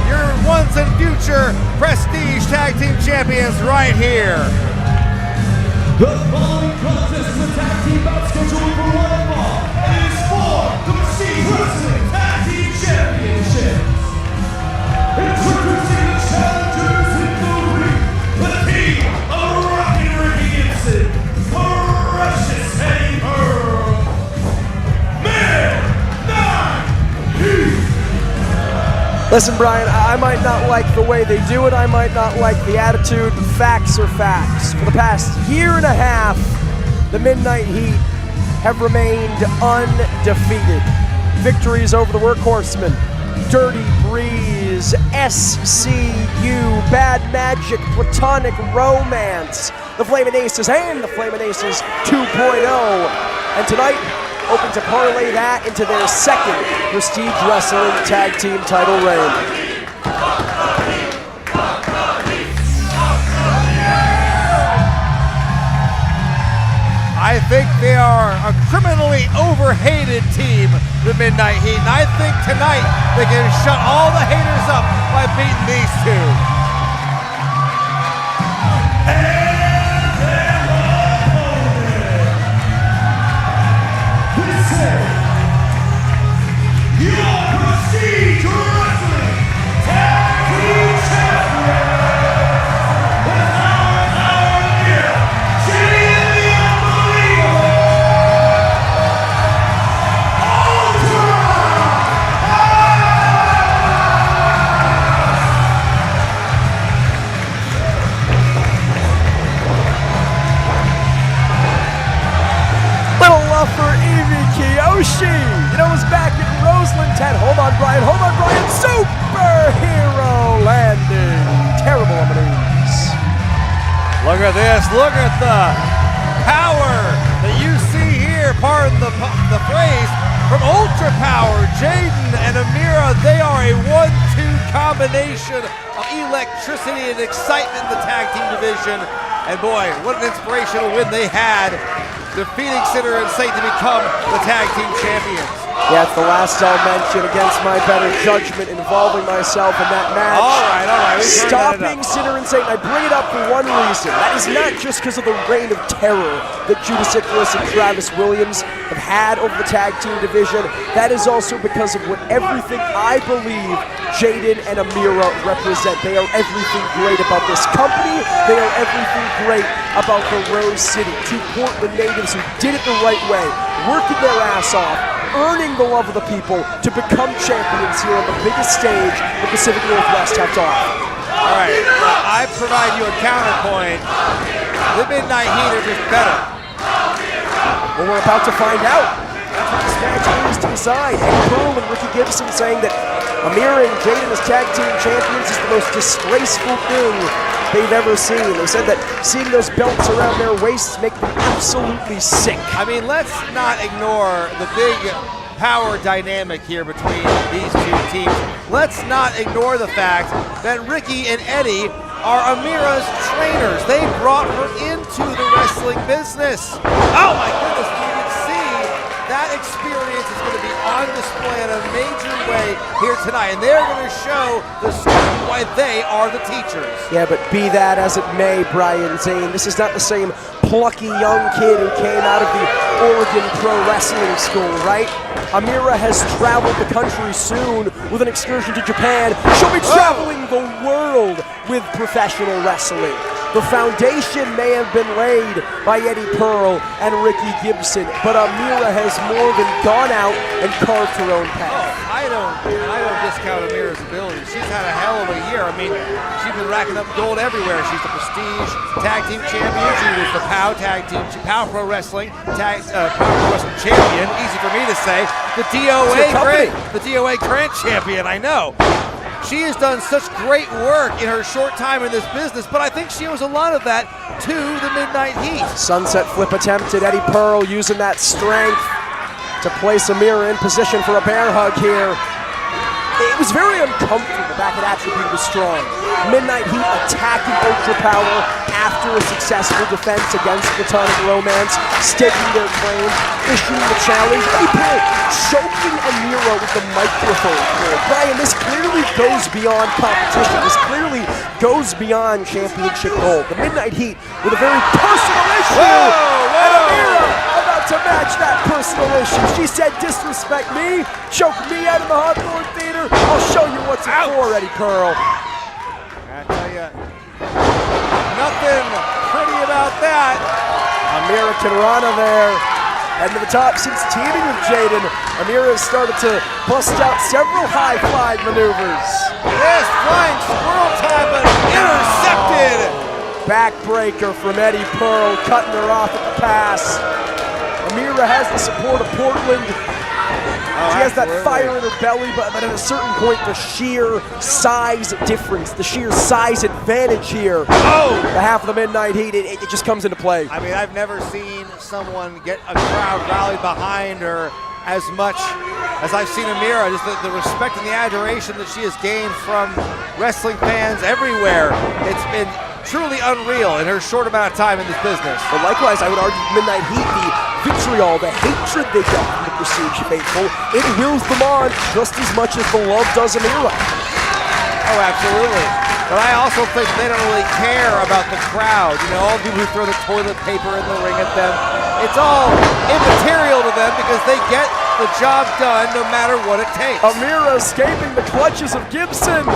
Your once and future prestige tag team champions right here. The following contest is a tag team bout scheduled for one fall, and it is for the Prestige Wrestling Tag Team Championships. Introducing the challengers in the ring, the team of Rockin' Ricky Gibson, Precious Eddie Pearl, Midnight Heat. Listen, Brian, I might not like the way they do it. I might not like the attitude. Facts are facts. For the past year and a half, the Midnight Heat have remained undefeated. Victories over the Workhorsemen, Dirty Breeze, SCU, Bad Magic, Platonic Romance, the Flamin' Aces, and the Flamin' Aces 2.0. And tonight, hoping to parlay that into their second Prestige Wrestling Tag Team title reign. I think they are a criminally overhated team, the Midnight Heat, and I think tonight they can shut all the haters up by beating these two. Your Prestige Wrestling Tag Team Champions with our year, Jimmy the Little love for Evie Kiyoshi. You know, it's back in Roseland 10. Hold on, Brian. Superhero landing. Terrible on the knees. Look at this, look at the power that you see here, pardon the phrase, from UltraPOWER, Jaden and Amira. They are a 1-2 combination of electricity and excitement in the tag team division. And boy, what an inspirational win they had, defeating Sinner and Saint to become the tag team champions. Yeah, it's the last I'll mention against my better judgment involving myself in that match. All right. Stopping Sinner and Satan. I bring it up for one reason. That is not just because of the reign of terror that Judas Icarus and Travis Williams have had over the tag team division. That is also because of what everything I believe Jaden and Amira represent. They are everything great about this company. They are everything great about the Rose City. Two Portland natives who did it the right way, working their ass off, earning the love of the people to become champions here on the biggest stage the Pacific Northwest have to offer. All right, I provide you a counterpoint. The Midnight Heat are just better. Well, we're about to find out. That's what this match is to decide. Eddie Pearl and Ricky Gibson saying that Amira and Jaden as tag team champions is the most disgraceful thing they've ever seen. They said that seeing those belts around their waists make them absolutely sick. I mean, let's not ignore the big power dynamic here between these two teams. Let's not ignore the fact that Ricky and Eddie are Amira's trainers. They brought her into the wrestling business. Oh my goodness, you can see that experience is going to be on display in a major way here tonight, and they're going to show the student why they are the teachers. Yeah, but be that as it may, Brian Zane, this is not the same plucky young kid who came out of the Oregon Pro Wrestling School, right? Amira has traveled the country soon with an excursion to Japan. She'll be traveling the world with professional wrestling. The foundation may have been laid by Eddie Pearl and Ricky Gibson, but Amira has more than gone out and carved her own path. I don't discount Amira's ability. She's had a hell of a year. I mean, she's been racking up gold everywhere. She's the Prestige Tag Team Champion. She was the POW Tag Team, POW Pro Wrestling POW Pro Wrestling Champion. Easy for me to say. The DOA Grant Champion. I know. She has done such great work in her short time in this business, but I think she owes a lot of that to the Midnight Heat. Sunset flip attempted. Eddie Pearl using that strength to place Amira in position for a bear hug here. It was very uncomfortable back at Attribute was strong. Midnight Heat attacking UltraPOWER after a successful defense against Platonic Romance, staking their claim, issuing the challenge. Eddie Pearl choking Amira with the microphone. Brian, this clearly goes beyond competition. This clearly goes beyond championship gold. The Midnight Heat with a very personal issue. And Amira about to match that personal issue. She said, disrespect me, choke me out of the Hawthorne Theater. I'll show you what's it for, Eddie Pearl. I tell you, nothing pretty about that. Amira Kirana there. Heading to the top since teaming with Jaden. Amira has started to bust out several high-flying maneuvers. This flying squirrel time, but intercepted. Backbreaker from Eddie Pearl, cutting her off at the pass. Amira has the support of Portland. She has that fire in her belly, but at a certain point, the sheer size difference, the sheer size advantage here, the half of the Midnight Heat, it just comes into play. I mean, I've never seen someone get a crowd rallied behind her as much as I've seen Amira. Just the respect and the adoration that she has gained from wrestling fans everywhere. It's been truly unreal in her short amount of time in this business. But likewise, I would argue Midnight Heat, the vitriol, the hatred they get from the Prestige faithful, it wills them on just as much as the love does Amira. Oh, absolutely. But I also think they don't really care about the crowd. You know, all the people who throw the toilet paper in the ring at them, it's all immaterial to them because they get the job done no matter what it takes. Amira escaping the clutches of Gibson.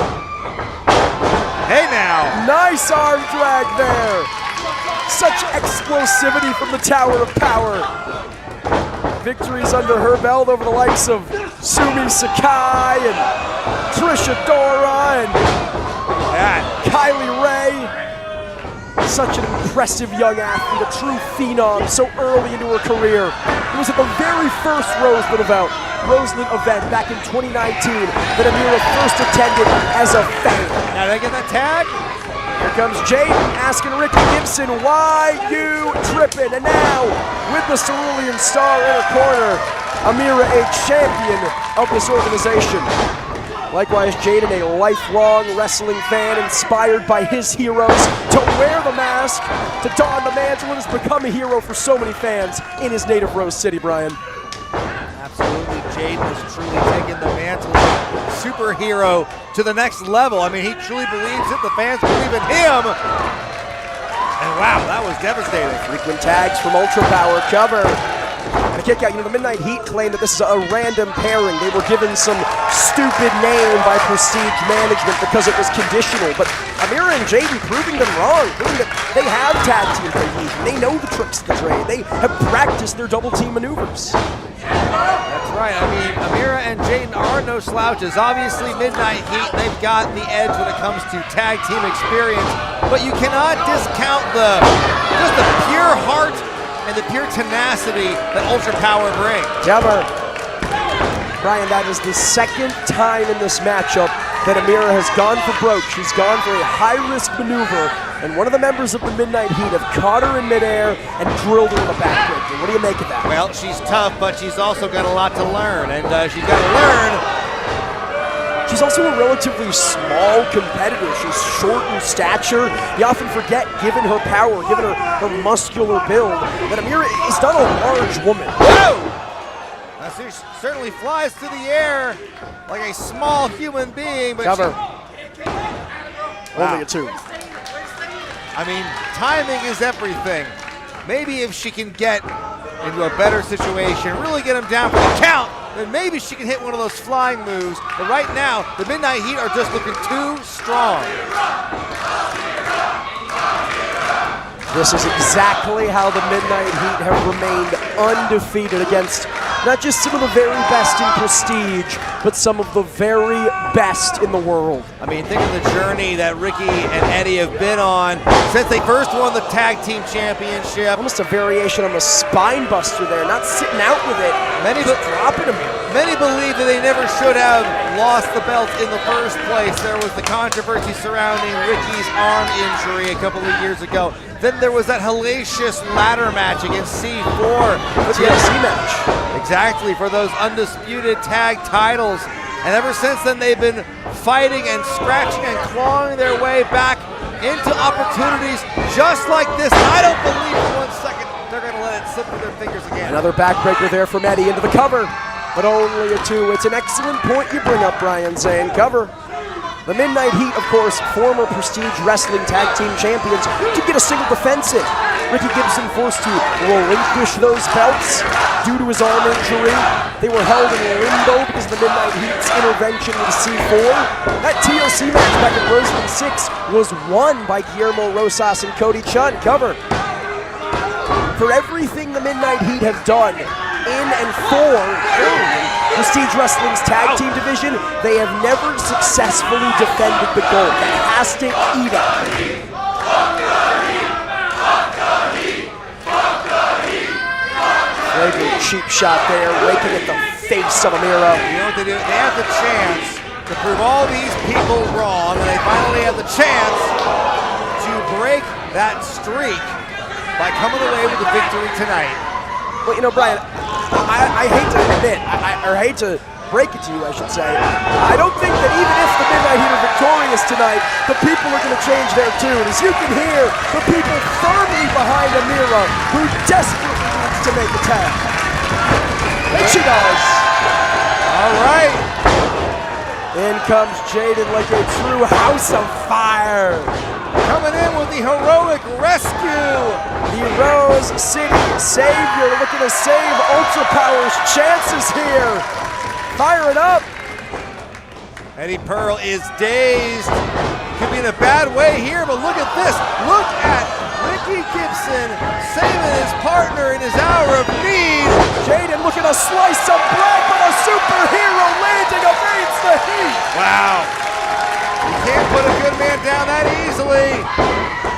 Hey now. Nice arm drag there. Such explosivity from the Tower of Power. Victories under her belt over the likes of Sumi Sakai and Trisha Dora and Kylie Ray. Such an impressive young athlete, a true phenom so early into her career. It was at the very first Roseland event back in 2019 that Amira first attended as a fan. Now did I get that tag? Here comes Jaden asking Ricky Gibson, why you tripping? And now, with the Cerulean Star in her corner, Amira, a champion of this organization. Likewise, Jaden, a lifelong wrestling fan inspired by his heroes to wear the mask, to don the mantle, and has become a hero for so many fans in his native Rose City, Brian. Absolutely, Jaden has truly taken the mantle of superhero to the next level. I mean, he truly believes it. The fans believe in him. And wow, that was devastating. Frequent tags from UltraPOWER cover. And a kick out. You know, the Midnight Heat claim that this is a random pairing. They were given some stupid name by Prestige management because it was conditional. But Amira and Jaden proving them wrong, proving that they have tag team cohesion. They know the tricks of the trade. They have practiced their double team maneuvers. That's right. I mean, Amira and Jaden are no slouches. Obviously, Midnight Heat, they've got the edge when it comes to tag team experience, but you cannot discount just the pure heart and the pure tenacity that UltraPOWER brings. Jumper. Brian, that is the second time in this matchup that Amira has gone for broke. She's gone for a high-risk maneuver, and one of the members of the Midnight Heat have caught her in midair and drilled her in the backbreaker. What do you make of that? Well, she's tough, but she's also got a lot to learn, and she's got to learn. She's also a relatively small competitor. She's short in stature. You often forget, given her power, given her muscular build, that Amira is not a large woman. Whoa! Now, she certainly flies through the air like a small human being, but cover. Wow. Only a 2. I mean, timing is everything. Maybe if she can get into a better situation, really get him down for the count, then maybe she can hit one of those flying moves. But right now, the Midnight Heat are just looking too strong. This is exactly how the Midnight Heat have remained undefeated against not just some of the very best in Prestige, but some of the very best in the world. I mean, think of the journey that Ricky and Eddie have been on since they first won the Tag Team Championship. Almost a variation on the spine buster there, not sitting out with it, just dropping him here. Many believe that they never should have lost the belt in the first place. There was the controversy surrounding Ricky's arm injury a couple of years ago. Then there was that hellacious ladder match against C4. The TLC match. Exactly, for those undisputed tag titles. And ever since then, they've been fighting and scratching and clawing their way back into opportunities just like this. I don't believe for 1 second they're going to let it slip through their fingers again. Another backbreaker there from Eddie into the cover, but only a 2. It's an excellent point you bring up, Brian, saying cover. The Midnight Heat, of course, former Prestige Wrestling Tag Team Champions, to get a single defense in. Ricky Gibson forced to relinquish those belts due to his arm injury. They were held in limbo because of the Midnight Heat's intervention with C4. That TLC match back at Roseland 6 was won by Guillermo Rosas and Cody Chun. Cover. For everything the Midnight Heat have done in and for Prestige Wrestling's tag team division, they have never successfully defended the gold. That has to eat up. Flagrant cheap shot there, raking at the face of Amira. You know what they do? They have the chance to prove all these people wrong, and they finally have the chance to break that streak by coming away with the victory tonight. Well, you know, Brian, I hate to admit, or hate to break it to you, I should say, I don't think that even if the Midnight Heat are victorious tonight, the people are going to change their tune. As you can hear, the people firmly behind Amira, who desperately needs to make a tag. And she does. All right. In comes Jaden like a true house of fire. Coming in with the heroic rescue. The Rose City Savior looking to save UltraPOWER's chances here. Fire it up. Eddie Pearl is dazed. Could be in a bad way here, but look at this. Look at Ricky Gibson saving his partner in his hour of need. Jaden looking to slice some bread, but a superhero landing evades the Heat. Wow. You can't put a good man down that easily.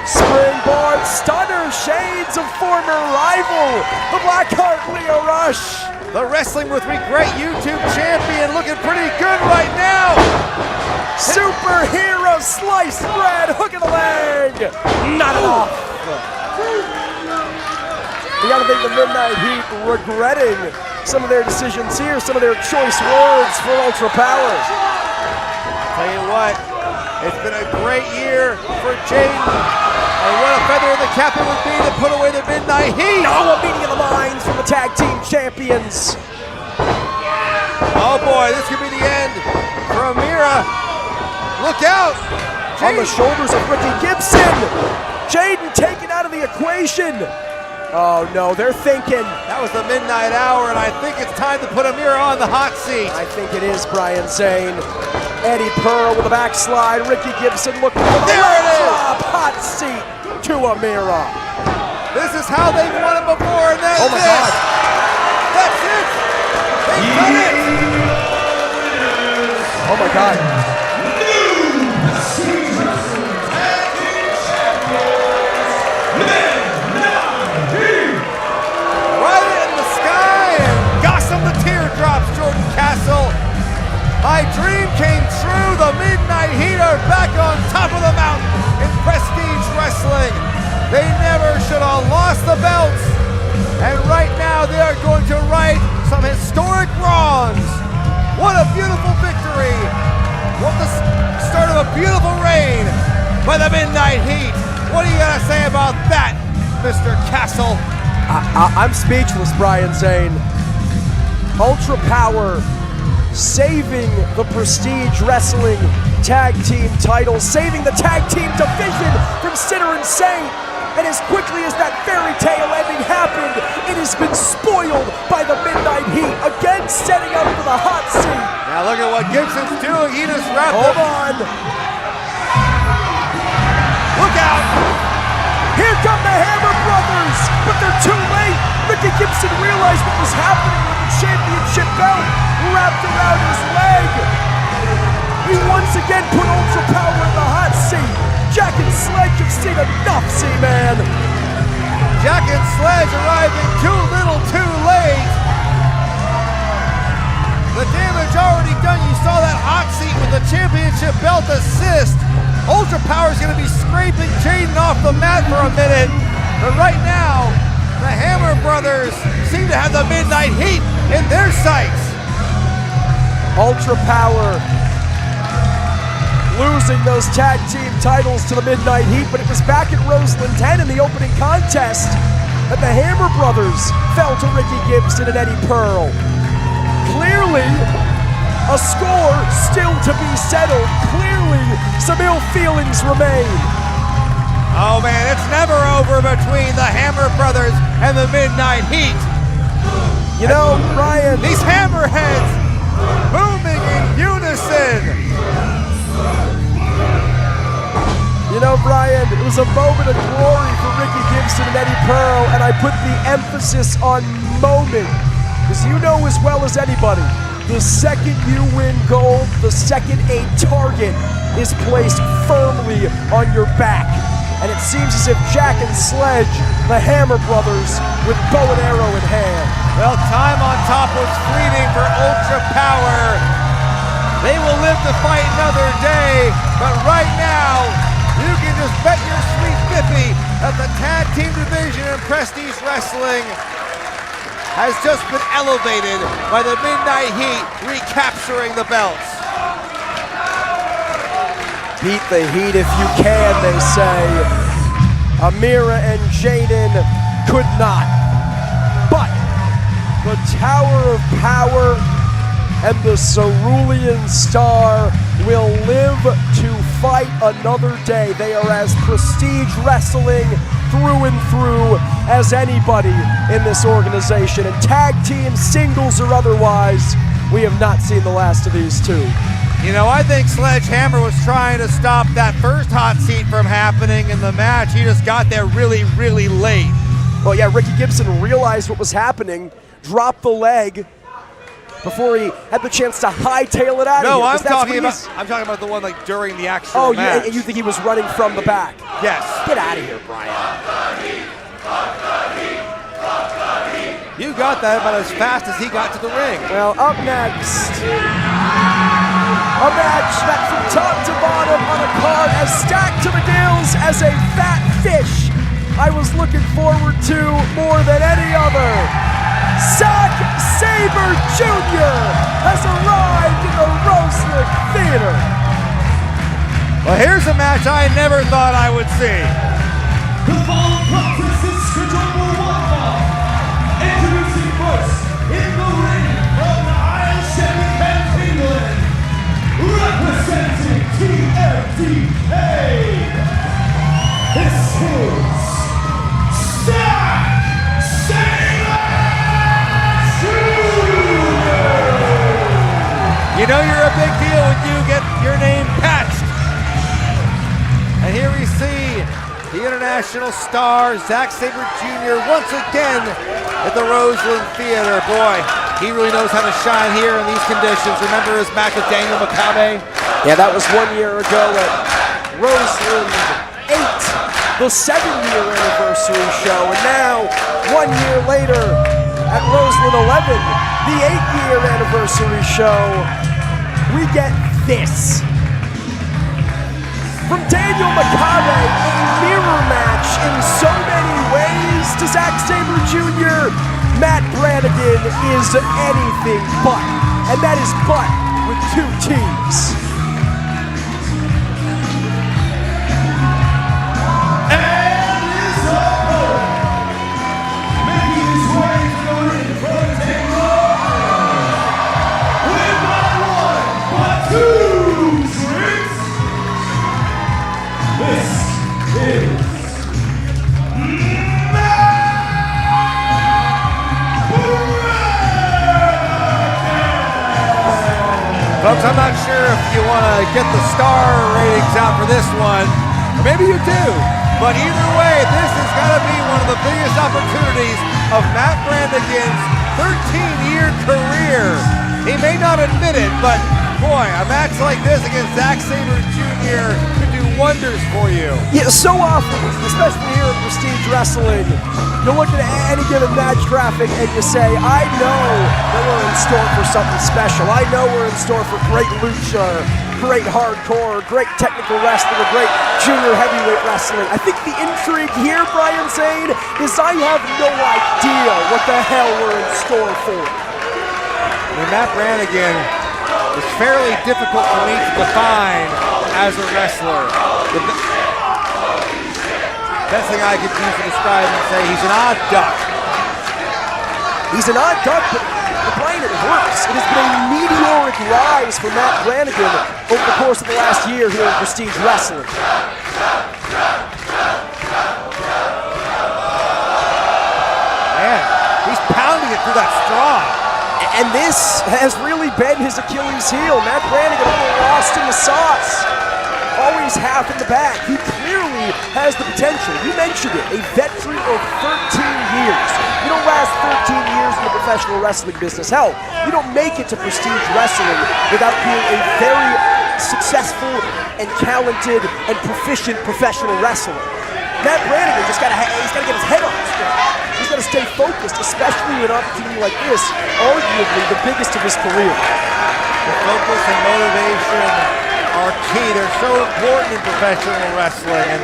Springboard stunner, shades of former rival, the Blackheart Leo Rush. The Wrestling with Regret YouTube champion looking pretty good right now. Superhero sliced bread, hook of the leg. Not enough. You gotta think the Midnight Heat regretting some of their decisions here, some of their choice words for UltraPOWER. Tell you what, it's been a great year for Jaden. And what a feather in the cap it would be to put away the Midnight Heat. Oh, a meeting of the minds from the tag team champions. Oh boy, this could be the end for Amira. Look out. On the shoulders of Ricky Gibson. Jaden taken out of the equation. Oh no, they're thinking. That was the midnight hour, and I think it's time to put Amira on the hot seat. I think it is, Brian Zane. Eddie Pearl with a backslide. Ricky Gibson looking for the drop. Hot seat to Amira. This is how they've won it before, and that's oh my God. That's it. They've done it. Oh my God. Right in the sky and gossip the teardrops, Jordan Castle. My dream came true. The Midnight Heat are back on top of the mountain in Prestige Wrestling. They never should have lost the belts. And right now they are going to right some historic wrongs. What a beautiful victory. What the start of a beautiful reign by the Midnight Heat. What do you got to say about that, Mr. Castle? I'm speechless, Brian Zane. UltraPOWER saving the Prestige Wrestling Tag Team titles, saving the Tag Team division from Sinner and Saint. And as quickly as that fairy tale ending happened, it has been spoiled by the Midnight Heat, again setting up for the hot seat. Now look at what Gibson's doing. He just wrapped Hold up. on. Look out. Here come the Hammer Brothers, but they're too late. Ricky Gibson realized what was happening with the championship belt wrapped around his leg. He once again put UltraPOWER in the hot seat. Jack and Sledge have seen enough, C-Man. Jack and Sledge arriving too little too late. The damage already done. You saw that hot seat with the championship belt assist. UltraPOWER is going to be scraping Jaden off the mat for a minute. But right now, the Hammer brothers seem to have the Midnight Heat in their sights. UltraPOWER losing those tag team titles to the Midnight Heat, but it was back at Roseland X in the opening contest that the Hammer brothers fell to Ricky Gibson and Eddie Pearl. Clearly, a score still to be settled. Clearly, some ill feelings remain. Oh man, it's never over between the Hammer brothers and the Midnight Heat. You know, Ryan, These hammerheads booming in unison. You know, Brian, it was a moment of glory for Ricky Gibson and Eddie Pearl, and I put the emphasis on moment, because you know as well as anybody, the second you win gold, the second a target is placed firmly on your back. And it seems as if Jack and Sledge, the Hammer brothers, with bow and arrow in hand. Well, time on top was fleeting for UltraPOWER. They will live to fight another day, but right now, you can just bet your sweet bippy that the tag team division in Prestige Wrestling has just been elevated by the Midnight Heat recapturing the belts. Beat the Heat if you can, they say. Amira and Jaden could not. But the Tower of Power and the Cerulean Star will live to fight another day. They are as Prestige Wrestling through and through as anybody in this organization. And tag team, singles or otherwise, we have not seen the last of these two. You know, I think Sledgehammer was trying to stop that first hot seat from happening in the match. He just got there really, really late. Well, yeah, Ricky Gibson realized what was happening, dropped the leg before he had the chance to hightail it out of No, here. I'm talking about the one like during the actual match. You think he was running from the back? Yes. Get out of here, Brian. You got that about as fast as he got to the ring. Well, up next, a match that from top to bottom on a card as stacked to the gills as a fat fish I was looking forward to more than any other. Zack Saber Jr. has arrived in the Roseland Theater. Well, here's a match I never thought I would see. The following contest is scheduled for one fall. Introducing first, in the ring from the ISHIN England, representing TMDA, this is Zack Saber Jr. You know you're a big deal when you get your name patched. And here we see the international star, Zack Sabre Jr. once again at the Roseland Theater. Boy, he really knows how to shine here in these conditions. Remember his match with Daniel Makabe? Yeah, that was 1 year ago at Roseland 8, the 7-year anniversary show. And now, 1 year later at Roseland 11, the 8-year anniversary show, we get this. From Daniel Makabe, a mirror match in so many ways to Zack Sabre Jr. Matt Branigan is anything but, and that is but with 2 T's. And his opponent, making his way to the ring from Tankman, with not one but 2 drinks. This is Folks, I'm not sure if you want to get the star ratings out for this one, or maybe you do, but either way, this has got to be one of the biggest opportunities of Matt Branigan's 13-year career. He may not admit it, but boy, a match like this against Zack Sabre Jr. could do wonders for you. Yeah, so often, especially here at Prestige Wrestling, you look at any given match graphic and you say, I know that we're in store for something special. I know we're in store for great lucha, great hardcore, great technical wrestling, great junior heavyweight wrestling. I think the intrigue here, Brian Zane, is I have no idea what the hell we're in store for. I mean, Matt Branigan is fairly difficult for me to define as a wrestler. The best thing I could use to describe him and say he's an odd duck. He's an odd duck, but Brian, it works. It has been a meteoric rise for Matt Branigan over the course of the last year here in Prestige Wrestling. Man, he's pounding it through that straw. And this has really been his Achilles heel. Matt Branigan a little lost in the sauce. Always half in the back. He clearly has the potential. You mentioned it, a veteran of 13 years. You don't last 13 years in the professional wrestling business. Hell, you don't make it to Prestige Wrestling without being a very successful and talented and proficient professional wrestler. Matt Branigan he's got to get his head on straight. He's got to stay focused, especially with an opportunity like this, arguably the biggest of his career. The focus and motivation are key. They're so important in professional wrestling. And,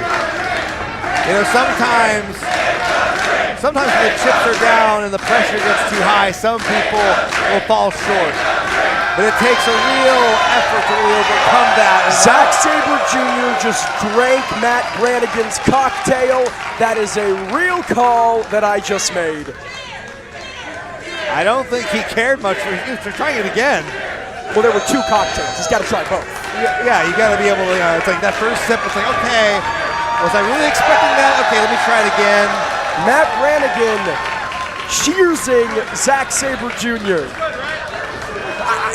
you know, sometimes when the chips are down and the pressure gets too high, some people will fall short. But it takes a real effort to really overcome that. Zack Saber Jr. just drank Matt Branigan's cocktail. That is a real call that I just made. I don't think he cared much for trying it again. Well, there were two cocktails. He's got to try both. Yeah, you got to be able to, it's like that first sip, it's like, okay, was I really expecting that? Okay, let me try it again. Matt Branigan cheersing Zack Saber Jr.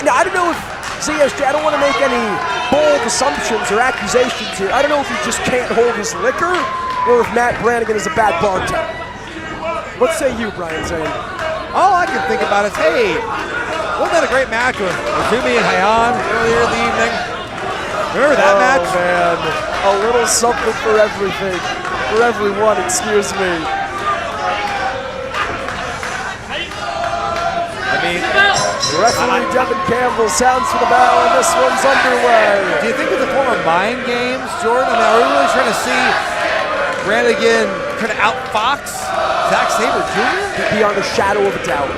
I don't know if ZSJ, I don't want to make any bold assumptions or accusations here. I don't know if he just can't hold his liquor or if Matt Branigan is a bad bartender. What say you, Brian Zane? All I can think about is, hey, wasn't that a great match with Susumu and Hyan earlier in the evening? Remember that match? Man, a little something for everything, for everyone, excuse me. I mean, referee Devin Campbell sounds for the bell, and this one's underway. Do you think it's a form of mind games, Jordan? I mean, are we really trying to see Branigan kind of outfox Zack Saber Jr.? Beyond a shadow of a doubt.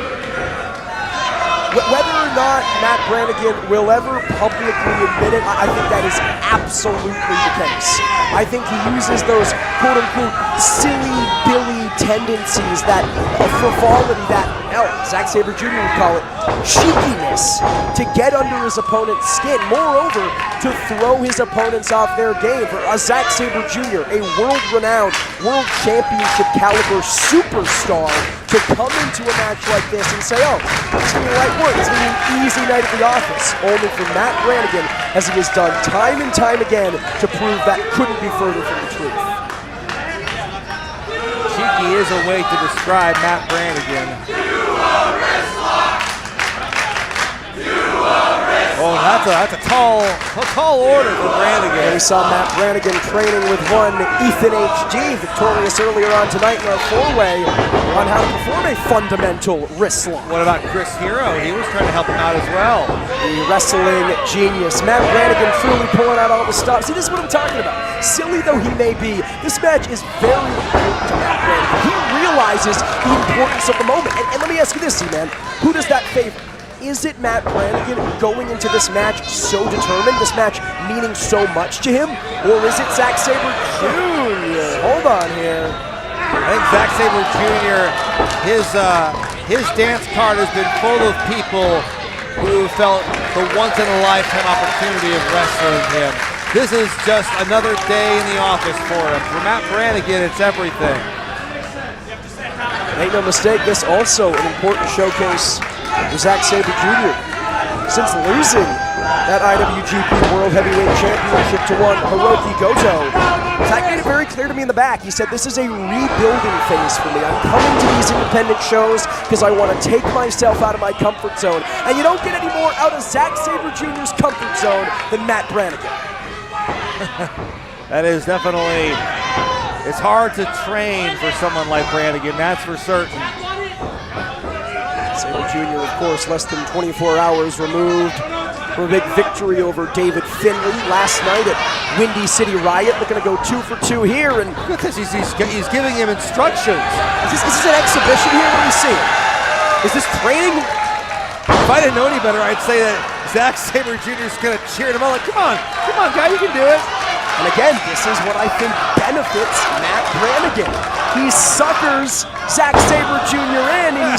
Whether or not Matt Branigan will ever publicly admit it, I think that is absolutely the case. I think he uses those quote-unquote silly Billy tendencies, that frivolity, that, Zack Saber Jr. would call it cheekiness, to get under his opponent's skin. Moreover, to throw his opponents off their game. For Zack Saber Jr., a world-renowned, world championship caliber superstar, to come into a match like this and say, oh, it's going to be right work, it's going to be an easy night at the office. Only for Matt Branigan, as he has done time and time again, to prove that couldn't be further from the truth. Cheeky is a way to describe Matt Branigan. Oh, that's a tall order for Branigan. And we saw Matt Branigan training with one Ethan HD, victorious earlier on tonight in our four-way on how to perform a fundamental wrist lock. What about Chris Hero? He was trying to help him out as well. The wrestling genius. Matt Branigan truly pulling out all the stops. See, this is what I'm talking about. Silly though he may be, this match is very important to Matt Branigan. He realizes the importance of the moment. And let me ask you this, man. Who does that favor? Is it Matt Branigan going into this match so determined, this match meaning so much to him? Or is it Zack Saber Jr.? Hold on here. I think Zack Saber Jr., his dance card has been full of people who felt the once-in-a-lifetime opportunity of wrestling him. This is just another day in the office for him. For Matt Branigan, it's everything. Make no mistake, this also an important showcase for Zack Saber Jr. Since losing that IWGP World Heavyweight Championship to one Hiroki Goto, Zack made it very clear to me in the back. He said, this is a rebuilding phase for me. I'm coming to these independent shows because I want to take myself out of my comfort zone. And you don't get any more out of Zack Saber Jr.'s comfort zone than Matt Branigan. That is definitely, it's hard to train for someone like Branigan, that's for certain. Saber Jr., of course, less than 24 hours removed from a big victory over David Finley last night at Windy City Riot. Looking to go 2 for 2 here. And look at this, he's giving him instructions. Is this an exhibition here? What do you see? Is this training? If I didn't know any better, I'd say that Zack Sabre Jr. is going to cheer him on like, come on, guy, you can do it. And again, this is what I think benefits Matt Branigan. He suckers Zack Sabre Jr. in, and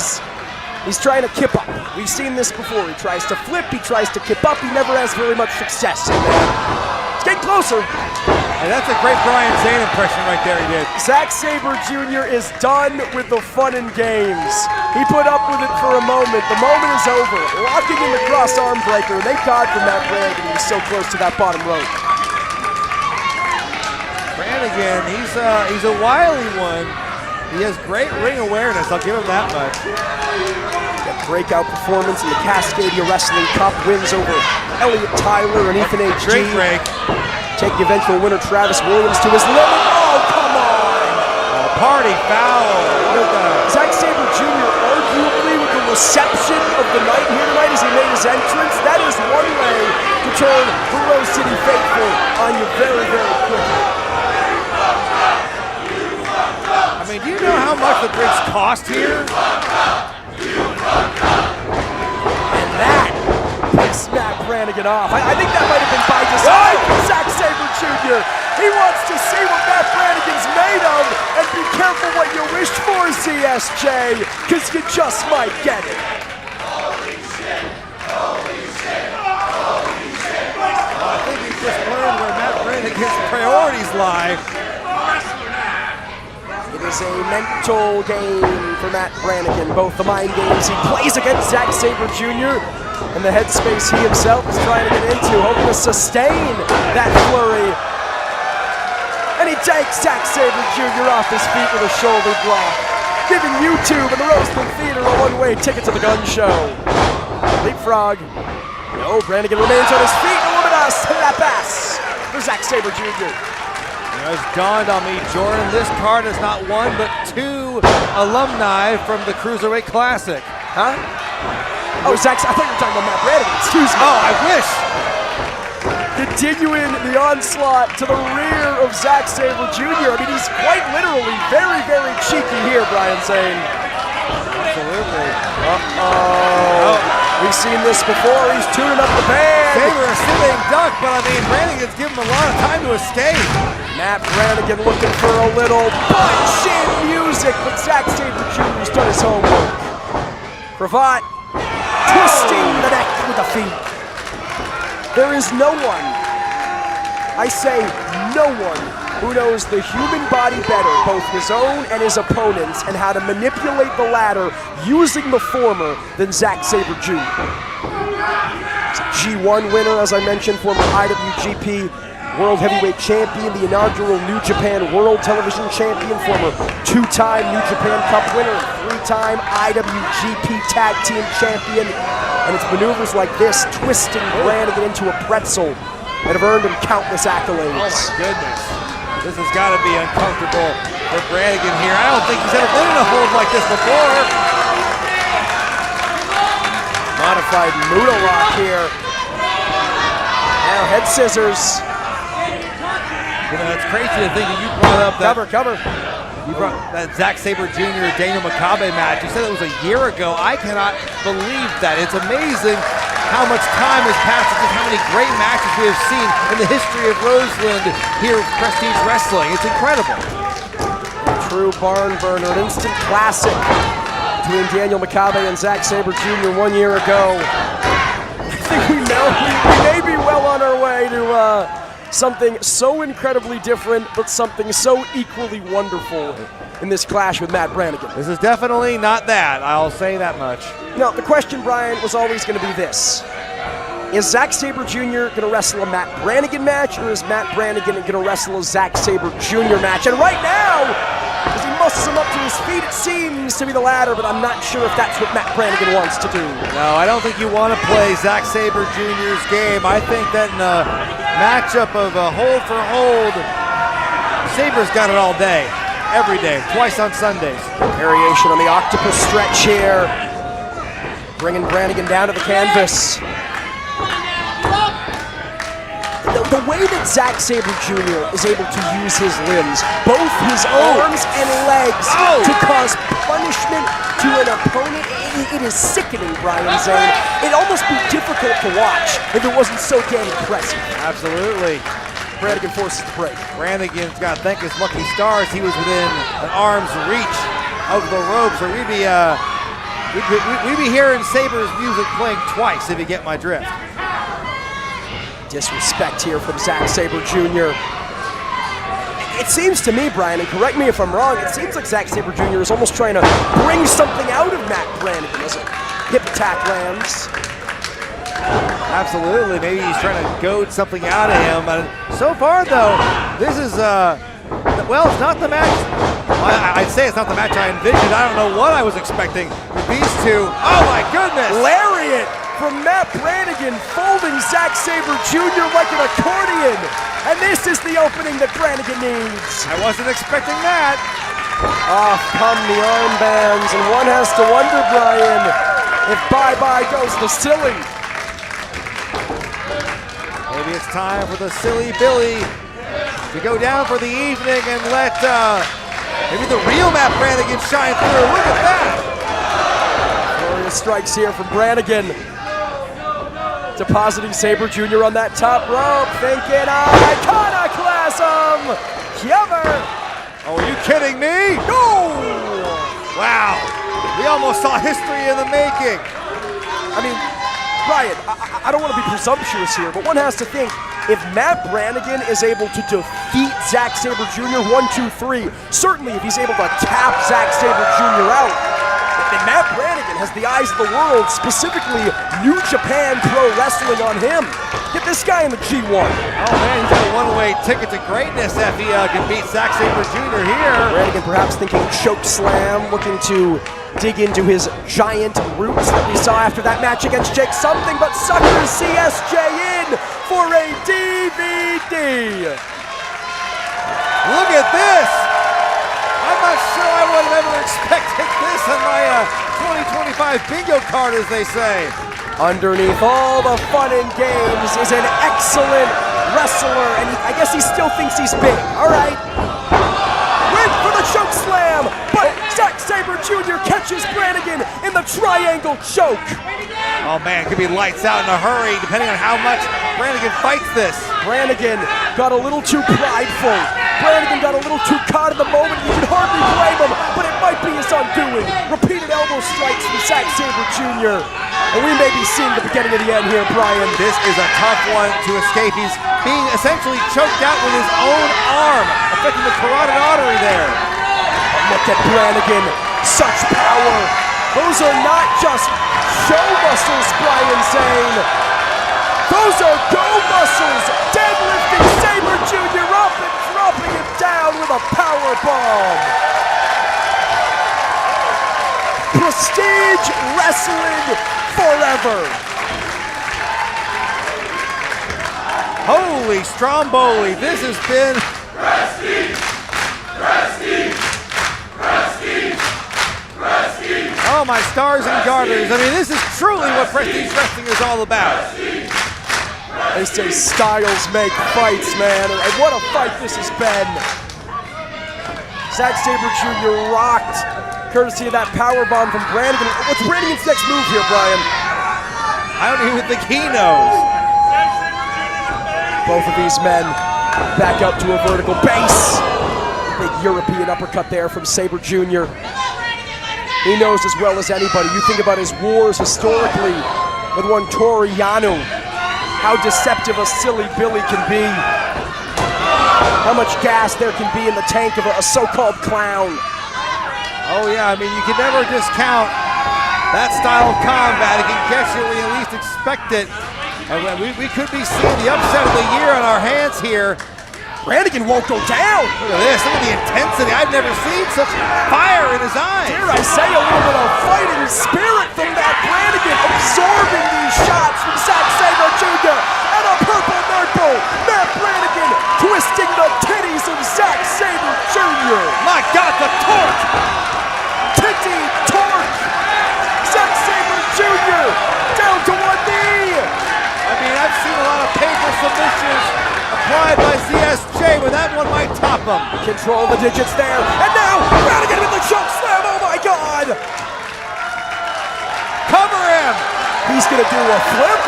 he's trying to kip up. We've seen this before. He tries to flip, he tries to kip up, he never has very much success. And it's getting closer. And that's a great Brian Zane impression right there he did. Zack Sabre Jr. is done with the fun and games. He put up with it for a moment. The moment is over. Locking in the cross arm breaker. Thank God for Matt Branigan. He's so close to that bottom rope. Branigan, he's a wily one. He has great ring awareness, I'll give him that much. That breakout performance in the Cascadia Wrestling Cup, wins over Elliot Tyler and Ethan H. Great break. Take the eventual winner Travis Williams to his limit. Oh, come on! Party foul. Zack Sabre Jr. arguably with the reception of the night here tonight as he made his entrance. That is one way to turn the Rose City faithful on you very, very quickly. I mean, do you know how much the drinks cost here? And that picks Matt Branigan off. I think that might have been by design for Zack Sabre Jr. He wants to see what Matt Branigan's made of, and be careful what you wish for, ZSJ, because you just might get it. Holy shit! Holy shit! Holy shit! I think he just learned where Matt Branigan's priorities lie. It is a mental game for Matt Branigan. Both the mind games he plays against Zack Sabre Jr. and the headspace he himself is trying to get into, hoping to sustain that flurry. And he takes Zack Sabre Jr. off his feet with a shoulder block, giving YouTube and the Roseland Theater a one-way ticket to the gun show. Leapfrog. No, Branigan remains on his feet. Illuminas to that pass for Zack Sabre Jr. It has dawned on me, Jordan, this card is not one, but 2 alumni from the Cruiserweight Classic. Huh? Oh, Zack, I thought you were talking about Matt Branigan. Excuse me. Oh, I wish. Continuing the onslaught to the rear of Zack Sabre Jr. I mean, he's quite literally very, very cheeky here, Brian Zane. Absolutely. Uh-oh. We've seen this before. He's tuning up the band. Sabre a sitting duck, but I mean, Branigan's giving him a lot of time to escape. Matt Branigan looking for a little punch-in music, but Zack Sabre Jr.'s done his homework. Cravat twisting the neck with the feet. There is no one, I say no one, who knows the human body better, both his own and his opponent's, and how to manipulate the latter using the former than Zack Sabre Jr. He's a G1 winner, as I mentioned, former IWGP World Heavyweight Champion, the inaugural New Japan World Television Champion, former 2-time New Japan Cup winner, 3-time IWGP Tag Team Champion, and it's maneuvers like this, twisting Branigan into a pretzel, that have earned him countless accolades. Oh my goodness. This has got to be uncomfortable for Branigan here. I don't think he's ever been in a hold like this before. Modified Muda lock here. Now head scissors. You know, it's crazy to think that you brought up that. Cover. You brought that Zack Sabre Jr. Daniel Makabe match. You said it was a year ago. I cannot believe that. It's amazing how much time has passed and just how many great matches we have seen in the history of Roseland here with Prestige Wrestling. It's incredible. A true barn burner, an instant classic between Daniel Makabe and Zack Sabre Jr. 1 year ago. I think we may be well on our way to something so incredibly different, but something so equally wonderful in this clash with Matt Branigan. This is definitely not that. I'll say that much. Now, the question, Brian, was always going to be this. Is Zack Sabre Jr. going to wrestle a Matt Branigan match, or is Matt Branigan going to wrestle a Zack Sabre Jr. match? And right now, as he muscles him up to his feet, it seems to be the latter, but I'm not sure if that's what Matt Branigan wants to do. No, I don't think you want to play Zack Sabre Jr.'s game. I think that in a matchup of hold for hold, Sabre's got it all day, every day, twice on Sundays. Variation on the octopus stretch here. Bringing Branigan down to the canvas. The way that Zack Sabre Jr. is able to use his limbs, both his arms and legs, to cause punishment to an opponent, it is sickening, Brian Zane. It'd almost be difficult to watch if it wasn't so damn impressive. Absolutely. Branigan forces the break. Branigan's got to thank his lucky stars he was within an arm's reach of the ropes, or we'd be hearing Sabre's music playing twice, if you get my drift. Disrespect here from Zack Sabre Jr. It seems to me, Brian, and correct me if I'm wrong, it seems like Zack Sabre Jr. is almost trying to bring something out of Matt Branigan as a hip attack lands. Absolutely, maybe he's trying to goad something out of him. So far, though, this is, well, it's not the match. I'd say it's not the match I envisioned. I don't know what I was expecting with these two. Oh my goodness! Lariat from Matt Branigan, folding Zack Sabre Jr. like an accordion. And this is the opening that Branigan needs. I wasn't expecting that. Off come the armbands, and one has to wonder, Brian, if bye-bye goes the silly. Maybe it's time for the Silly Billy to go down for the evening and let maybe the real Matt Branigan shine through. Look at that! Glorious strikes here from Branigan. Depositing Sabre Jr. on that top rope, thinking iconoclasm! Cover! Oh, are you kidding me? No! Wow, we almost saw history in the making. I mean, Brian, I don't want to be presumptuous here, but one has to think, if Matt Branigan is able to defeat Zack Sabre Jr. 1, 2, 3, certainly if he's able to tap Zack Sabre Jr. out, then Matt Branigan has the eyes of the world, specifically New Japan Pro Wrestling on him. Get this guy in the G1. Oh man, he's got a one-way ticket to greatness if he can beat Zack Sabre Jr. here. Branigan perhaps thinking choke slam, looking to dig into his giant roots that we saw after that match against Jake Something, but suckers CSJ in for a DVD. Look at this! I'm not sure I would have ever expected this on my 2025 bingo card, as they say. Underneath all the fun and games is an excellent wrestler, and I guess he still thinks he's big. All right. Wait for the choke slam, but Zack Sabre Jr. catches Branigan in the triangle choke. Oh man, it could be lights out in a hurry, depending on how much Branigan fights this. Branigan got a little too prideful. Branigan got a little too caught in the moment. You can hardly blame him, but it might be his undoing. Repeated elbow strikes from Zack Sabre Jr. And we may be seeing the beginning of the end here, Brian. This is a tough one to escape. He's being essentially choked out with his own arm, affecting the carotid artery there. Look at Branigan, such power. Those are not just show muscles, Brian Zane. Those are go muscles, deadlifting Sabre Jr. up and dropping him down with a power bomb. Prestige wrestling forever. Holy Stromboli, this has been oh, my stars and garters. I mean, this is truly what Prestige Wrestling is all about. They say styles make fights, man, and what a fight this has been. Zack Sabre Jr. rocked, courtesy of that powerbomb from Branigan. What's Branigan's next move here, Brian? I don't even think he knows. Both of these men back up to a vertical base. Big European uppercut there from Sabre Jr. He knows as well as anybody. You think about his wars historically with one Toru Yano, how deceptive a silly Billy can be, how much gas there can be in the tank of a so-called clown. Oh yeah, I mean, you can never discount that style of combat. It can get you where you least expect it. And we could be seeing the upset of the year on our hands here. Branigan won't go down. Look at this, look at the intensity. I've never seen such fire in his eyes. Dare I say, a little bit of fighting spirit from that Branigan, absorbing these shots from Zack Sabre Jr. and a purple nurple. Matt Branigan twisting the titties of Zack Sabre him, and that one might top him. Control the digits there. And now, Branigan with the choke slam. Oh my God. Cover him. He's gonna do a flip.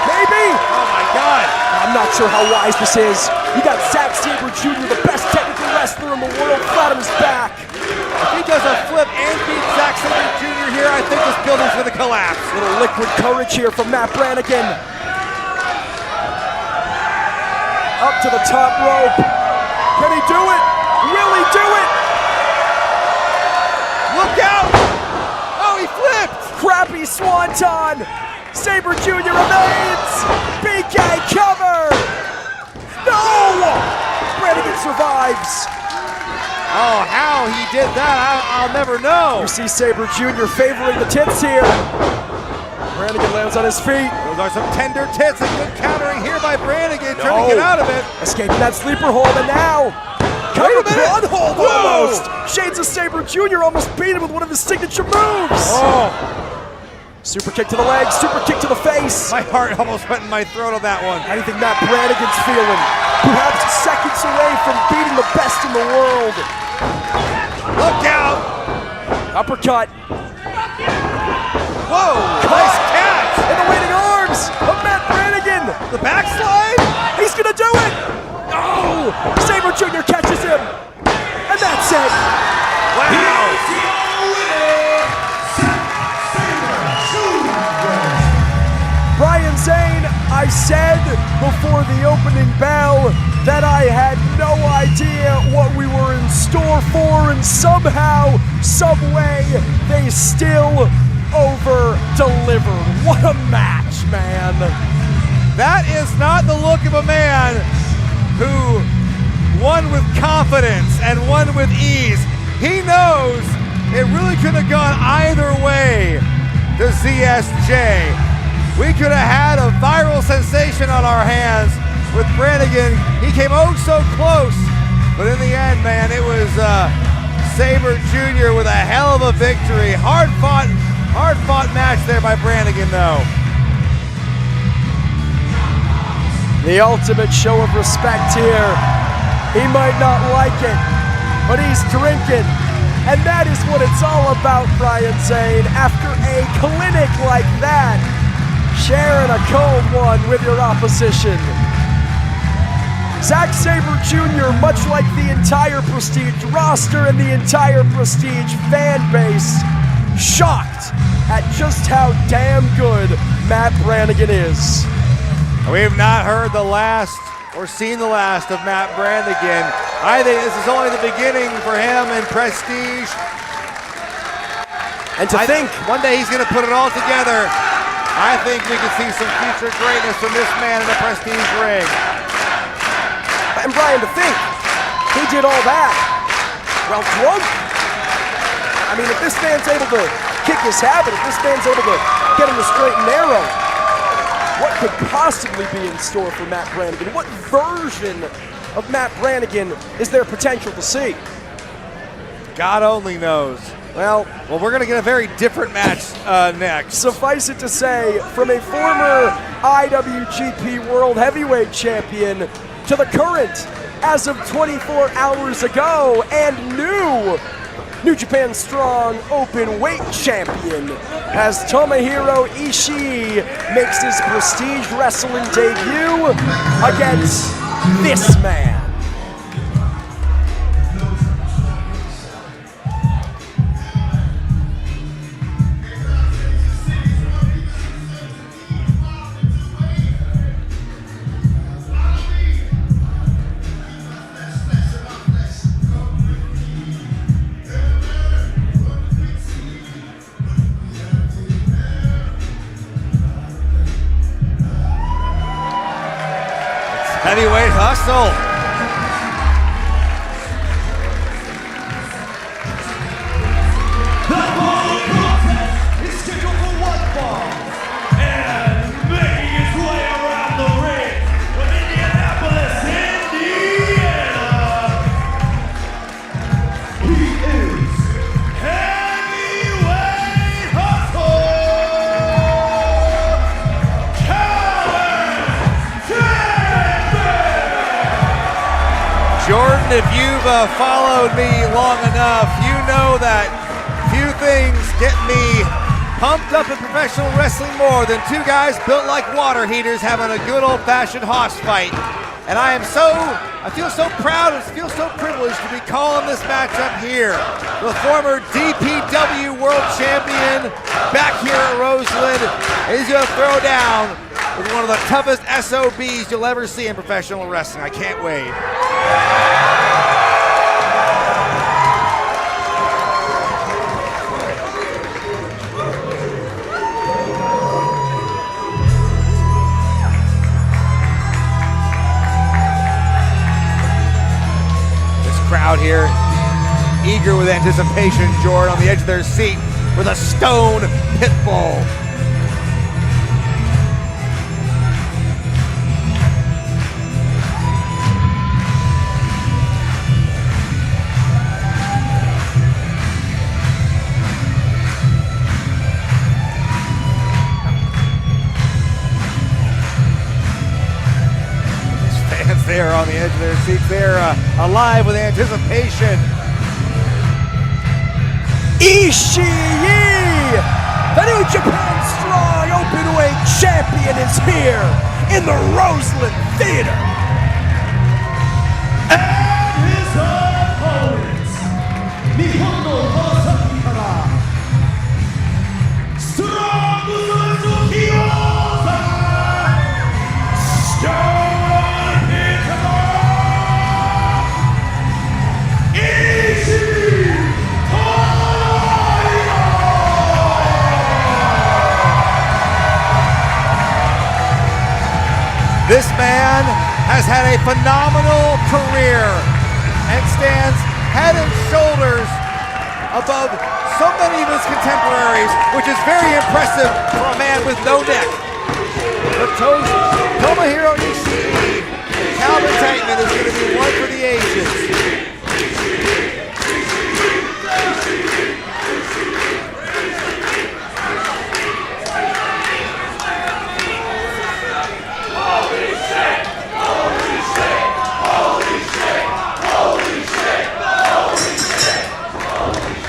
Maybe. Oh my God. I'm not sure how wise this is. You got Zack Saber Jr., the best technical wrestler in the world, flat on his back. If he does a flip and beats Zack Sabre Jr. here, I think this building's gonna collapse. Little liquid courage here from Matt Branigan. Up to the top rope. Can he do it? Will he do it? Look out! Oh, he flipped! Crappy swanton. Saber Jr. remains. BK cover. No! Branigan survives. Oh, how he did that, I'll never know. You see Saber Jr. favoring the tits here. Branigan lands on his feet. Those are some tender tits and good countering here by Branigan, trying to get out of it. Escaping that sleeper hold, and now cover blood hold almost. Shades of Saber Jr. almost beat him with one of his signature moves. Oh. Super kick to the leg, super kick to the face. My heart almost went in my throat on that one. How do you think Matt Branigan's feeling? Perhaps seconds away from beating the best in the world. Look out! Uppercut. Whoa, nice catch! In the waiting arms of Matt Branigan. The backslide? He's gonna do it! Oh! Saber Jr. catches him. And that's it. Wow! Brian Zane, I said before the opening bell that I had no idea what we were in store for, and somehow, someway, they still over-delivered. What a match, man. That is not the look of a man who won with confidence and won with ease. He knows it really could have gone either way to ZSJ. We could have had a viral sensation on our hands with Branigan. He came oh so close, but in the end, man, it was Saber Jr. with a hell of a victory. Hard fought match there by Branigan, though. The ultimate show of respect here. He might not like it, but he's drinking. And that is what it's all about, Brian Zane. After a clinic like that, sharing a cold one with your opposition. Zack Sabre Jr., much like the entire Prestige roster and the entire Prestige fan base, shocked at just how damn good Matt Branigan is. We have not heard the last or seen the last of Matt Branigan. I think this is only the beginning for him in Prestige. And to think one day he's going to put it all together. I think we can see some future greatness from this man in the Prestige ring. And Brian, to think he did all that while drunk. I mean, if this man's able to kick his habit, if this man's able to get him the straight and narrow, what could possibly be in store for Matt Branigan? What version of Matt Branigan is there potential to see? God only knows. Well, we're going to get a very different match next. Suffice it to say, from a former IWGP World Heavyweight Champion to the current, as of 24 hours ago, and New Japan Strong Open Weight Champion, as Tomohiro Ishii makes his Prestige Wrestling debut against this man. Heavyweight hustle. The following contest is scheduled for one fall, and making his way around the ring from Indianapolis, Indiana, he is Heavyweight Hustle, Collar Deathmatch. Jordan, if you've followed me long enough, you know that few things get me pumped up in professional wrestling more than two guys built like water heaters having a good old-fashioned hoss fight. And I feel so proud and feel so privileged to be calling this matchup here. The former DPW World Champion back here at Roseland is going to throw down with one of the toughest SOBs you'll ever see in professional wrestling. I can't wait. Crowd here, eager with anticipation, Jordan, on the edge of their seat with a stone pit bull. There on the edge of their seats, they're alive with anticipation. Ishii, the New Japan Strong Openweight Champion, is here in the Roseland Theater. And his opponent, Nihon no Kawasaki kara, Strong Susumu, This man has had a phenomenal career and stands head and shoulders above so many of his contemporaries, which is very impressive for a man with no neck. But Tomohiro Ishii, Calvin Tankman is going to be one for the ages.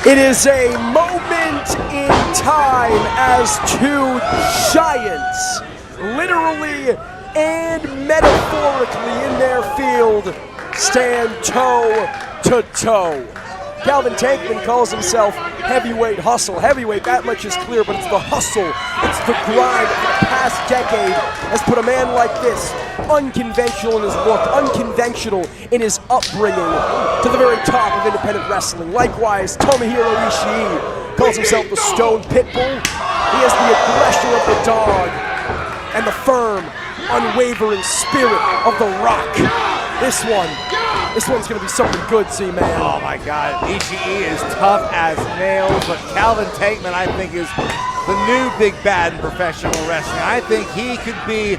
It is a moment in time as two giants, literally and metaphorically in their field, stand toe to toe. Calvin Tankman calls himself heavyweight hustle. Heavyweight, that much is clear, but it's the hustle, it's the grind of the past decade has put a man like this, unconventional in his look, unconventional in his upbringing, to the very top of independent wrestling. Likewise, Tomohiro Ishii calls himself the Stone Pitbull. He has the aggression of the dog and the firm, unwavering spirit of the Rock. This one's gonna be something good, Z-Man. Oh my God, Ishii is tough as nails, but Calvin Tankman, I think, is the new big bad in professional wrestling. I think he could be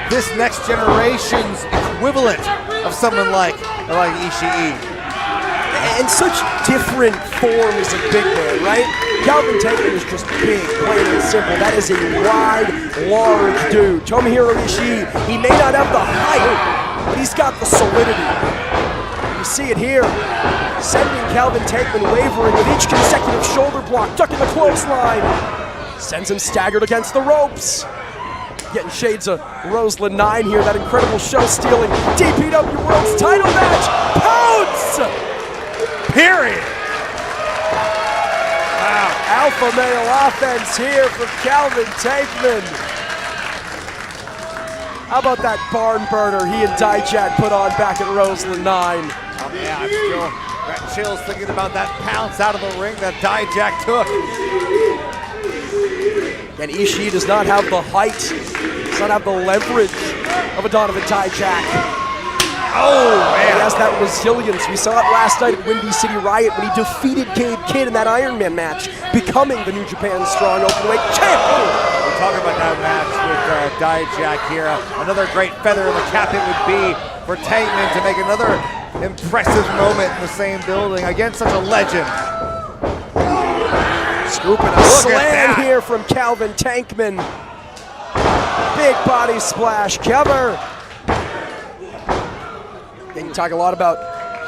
this next generation's equivalent of someone like Ishii. And such different forms of big man, right? Calvin Tankman is just big, plain and simple. That is a wide, large dude. Tomohiro Ishii, he may not have the height, but he's got the solidity. You see it here, sending Calvin Tankman wavering with each consecutive shoulder block, ducking the clothesline. Sends him staggered against the ropes. Getting shades of Roseland IX here, that incredible show-stealing DPW World's title match. Pounce! Period. Wow, alpha male offense here from Calvin Tankman. How about that barn burner he and Dijak put on back at Roseland IX? Oh yeah, I'm still got chills thinking about that pounce out of the ring that Dijak took. And Ishii does not have the height, does not have the leverage of a Donovan Dijak. Oh man! He has that resilience. We saw it last night at Windy City Riot when he defeated Cade Kidd in that Iron Man match, becoming the New Japan Strong Openweight Champion. We're talking about that match with Dijak here. Another great feather in the cap it would be for Tankman to make another impressive moment in the same building against such a legend. Scooping a slam here from Calvin Tankman. Big body splash cover. And you talk a lot about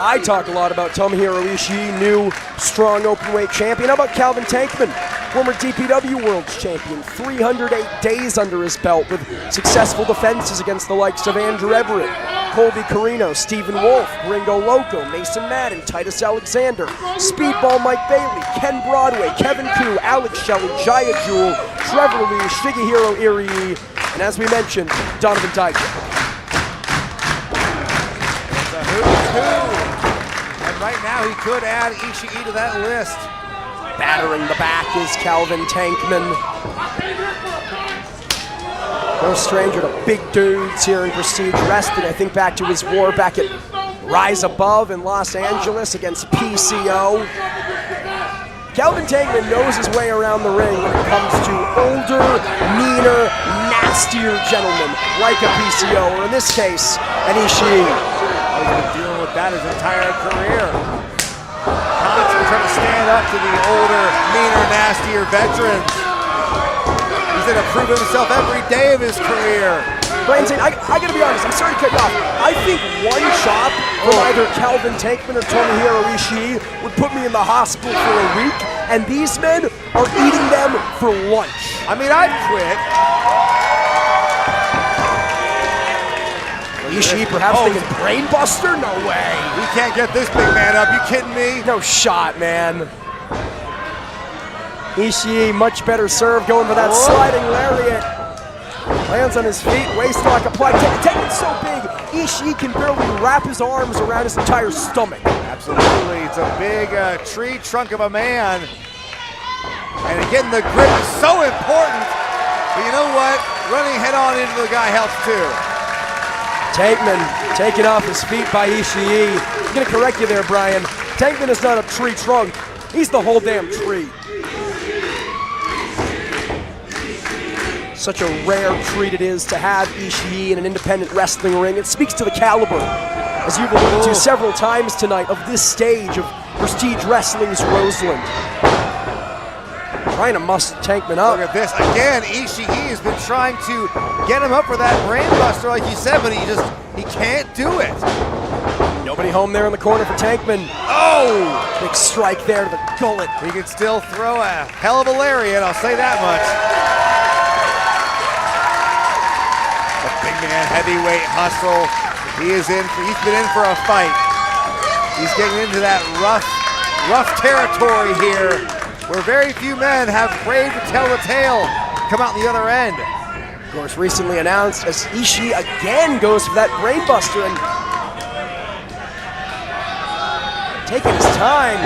I talk a lot about Tomohiro Ishii, new strong openweight champion. How about Calvin Tankman, former DPW World's Champion, 308 days under his belt with successful defenses against the likes of Andrew Everett, Colby Carino, Stephen Wolf, Ringo Loco, Mason Madden, Titus Alexander, Speedball Mike Bailey, Ken Broadway, Kevin Koo, Alex Shelley, Jaya Jewel, Trevor Lee, Shigehiro Irie, and as we mentioned, Donovan Taichi. It's a who's who. And right now he could add Ishii to that list. Battering the back is Calvin Tankman. No stranger to big dudes here in Prestige Wrestling. I think back to his war back at Rise Above in Los Angeles against PCO. Calvin Tankman knows his way around the ring when it comes to older, meaner, nastier gentlemen like a PCO, or in this case, an Ishii. He's been dealing with that his entire career. Constantly trying to stand up to the older, meaner, nastier veterans. He's going to prove himself every day of his career. Brian, I gotta be honest, I'm sorry to cut you off. I think one chop from either Calvin Tankman or Tomohiro Ishii would put me in the hospital for a week, and these men are eating them for lunch. I mean, I'd quit. Ishii perhaps thinking brainbuster? No way. We can't get this big man up. You kidding me? No shot, man. Ishii, much better serve, going for that sliding lariat. Lands on his feet, waistlock applied. Tankman's so big, Ishii can barely wrap his arms around his entire stomach. Absolutely, it's a big tree trunk of a man. And again, the grip is so important. But you know what? Running head on into the guy helps too. Tankman taken off his feet by Ishii. I'm gonna correct you there, Brian. Tankman is not a tree trunk. He's the whole damn tree. Such a rare treat it is to have Ishii in an independent wrestling ring. It speaks to the caliber, as you've alluded to several times tonight, of this stage of Prestige Wrestling's Roseland. Trying to muscle Tankman up. Look at this. Again, Ishii has been trying to get him up for that brainbuster, like you said, but he can't do it. Nobody home there in the corner for Tankman. Oh! Big strike there to the gullet. He can still throw a hell of a lariat, I'll say that much. The big man heavyweight hustle. He's been in for a fight. He's getting into that rough territory here, where very few men have braved to tell the tale, come out the other end. Of course, recently announced as Ishii again goes for that brainbuster and taking his time.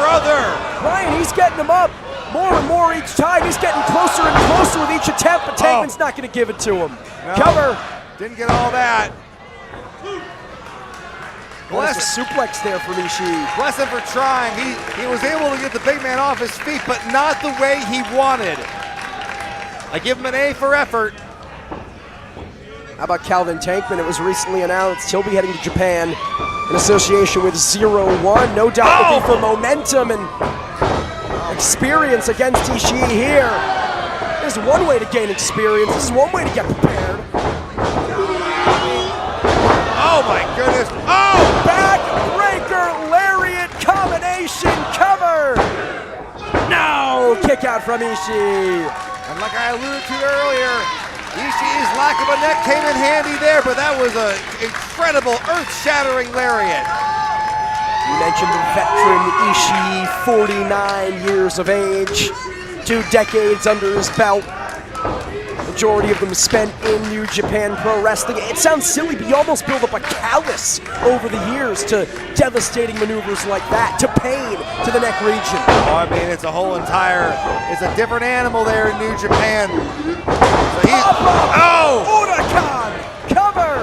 Brother! Brian, he's getting him up more and more each time. He's getting closer and closer with each attempt, but Tankman's not going to give it to him. No, Cover. Didn't get all that. Bless a suplex there from Ishii. Bless him for trying. He was able to get the big man off his feet, but not the way he wanted. I give him an A for effort. How about Calvin Tankman? It was recently announced he'll be heading to Japan in association with 0-1. No doubt looking for momentum and experience against Ishii here. There's one way to gain experience. This is one way to get prepared. Oh my goodness. Oh! Backbreaker lariat combination cover. No, kick out from Ishii. And like I alluded to earlier, Ishii's lack of a neck came in handy there, but that was an incredible earth-shattering lariat. You mentioned the veteran Ishii, 49 years of age, 2 decades under his belt. Majority of them spent in New Japan Pro Wrestling. It sounds silly, but you almost build up a callus over the years to devastating maneuvers like that, to pain to the neck region. Oh, I mean, it's a different animal there in New Japan. So Urakan, cover!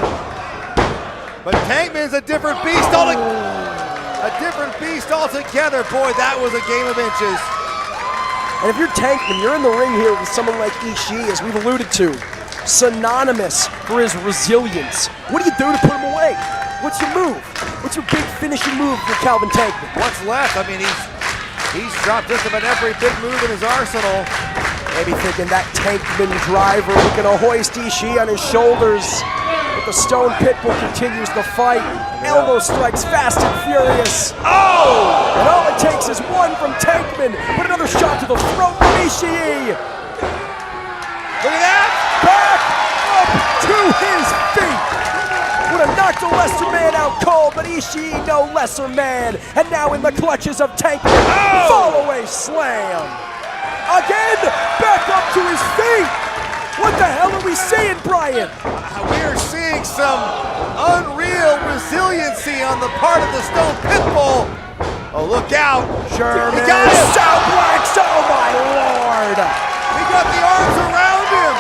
But Tankman's a different beast altogether. Boy, that was a game of inches. And if you're Tankman, you're in the ring here with someone like Ishii, as we've alluded to, synonymous for his resilience. What do you do to put him away? What's your move? What's your big finishing move for Calvin Tankman? What's left? I mean, he's dropped just about every big move in his arsenal. Maybe thinking that Tankman driver looking to hoist Ishii on his shoulders with the Stone Pitbull continues the fight. Elbow strikes fast and furious. Oh! And all it takes is one from Tankman, but another shot to the throat from Ishii. Look at that! Back up to his feet. Would have knocked a lesser man out cold, but Ishii no lesser man. And now in the clutches of Tankman, fall away slam. Again, back up to his feet. What the hell are we seeing, Brian? We are seeing some unreal resiliency on the part of the Stone Pitbull. Oh, look out. Sherman, He got him. Southwax, oh my lord. He got the arms around him.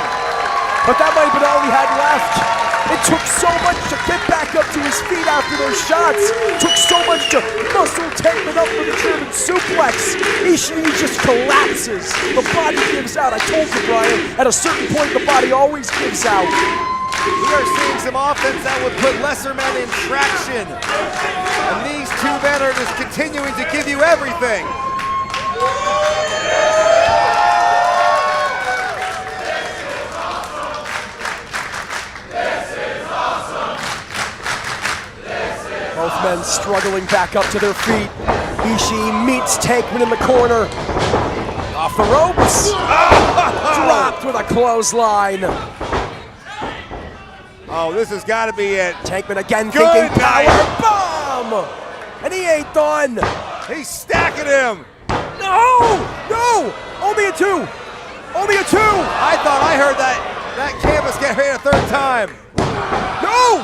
But that might have been all he had left. It took so much to get back up to his feet after those shots. It took so much to muscle Tankman up for the German suplex. Ishii just collapses. The body gives out. I told you, Brian, at a certain point, the body always gives out. We are seeing some offense that would put lesser men in traction. And these two men are just continuing to give you everything. Both men struggling back up to their feet. Ishii meets Tankman in the corner. Off the ropes. Dropped with a clothesline. Oh, this has got to be it. Tankman again Good thinking power night. bomb. And he ain't done. He's stacking him. No! No! Only a two! Only a two! I thought I heard that canvas get hit a third time. No!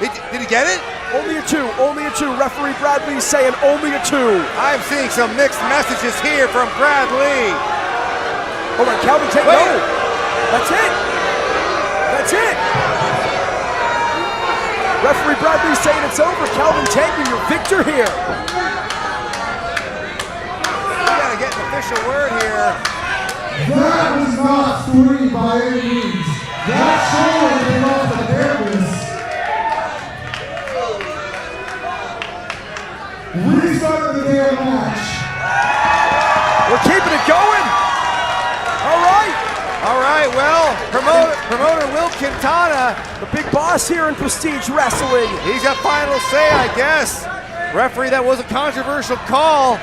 Did he get it? Only a two, only a two. Referee Bradley's saying only a two. I'm seeing some mixed messages here from Bradley. Hold on, Calvin Tankman. No! That's it! That's it! Referee Bradley's saying it's over. Calvin Tankman, your victor here. We gotta get an official word here. That was not three by any means. That shoulder came off the canvas. Restart the damn match. We're keeping it going. All right, well, promoter Will Quintana, The big boss here in Prestige Wrestling. he's got final say, I guess. Referee, that was a controversial call.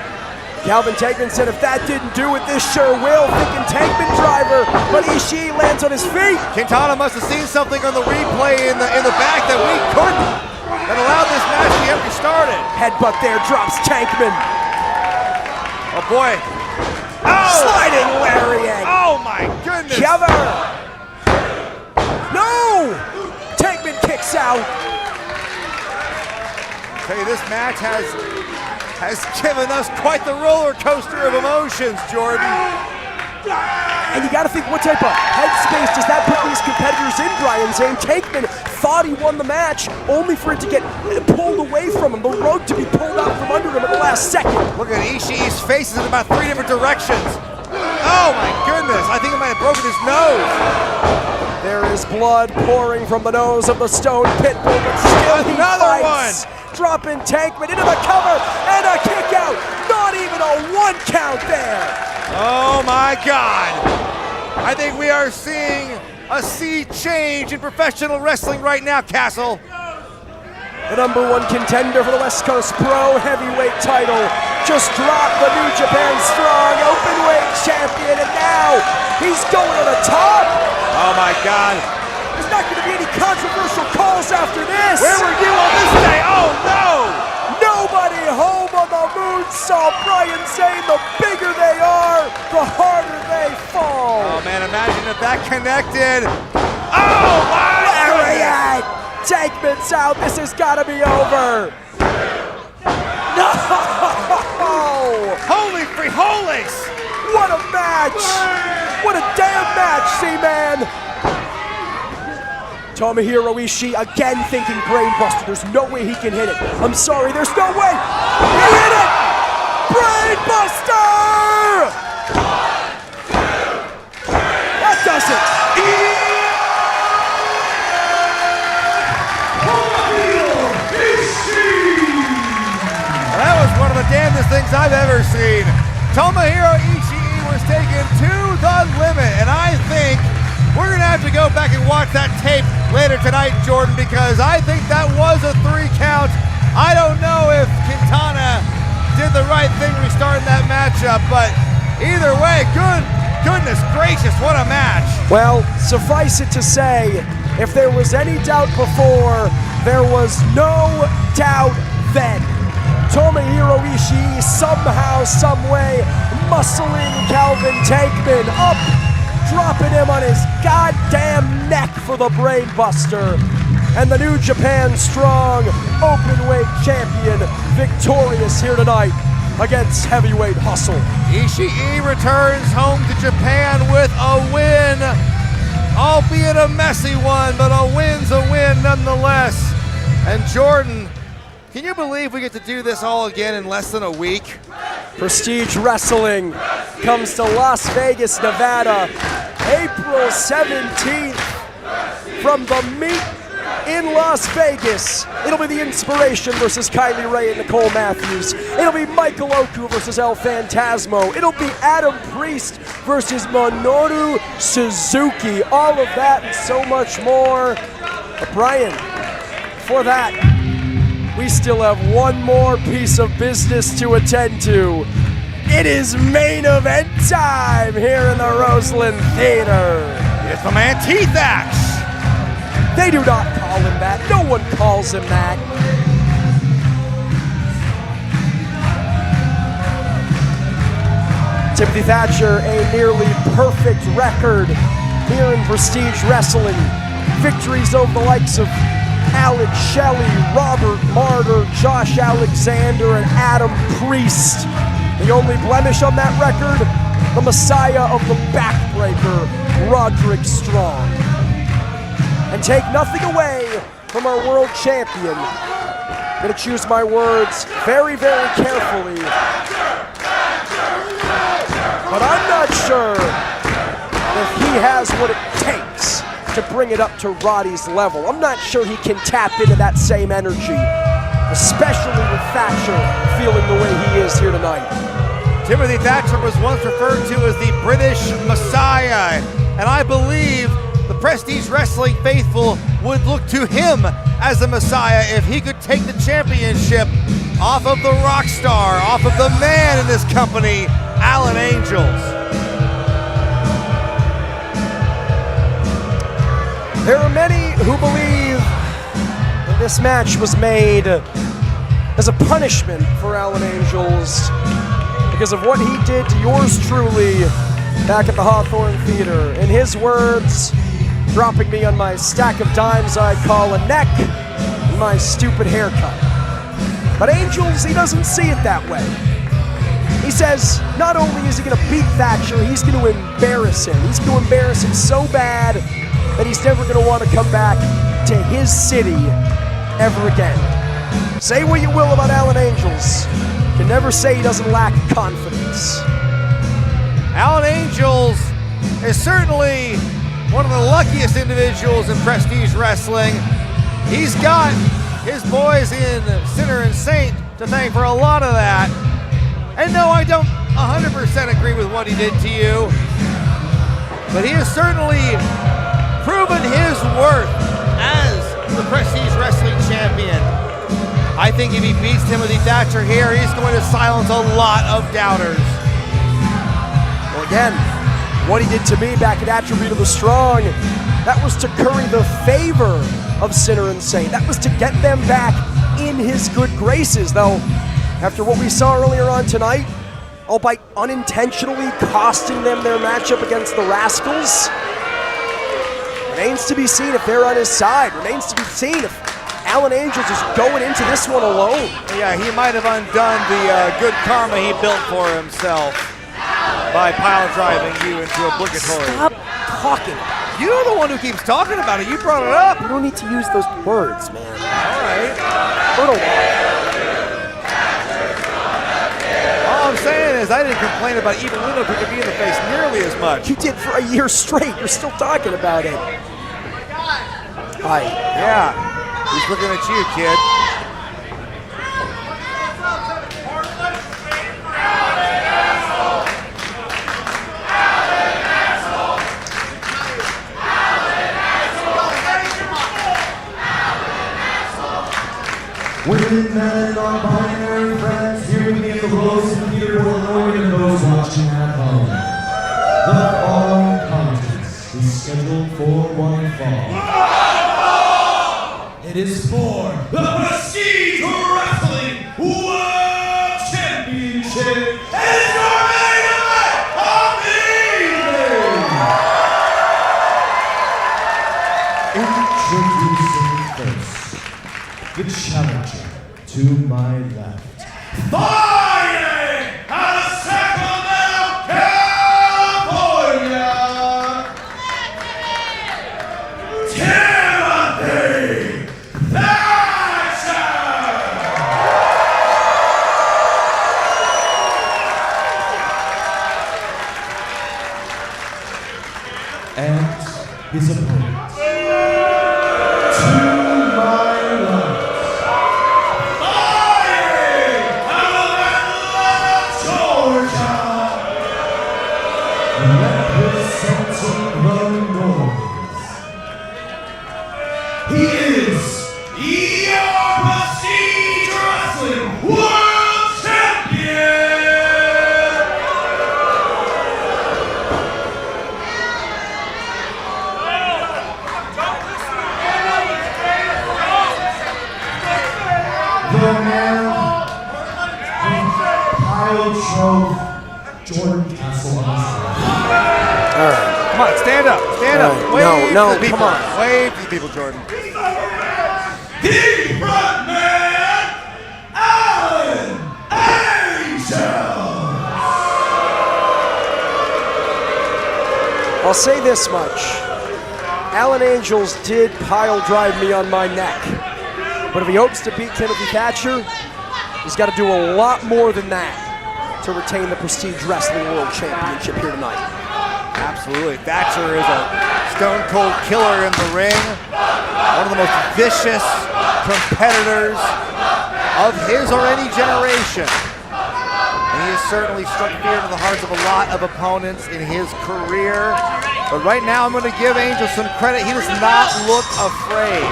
Calvin Tankman said if that didn't do it, this sure will. Thinking Tankman driver, but Ishii lands on his feet. Quintana must have seen something on the replay in the back that we couldn't, that allowed this match to get restarted. Headbutt there, drops Tankman. Oh boy. Oh! Sliding lariat. Oh my goodness. Cover. No! Tankman kicks out. Tell you, this match has given us quite the roller coaster of emotions, Jordan. And you gotta think, what type of headspace does that put these competitors in, Brian Zane? Tankman thought he won the match, only for it to get pulled away from him, the rug to be pulled out from under him at the last second. Look at Ishii's faces in about 3 different directions. Oh my goodness, I think he might have broken his nose. There is blood pouring from the nose of the Stone Pitbull, but still he Another fights. Dropping Tankman into the cover, and a kick out. Not even a 1 count there. Oh my God. I think we are seeing a sea change in professional wrestling right now, Castle. The #1 contender for the West Coast Pro Heavyweight title just dropped the New Japan Strong Openweight champion, and now he's going to the top. Oh my God. There's not going to be any controversial calls after this. Where were you on this day? Oh no! Nobody home on the moon saw Brian Zane. The bigger they are, the harder they fall. Oh man, imagine if that connected. Oh my Lariat! Tankman's out. This has got to be over. No! Holy free holies! What a match! What a damn match, C-Man! Tomohiro Ishii again thinking brainbuster. There's no way he can hit it. I'm sorry, there's no way. He hit it! Brainbuster! That does it. That was one of the damnedest things I've ever seen. Tomohiro Ishii was taken to the limit, and I think we're gonna have to go back and watch that tape later tonight, Jordan, because I think that was a 3 count. I don't know if Quintana did the right thing restarting that matchup, but either way, goodness gracious, what a match. Well, suffice it to say, if there was any doubt before, there was no doubt then. Tomohiro Ishii somehow, someway, muscling Calvin Tankman up, dropping him on his goddamn neck for the brain buster. And the New Japan Strong Openweight Champion victorious here tonight against Heavyweight Hustle. Ishii returns home to Japan with a win, albeit a messy one, but a win's a win nonetheless. And Jordan, can you believe we get to do this all again in less than a week? Prestige Wrestling comes to Las Vegas, Nevada, April 17th from the Meet in Las Vegas. It'll be the Inspiration versus Kylie Ray and Nicole Matthews. It'll be Michael Oku versus El Phantasmo. It'll be Adam Priest versus Minoru Suzuki. All of that and so much more. But Brian, for that, we still have one more piece of business to attend to. It is main event time here in the Roseland Theater. It's my man T-Thatch. They do not call him that. No one calls him that. Timothy Thatcher, a nearly perfect record here in Prestige Wrestling. Victories over the likes of Alex Shelley, Robert Martyr, Josh Alexander, and Adam Priest. The only blemish on that record, the Messiah of the Backbreaker, Roderick Strong. And take nothing away from our world champion. I'm gonna choose my words very, very carefully. But I'm not sure if he has what it takes to bring it up to Roddy's level. I'm not sure he can tap into that same energy, especially with Thatcher feeling the way he is here tonight. Timothy Thatcher was once referred to as the British Messiah, and I believe the Prestige Wrestling faithful would look to him as the Messiah if he could take the championship off of the rock star, off of the man in this company, Alan Angels. There are many who believe that this match was made as a punishment for Alan Angels because of what he did to yours truly back at the Hawthorne Theater. In his words, dropping me on my stack of dimes I call a neck and my stupid haircut. But Angels, he doesn't see it that way. He says not only is he going to beat Thatcher, he's going to embarrass him. He's going to embarrass him so bad that he's never going to want to come back to his city ever again. Say what you will about Alan Angels, you can never say he doesn't lack confidence. Alan Angels is certainly one of the luckiest individuals in Prestige Wrestling. He's got his boys in Sinner and Saint to thank for a lot of that. And no, I don't 100% agree with what he did to you, but he has certainly proven his worth as the Prestige Wrestling champion. I think if he beats Timothy Thatcher here, he's going to silence a lot of doubters. Well, again, what he did to me back at Attribute of the Strong, that was to curry the favor of Sinner and Saint. That was to get them back in his good graces. Though, after what we saw earlier on tonight, albeit unintentionally costing them their matchup against the Rascals, remains to be seen if they're on his side. Remains to be seen if Alan Angels is going into this one alone. Yeah, he might have undone the good karma he built for himself by pile driving you into obligatory. Stop talking. You're the one who keeps talking about it. You brought it up. You don't need to use those words, man. All right. All I'm saying is I didn't complain about Evil Widow kicking me in the face nearly as much. You did for a year straight. You're still talking about it. Hi. Yeah. He's looking at you, kid. Women, men, and non-binary friends here with me in the Roseland Theater, Illinois, and those watching at home. The following contest is scheduled for one fall. It is for the Prestige Wrestling World Championship. And it's your main event of the evening. Introducing first, the challenger to my left. Fighting out of Sacramento, California, Timothy Thatcher. And his opponent. To my left. Fighting out of Atlanta, Georgia, Representing the North. he is your Prestige Wrestling World Champion. The man with pile trove Jordan Castle on his left. All right. Come on, stand up. Stand up. No, Wave no, to the people. come on. Wave to the people, Jordan. The front man, Alan Angel. I'll say this much. Alan Angels did pile drive me on my neck. But if he hopes to beat Timothy Thatcher, he's got to do a lot more than that to retain the Prestige Wrestling World Championship here tonight. Absolutely. Thatcher is a stone cold killer in the ring. One of the most vicious competitors of his or any generation. And he has certainly struck fear into the hearts of a lot of opponents in his career. But right now I'm going to give Angel some credit. He does not look afraid.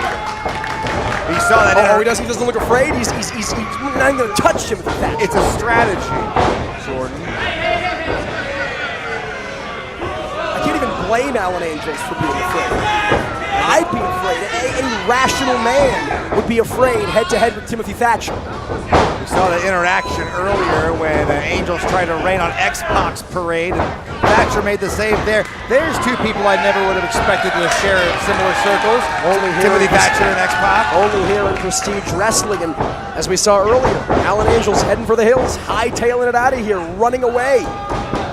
You saw that. He doesn't look afraid. He's not even going to touch Timothy Thatcher. It's a strategy, Jordan. I can't even blame Alan Angels for being afraid. I'd be afraid. Any rational man would be afraid head-to-head with Timothy Thatcher. We saw the interaction earlier when Angels tried to rain on X-Pac's parade, and Thatcher made the save there. There's two people I never would have expected to share in similar circles. Only here Timothy in Thatcher and X-Pac. Only here in Prestige Wrestling, and as we saw earlier, Alan Angels heading for the hills, hightailing it out of here, running away.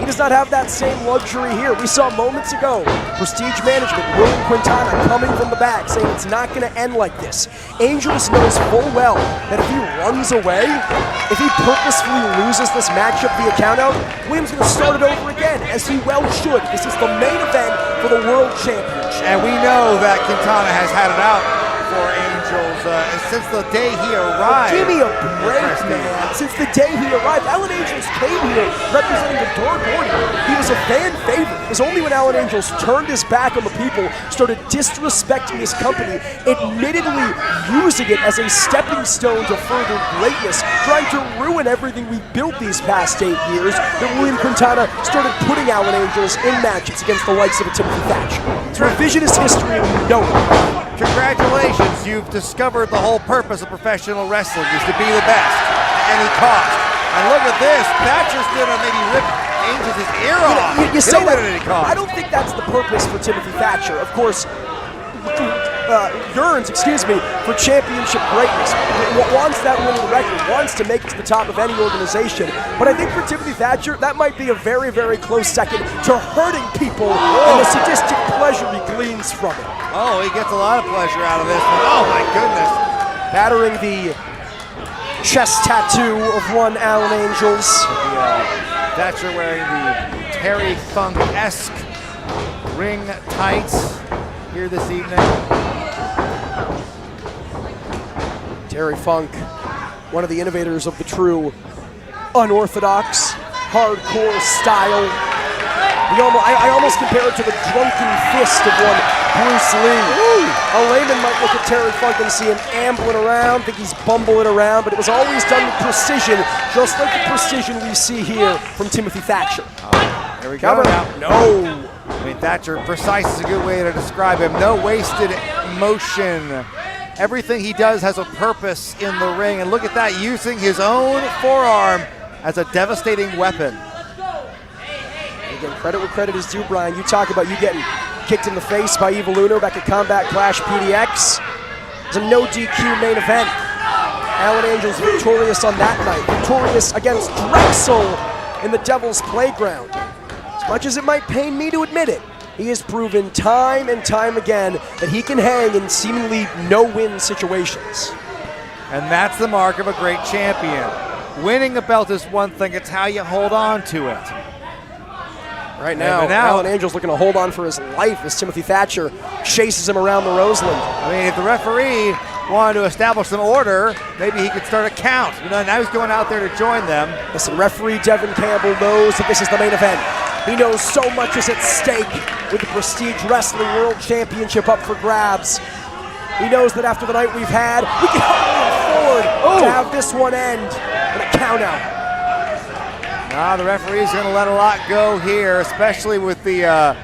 He does not have that same luxury here. We saw moments ago, Prestige Management, William Quintana coming from the back, saying it's not going to end like this. Angels knows full well that if he runs away, if he purposefully loses this matchup via countout, William's going to start it over again, as he well should. This is the main event for the World Championship. And we know that Quintana has had it out for Angels since the day he arrived. Give me a break, man. Since the day he arrived, Alan Angels came here representing the Dark Order. He was a fan favorite. It was only when Alan Angels turned his back on the people, started disrespecting his company, admittedly using it as a stepping stone to further greatness, trying to ruin everything we built these past 8 years, that William Quintana started putting Alan Angels in matches against the likes of a Timothy Thatcher. It's revisionist history, and we know it. Congratulations, you've discovered the whole purpose of professional wrestling is to be the best at any cost. And look at this, Thatcher's gonna maybe rip Angels' ear off. You say He'll win that, at any cost. I don't think that's the purpose for Timothy Thatcher. Of course, yearns, for championship greatness, wants that winning record, wants to make it to the top of any organization. But I think for Timothy Thatcher, that might be a very, very close second to hurting people and the sadistic pleasure he gleans from it. Oh, he gets a lot of pleasure out of this one. Oh my goodness. Battering the chest tattoo of one Alan Angels. Thatcher wearing the Terry Funk-esque ring tights here this evening. Terry Funk, one of the innovators of the true unorthodox, hardcore style. I almost compare it to the drunken fist of one Bruce Lee. A layman might look at Terry Funk and see him ambling around, think he's bumbling around, but it was always done with precision, just like the precision we see here from Timothy Thatcher. Here we go now. No. I mean, Thatcher, precise is a good way to describe him. No wasted motion. Everything he does has a purpose in the ring, and look at that, using his own forearm as a devastating weapon. Again, credit where credit is due, Brian. You talk about you getting kicked in the face by Evil Uno back at Combat Clash PDX. It was a no DQ main event. Alan Angels victorious on that night. Victorious against DREXL in the Devil's Playground. As much as it might pain me to admit it, he has proven time and time again that he can hang in seemingly no-win situations. And that's the mark of a great champion. Winning a belt is one thing, it's how you hold on to it. Right now, Alan Angels looking to hold on for his life as Timothy Thatcher chases him around the Roseland. I mean, if the referee wanted to establish some order, maybe he could start a count. You know, now he's going out there to join them. Listen, referee Devin Campbell knows that this is the main event. He knows so much is at stake with the Prestige Wrestling World Championship up for grabs. He knows that after the night we've had, we can hardly afford to have this one end in a count out. Nah, the referee's going to let a lot go here, especially with the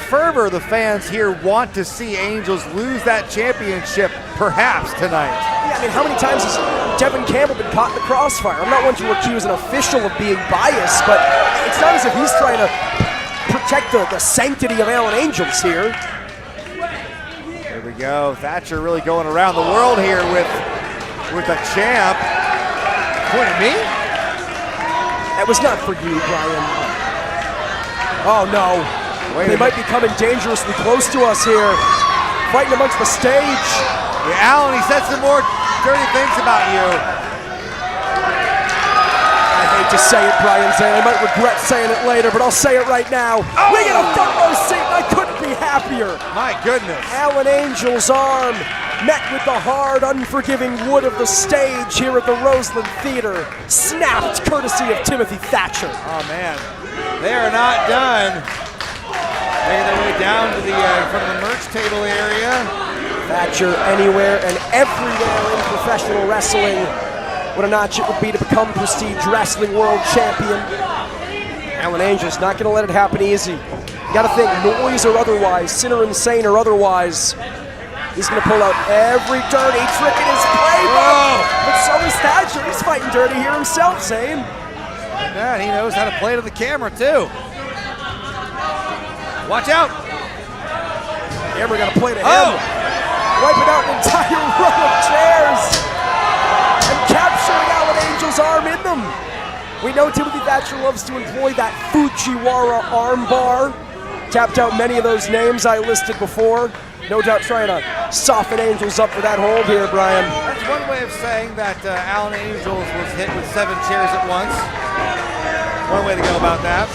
fervor the fans here want to see Angels lose that championship, perhaps tonight. Yeah, I mean, how many times has Devin Campbell been caught in the crossfire? I'm not one to accuse an official of being biased, but it's not as if he's trying to protect the sanctity of Alan Angels here. Here we go. Thatcher really going around the world here with the champ. Point at me? That was not for you, Brian. Oh, no. They might be coming dangerously close to us here. Fighting amongst the stage. Yeah, Alan, he said some more dirty things about you. I hate to say it, Brian Zane. I might regret saying it later, but I'll say it right now. We get a front row seat, and I couldn't be happier. My goodness. Alan Angel's arm met with the hard, unforgiving wood of the stage here at the Roseland Theater. Snapped courtesy of Timothy Thatcher. Oh, man. They are not done. Making their way down to the from the merch table area. Thatcher anywhere and everywhere in professional wrestling. What a notch it would be to become Prestige Wrestling World Champion. Alan Angel's not going to let it happen easy. You got to think, noise or otherwise, sin or insane or otherwise, he's going to pull out every dirty trick in his playbook. But so is Thatcher. He's fighting dirty here himself, Zane. Yeah, he knows how to play to the camera, too. Watch out. Camera going to play to him. Wiping out an entire row of chairs. And capturing Alan Angel's arm in them. We know Timothy Thatcher loves to employ that Fujiwara arm bar. Tapped out many of those names I listed before. No doubt trying to soften Angels up for that hold here, Brian. That's one way of saying that Alan Angels was hit with 7 chairs at once. One way to go about that.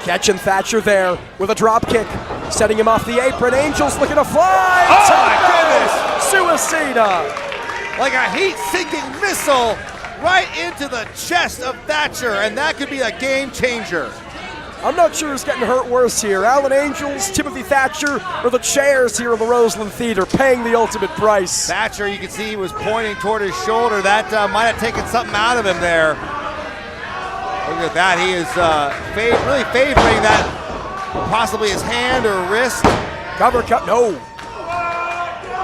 Catching Thatcher there with a drop kick. Setting him off the apron. Angels looking to fly. Oh my goodness! Suicida. Like a heat-sinking missile right into the chest of Thatcher, and that could be a game changer. I'm not sure who's getting hurt worse here. Alan Angels, Timothy Thatcher, or the chairs here in the Roseland Theater paying the ultimate price. Thatcher, you can see he was pointing toward his shoulder. That might have taken something out of him there. Look at that. He is really favoring that, possibly his hand or wrist. Cover cut, no.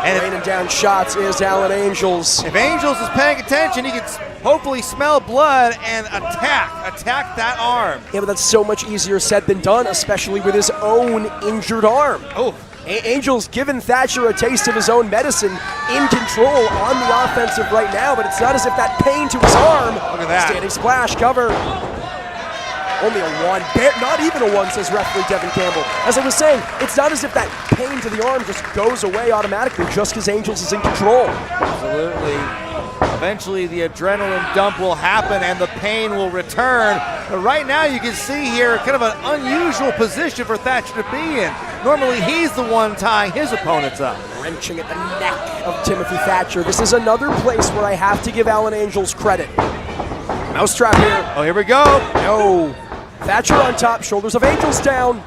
And raining down shots is Alan Angels. If Angels is paying attention, he can hopefully smell blood and attack that arm. Yeah, but that's so much easier said than done, especially with his own injured arm. Oh. Angels giving Thatcher a taste of his own medicine, in control on the offensive right now, but it's not as if that pain to his arm. Look at that. Standing splash, cover. Only a 1, not even a 1, says referee Devin Campbell. As I was saying, it's not as if that pain to the arm just goes away automatically just because Angels is in control. Absolutely. Eventually the adrenaline dump will happen and the pain will return. But right now you can see here kind of an unusual position for Thatcher to be in. Normally he's the one tying his opponents up. Wrenching at the neck of Timothy Thatcher. This is another place where I have to give Alan Angels credit. Mousetrap here. Oh, here we go. No. Thatcher on top, shoulders of Angels down.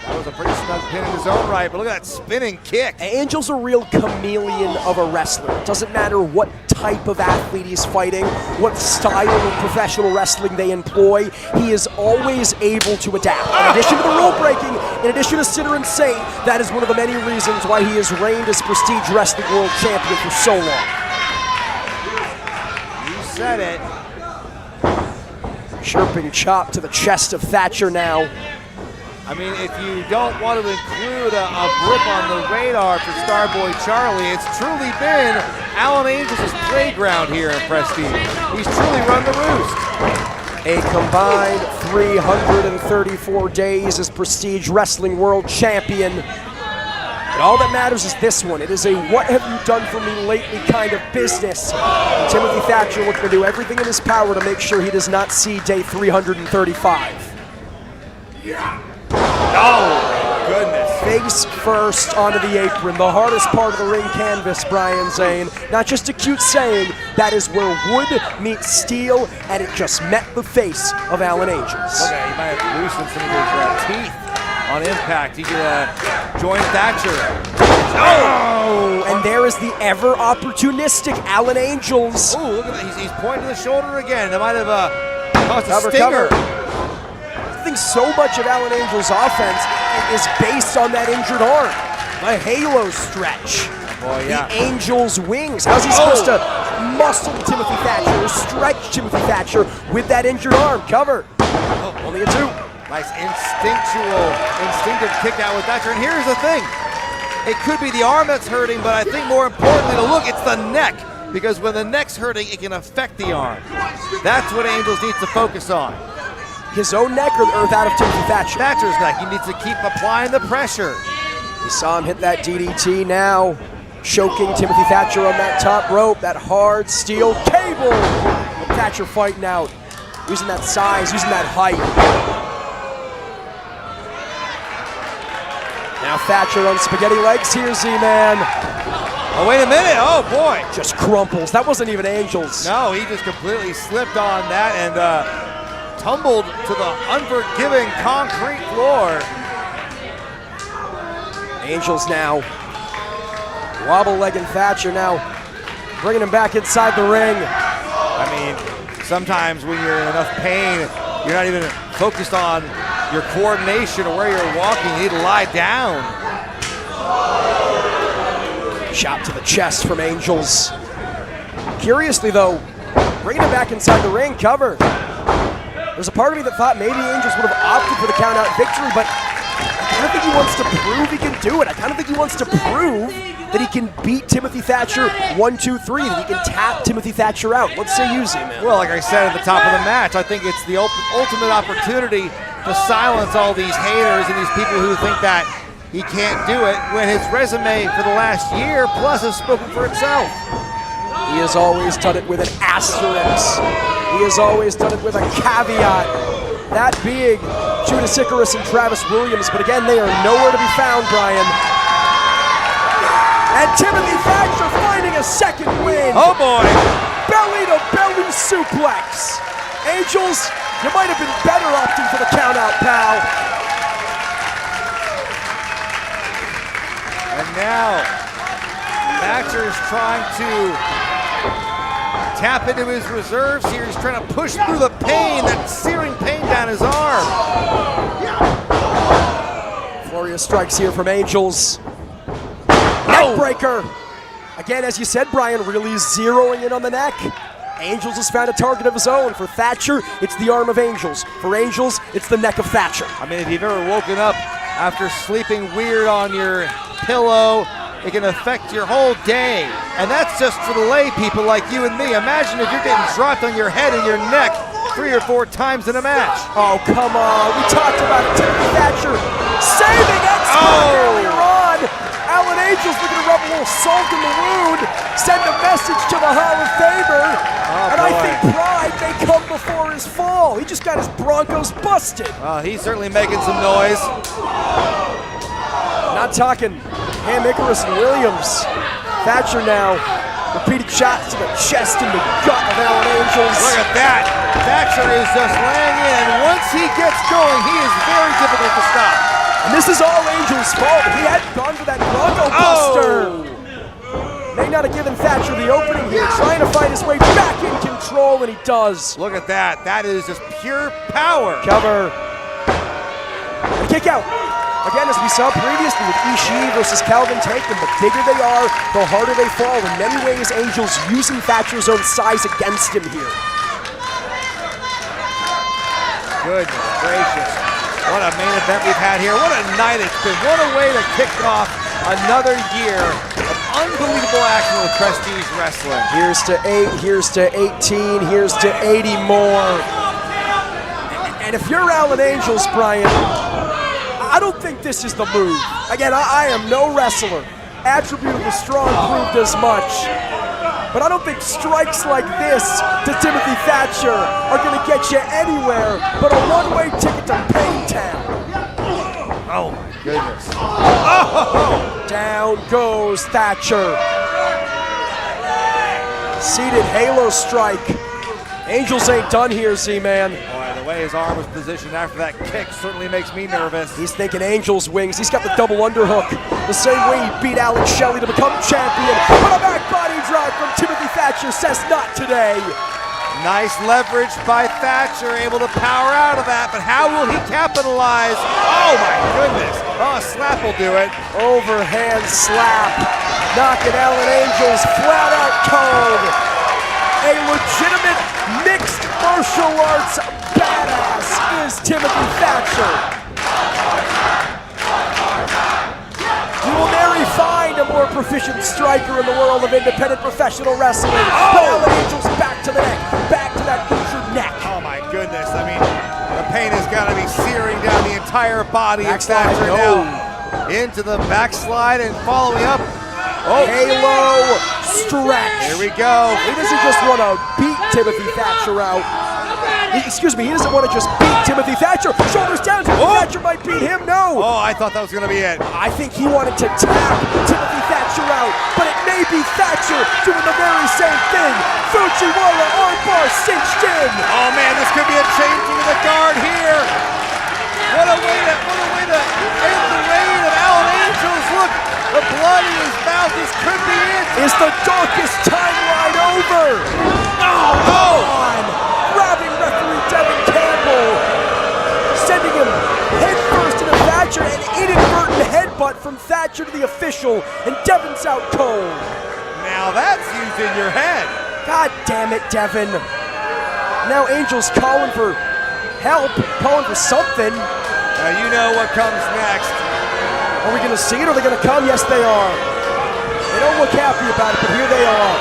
That was a pretty snug pin in his own right, but look at that spinning kick. Angel's a real chameleon of a wrestler. It doesn't matter what type of athlete he's fighting, what style of professional wrestling they employ, he is always able to adapt. In addition to the rule breaking, in addition to Sinner and Saint, that is one of the many reasons why he has reigned as Prestige Wrestling World Champion for so long. You said it. Chirping chop to the chest of Thatcher now. I mean, if you don't want to include a blip on the radar for Starboy Charlie, it's truly been Alan Angels' playground here in Prestige. He's truly run the roost. A combined 334 days as Prestige Wrestling World Champion. And all that matters is this one. It is a what have you done for me lately kind of business. And Timothy Thatcher looking to do everything in his power to make sure he does not see day 335. Oh, goodness. Face first onto the apron, the hardest part of the ring canvas, Brian Zane. Not just a cute saying, that is where wood meets steel, and it just met the face of Alan Angels. Okay, he might have loosened some of his teeth on impact. He could join Thatcher. Oh! And there is the ever opportunistic Alan Angels. Oh, look at that. He's pointing to the shoulder again. That might have caused a stinger. I think so much of Alan Angels' offense is based on that injured arm. The halo stretch. Oh, yeah. The Angels' wings. How's he supposed to muscle Timothy Thatcher or stretch Timothy Thatcher with that injured arm? Cover. Only a 2. Nice instinctive kick out with Thatcher. And here's the thing. It could be the arm that's hurting, but I think more importantly to look, it's the neck. Because when the neck's hurting, it can affect the arm. That's what Angels needs to focus on. His own neck or that of Timothy Thatcher? Thatcher's neck. He needs to keep applying the pressure. We saw him hit that DDT now. Choking Timothy Thatcher on that top rope. That hard steel cable. Thatcher fighting out. Using that size, using that height. Now Thatcher on spaghetti legs here, Z-Man. Oh, wait a minute. Oh, boy. Just crumples. That wasn't even Angels. No, he just completely slipped on that and tumbled to the unforgiving concrete floor. Angels now. Wobble-legging Thatcher now. Bringing him back inside the ring. I mean, sometimes when you're in enough pain, you're not even focused on your coordination or where you're walking. You need to lie down. Shot to the chest from Angels. Curiously, though, bringing him back inside the ring, cover. There's a part of me that thought maybe Angels would have opted for the count-out victory, but I kind of think he wants to prove he can do it. I kind of think he wants to prove that he can beat Timothy Thatcher 1, 2, 3, that he can tap Timothy Thatcher out. Let's say you, Z-Man. Well, like I said at the top of the match, I think it's the ultimate opportunity to silence all these haters and these people who think that he can't do it when his resume for the last year plus has spoken for itself. He has always done it with an asterisk. He has always done it with a caveat. That being Judas Icarus and Travis Williams, but again, they are nowhere to be found, Brian. And Timothy Thatcher finding a second win. Oh boy! Belly-to-belly suplex. Angels, you might have been better opting for the count-out, pal. And now, Thatcher is trying to tap into his reserves here. He's trying to push through the pain, that searing pain down his arm. Flurry of strikes here from Angels. Neckbreaker. Again, as you said, Brian, really zeroing in on the neck. Angels has found a target of his own. For Thatcher, it's the arm of Angels. For Angels, it's the neck of Thatcher. I mean, if you've ever woken up after sleeping weird on your pillow, it can affect your whole day. And that's just for the lay people like you and me. Imagine if you're getting dropped on your head and your neck 3 or 4 times in a match. Oh, come on. We talked about it. Timothy Thatcher saving X-Pac earlier on. Alan Angels looking to rub a little salt in the wound, send a message to the Hall of Famer. And I think pride may come before his fall. He just got his Broncos busted. He's certainly making some noise. Not talking Ham, Icarus, and Williams. Thatcher now, repeated shots to the chest and the gut of Alan Angels. Look at that. Thatcher is just laying in. Once he gets going, he is very difficult to stop. And this is all Angel's fault. If he hadn't gone for that Bronco Buster, may not have given Thatcher the opening here, trying to find his way back in control, and he does. Look at that. That is just pure power. Cover. And kick out. Again, as we saw previously with Ishii versus Calvin Tankman, the bigger they are, the harder they fall. In many ways, Angel's using Thatcher's own size against him here. Goodness gracious. What a main event we've had here. What a night it's been. What a way to kick off another year of unbelievable action with Prestige Wrestling. Here's to 8, here's to 18, here's to 80 more. And if you're Alan Angels, Brian, I don't think this is the move. Again, I am no wrestler. Attribute of the strong proved as much. But I don't think strikes like this to Timothy Thatcher are going to get you anywhere but a one-way ticket to Paintown. Oh my goodness. Oh! Down goes Thatcher. Seated Halo strike. Angels ain't done here, Z-Man. Boy, the way his arm was positioned after that kick certainly makes me nervous. He's thinking Angels wings. He's got the double underhook. The same way he beat Alex Shelley to become champion. But a back body drive from Timothy Thatcher says not today. Nice leverage by Thatcher, able to power out of that, but how will he capitalize? Oh my goodness. Oh, a slap will do it. Overhand slap. Knocking Alan Angels flat out cold. A legitimate mixed martial arts badass is Timothy Thatcher. You will nary find a more proficient striker in the world of independent professional wrestling. But Alan Angels back to the neck, back to that injured neck. Oh my goodness, I mean, the pain has got to be searing down the entire body of Backslide, Thatcher no. now. Into the backslide and following up. Oh, Halo stretch. here we go. He doesn't just want to beat Timothy Thatcher out. Excuse me, he doesn't want to just beat Timothy Thatcher. Shoulders down, Timothy Thatcher might beat him, no. Oh, I thought that was going to be it. I think he wanted to tap Timothy Thatcher out, but it may be Thatcher doing the very same thing. Fujiwara armbar cinched in. Oh man, this could be a changing of the guard here. What a way to end the reign of Alan Angels. Look, the blood in his mouth. This could be it. Is the darkest timeline over? Oh! On. Grabbing referee Devin Campbell, sending him headfirst into Thatcher, an inadvertent headbutt from Thatcher to the official, and Devin's out cold. Now that's using your head. God damn it, Devin. Now Angel's calling for help, calling for something. Now you know what comes next. Are we gonna see it or are they gonna come? Yes, they are. They don't look happy about it, but here they are.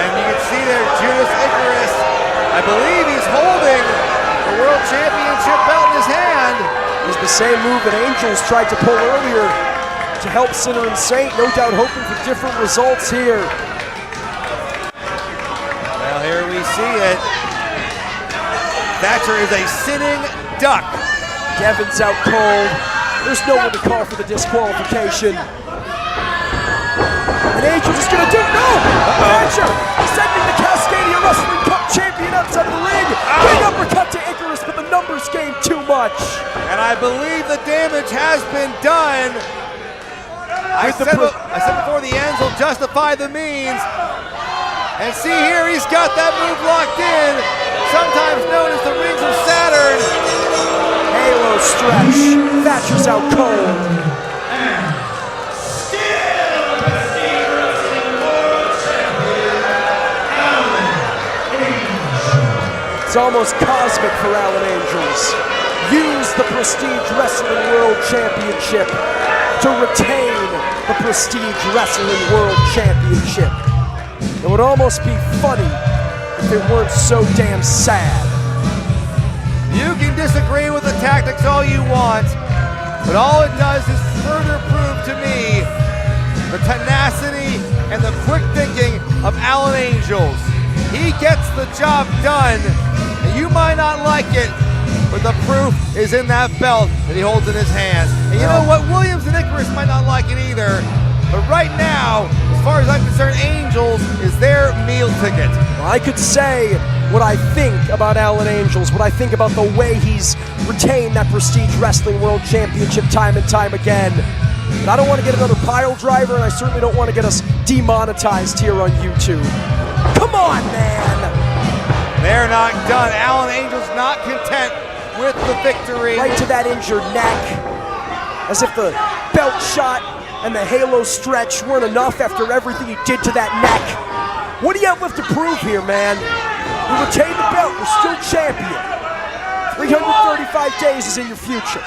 And you can see there Judas Icarus. I believe he's holding the World Championship belt in his hand. It's the same move that Angels tried to pull earlier to help Sinner and Saint, no doubt hoping for different results here. Well, here we see it. Thatcher is a sitting duck. Devin's out cold. There's no one to call for the disqualification. And Angels is gonna do, no! Thatcher sending the Cascadia Wrestling Cup champion outside of the ring. Big uppercut to Icarus, but the numbers game too much. And I believe the damage has been done. I said before, the ends will justify the means. And see here, he's got that move locked in, sometimes known as the Rings of Saturn. Halo stretch. Thatcher's out cold. It's almost cosmic for Alan Angels. Use the Prestige Wrestling World Championship to retain the Prestige Wrestling World Championship. It would almost be funny if it weren't so damn sad. You can disagree with the tactics all you want, but all it does is further prove to me the tenacity and the quick thinking of Alan Angels. He gets the job done, and you might not like it, but the proof is in that belt that he holds in his hands. And you know what? Williams and Icarus might not like it either, but right now, as far as I'm concerned, Angels is their meal ticket. I could say what I think about Alan Angels, what I think about the way he's retained that Prestige Wrestling World Championship time and time again. But I don't want to get another pile driver, and I certainly don't want to get us demonetized here on YouTube. Come on, man! They're not done. Alan Angels not content with the victory. Right to that injured neck, as if the belt shot and the halo stretch weren't enough after everything he did to that neck. What do you have left to prove here, man? You retained the belt, you're still champion. 335 days is in your future.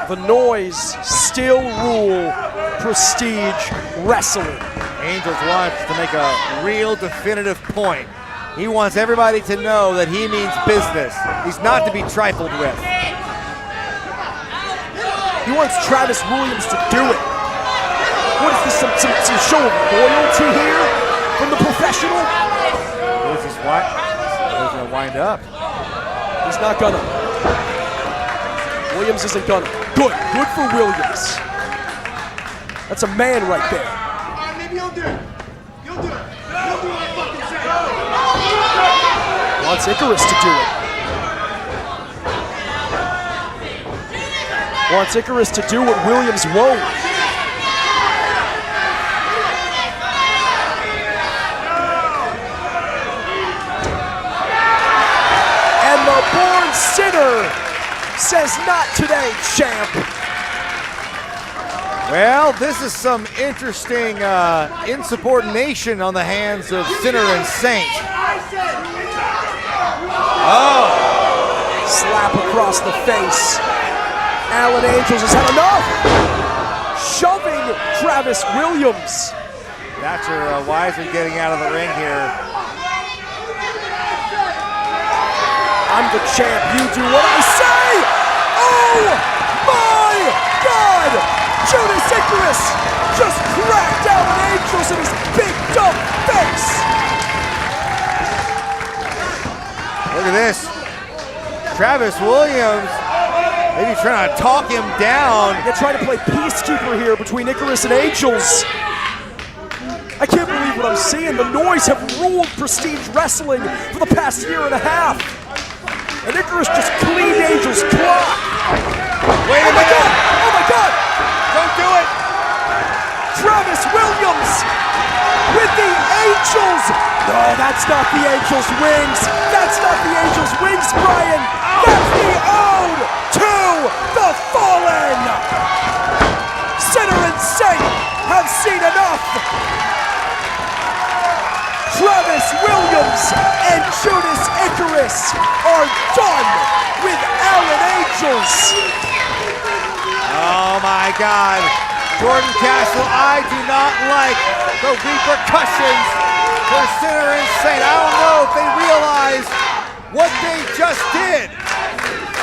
The noise still rule Prestige Wrestling. Angels wants to make a real definitive point. He wants everybody to know that he means business. He's not to be trifled with. He wants Travis Williams to do it. What is this, some show of loyalty here from the professional? This is what? He's gonna wind up. He's not gonna. Williams isn't gonna. Good for Williams. That's a man right there. Maybe you'll do it. You'll do it. You'll do what I fucking say. Wants Icarus to do it. Wants Icarus to do what Williams won't. And the born sinner says, not today, champ. Well, this is some interesting insubordination on the hands of Sinner and Saint. Oh! Slap across the face. Alan Angels has had enough. Shoving Travis Williams. Thatcher wisely getting out of the ring here. I'm the champ, you do what I say! Oh my God! Judas Icarus just cracked Alan Angels in his big dumb face! Look at this. Travis Williams maybe trying to talk him down. They're trying to play peacekeeper here between Icarus and Angels. I can't believe what I'm seeing. The Noise have ruled Prestige Wrestling for the past year and a half. And Icarus just cleaned Angels' clock. Wait a minute. Oh my God! Don't do it. Travis Williams with the Angels. No, that's not the Angels' wings. That's not the Angels' wings, Brian. That's the ode to the fallen. Sinner and Saint have seen enough. Travis Williams and Judas Icarus are done with Alan Angels. Oh my God. Jordan Castle, I do not like the repercussions for Sinner and Saint. I don't know if they realize what they just did.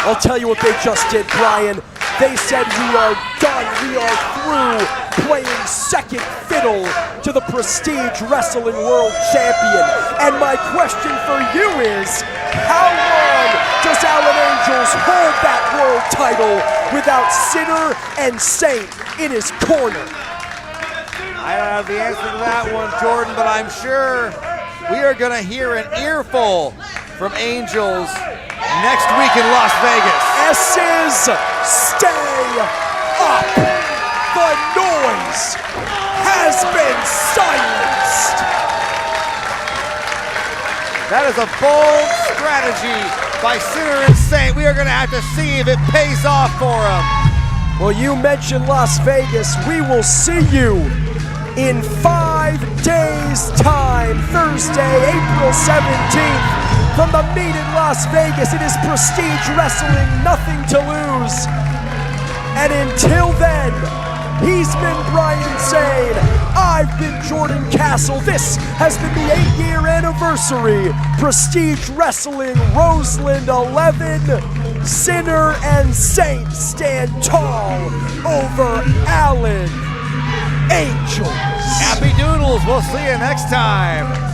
I'll tell you what they just did, Brian. They said we are done, we are through playing second fiddle to the Prestige Wrestling World Champion. And my question for you is, how long does Alan Angels hold that world title without Sinner and Saint in his corner? I don't have the answer to that one, Jordan, but I'm sure we are going to hear an earful from Angels next week in Las Vegas. S's stay up. The Noise has been silenced. That is a bold strategy by Sinner and Saint. We are going to have to see if it pays off for them. Well, you mentioned Las Vegas. We will see you in 5 days' time, Thursday, April 17th. From the meet in Las Vegas, it is Prestige Wrestling, nothing to lose. And until then, he's been Brian Zane. I've been Jordan Castle. This has been the 8-year anniversary Prestige Wrestling Roseland 11. Sinner and Saint stand tall over Alan Angels. Happy Doodles. We'll see you next time.